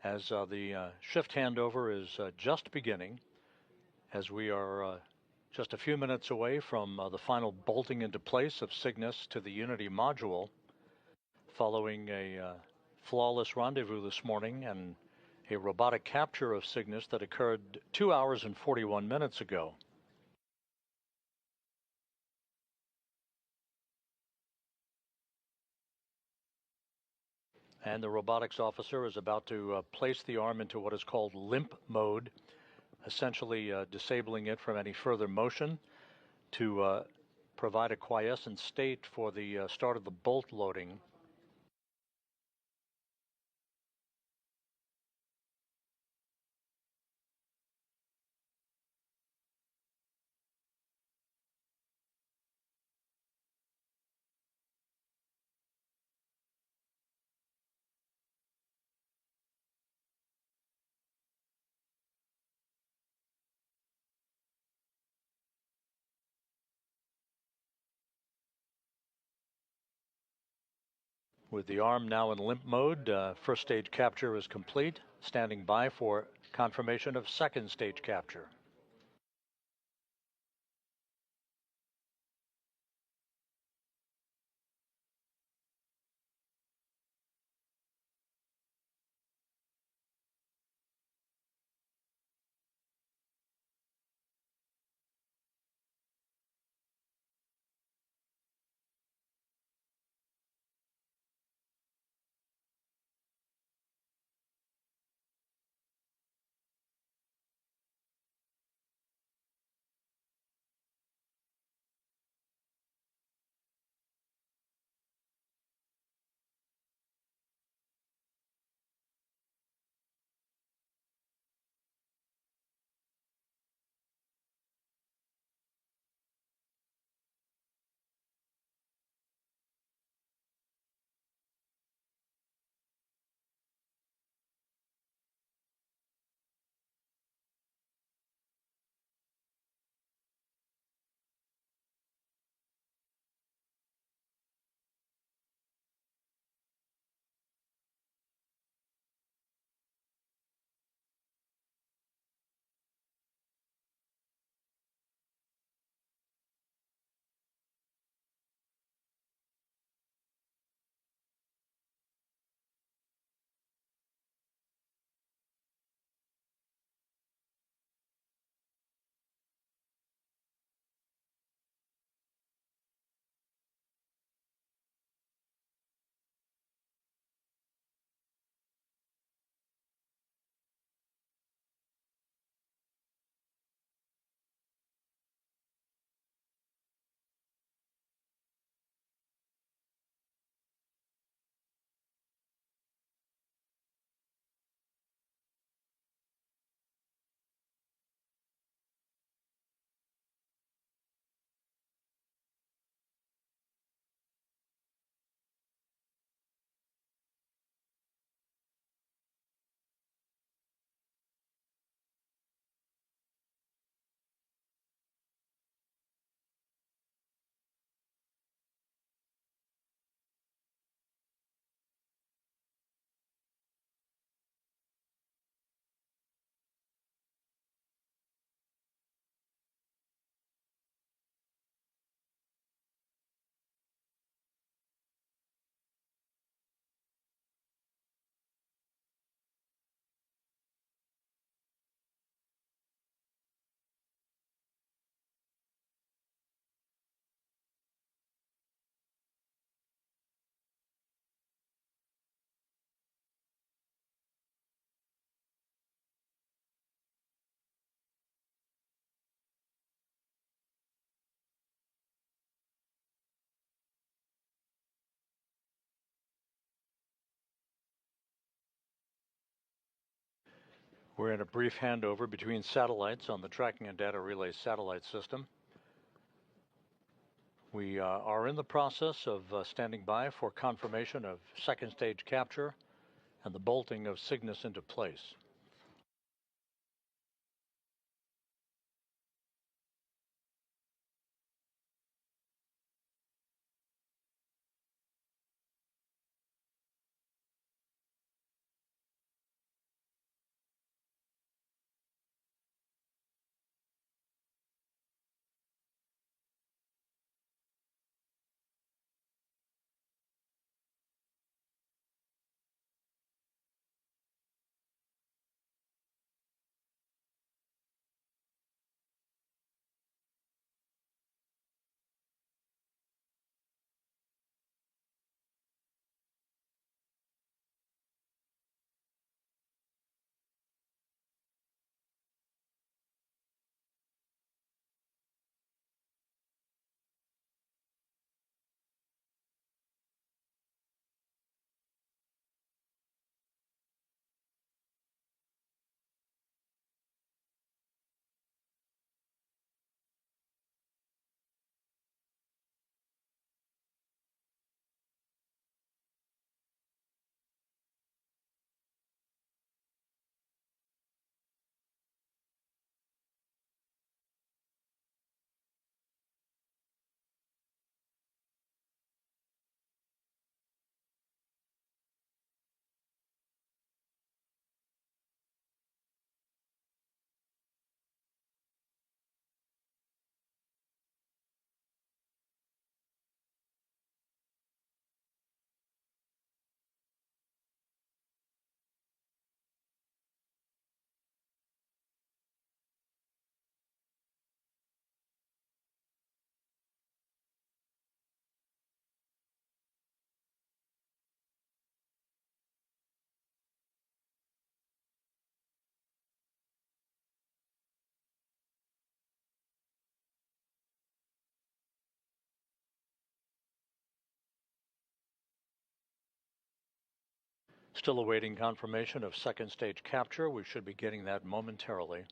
as the shift handover is just beginning, as we are just a few minutes away from the final bolting into place of Cygnus to the Unity module, following a flawless rendezvous this morning and a robotic capture of Cygnus that occurred 2 hours and 41 minutes ago. And the robotics officer is about to place the arm into what is called limp mode, essentially disabling it from any further motion to provide a quiescent state for the start of the bolt loading. With the arm now in limp mode, first stage capture is complete. Standing by for confirmation of second stage capture. We're in a brief handover between satellites on the Tracking and Data Relay satellite system. We are in the process of standing by for confirmation of second stage capture and the bolting of Cygnus into place. Still awaiting confirmation of second stage capture. We should be getting that momentarily.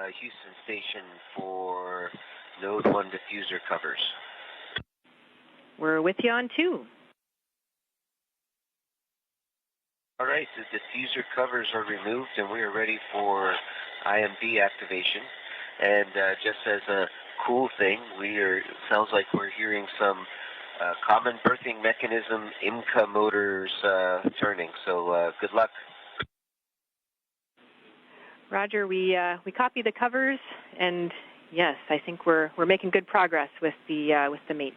Houston Station for Node 1 diffuser covers. We're with you on 2. All right, the diffuser covers are removed and we are ready for IMD activation. And just as a cool thing, sounds like we're hearing some common birthing mechanism IMCA motors turning. So good luck. Roger, we copy the covers, and yes, I think we're making good progress with the mate.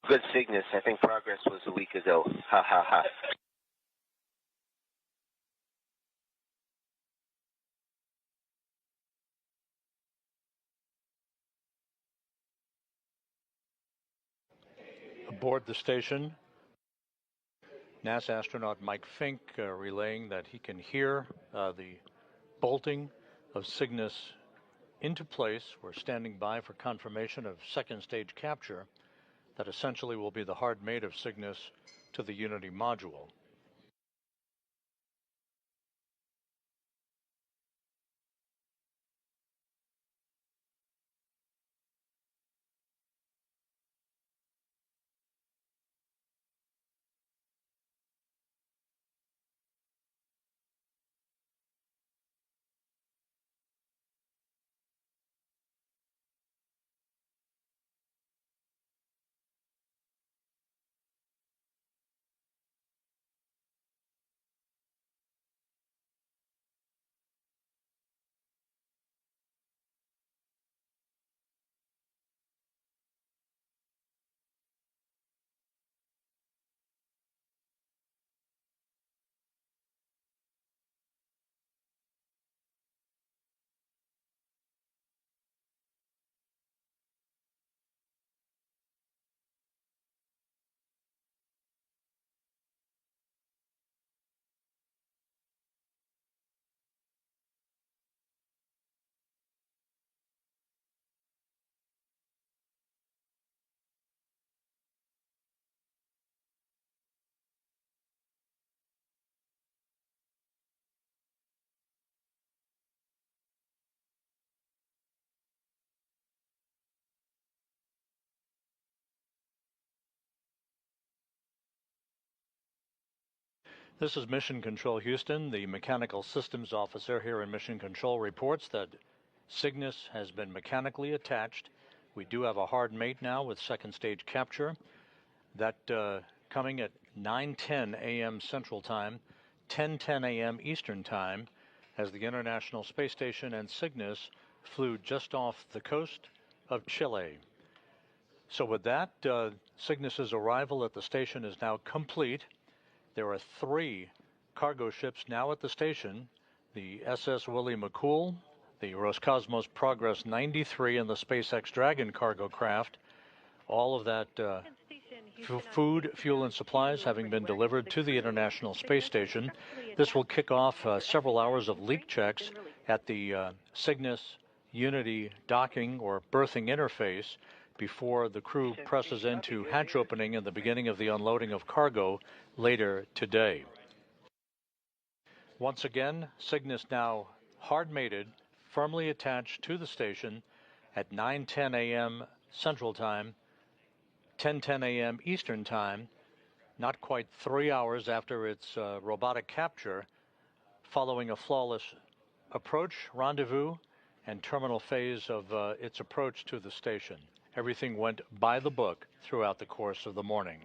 Good, Cygnus. I think progress was a week ago. Ha ha ha. Aboard the station, NASA astronaut Mike Fink relaying that he can hear the bolting of Cygnus into place. We're standing by for confirmation of second stage capture. That essentially will be the hard mate of Cygnus to the Unity module. This is Mission Control Houston. The mechanical systems officer here in Mission Control reports that Cygnus has been mechanically attached. We do have a hard mate now with second stage capture. That coming at 9:10 a.m. Central Time, 10:10 a.m. Eastern Time, as the International Space Station and Cygnus flew just off the coast of Chile. So with that, Cygnus's arrival at the station is now complete. There are 3 cargo ships now at the station, the SS Willie McCool, the Roscosmos Progress 93, and the SpaceX Dragon cargo craft. All of that food, fuel, and supplies having been delivered to the International Space Station. This will kick off several hours of leak checks at the Cygnus Unity docking or berthing interface before the crew presses into hatch opening and the beginning of the unloading of cargo later today. Once again, Cygnus now hard mated, firmly attached to the station at 9:10 a.m. Central Time, 10:10 a.m. Eastern Time, not quite 3 hours after its robotic capture, following a flawless approach, rendezvous, and terminal phase of its approach to the station. Everything went by the book throughout the course of the morning.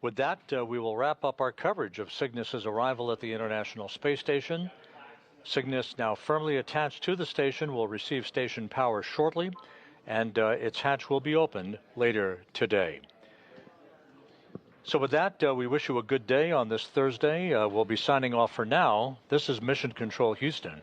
With that, we will wrap up our coverage of Cygnus's arrival at the International Space Station. Cygnus, now firmly attached to the station, will receive station power shortly, and its hatch will be opened later today. So with that, we wish you a good day on this Thursday. We'll be signing off for now. This is Mission Control Houston.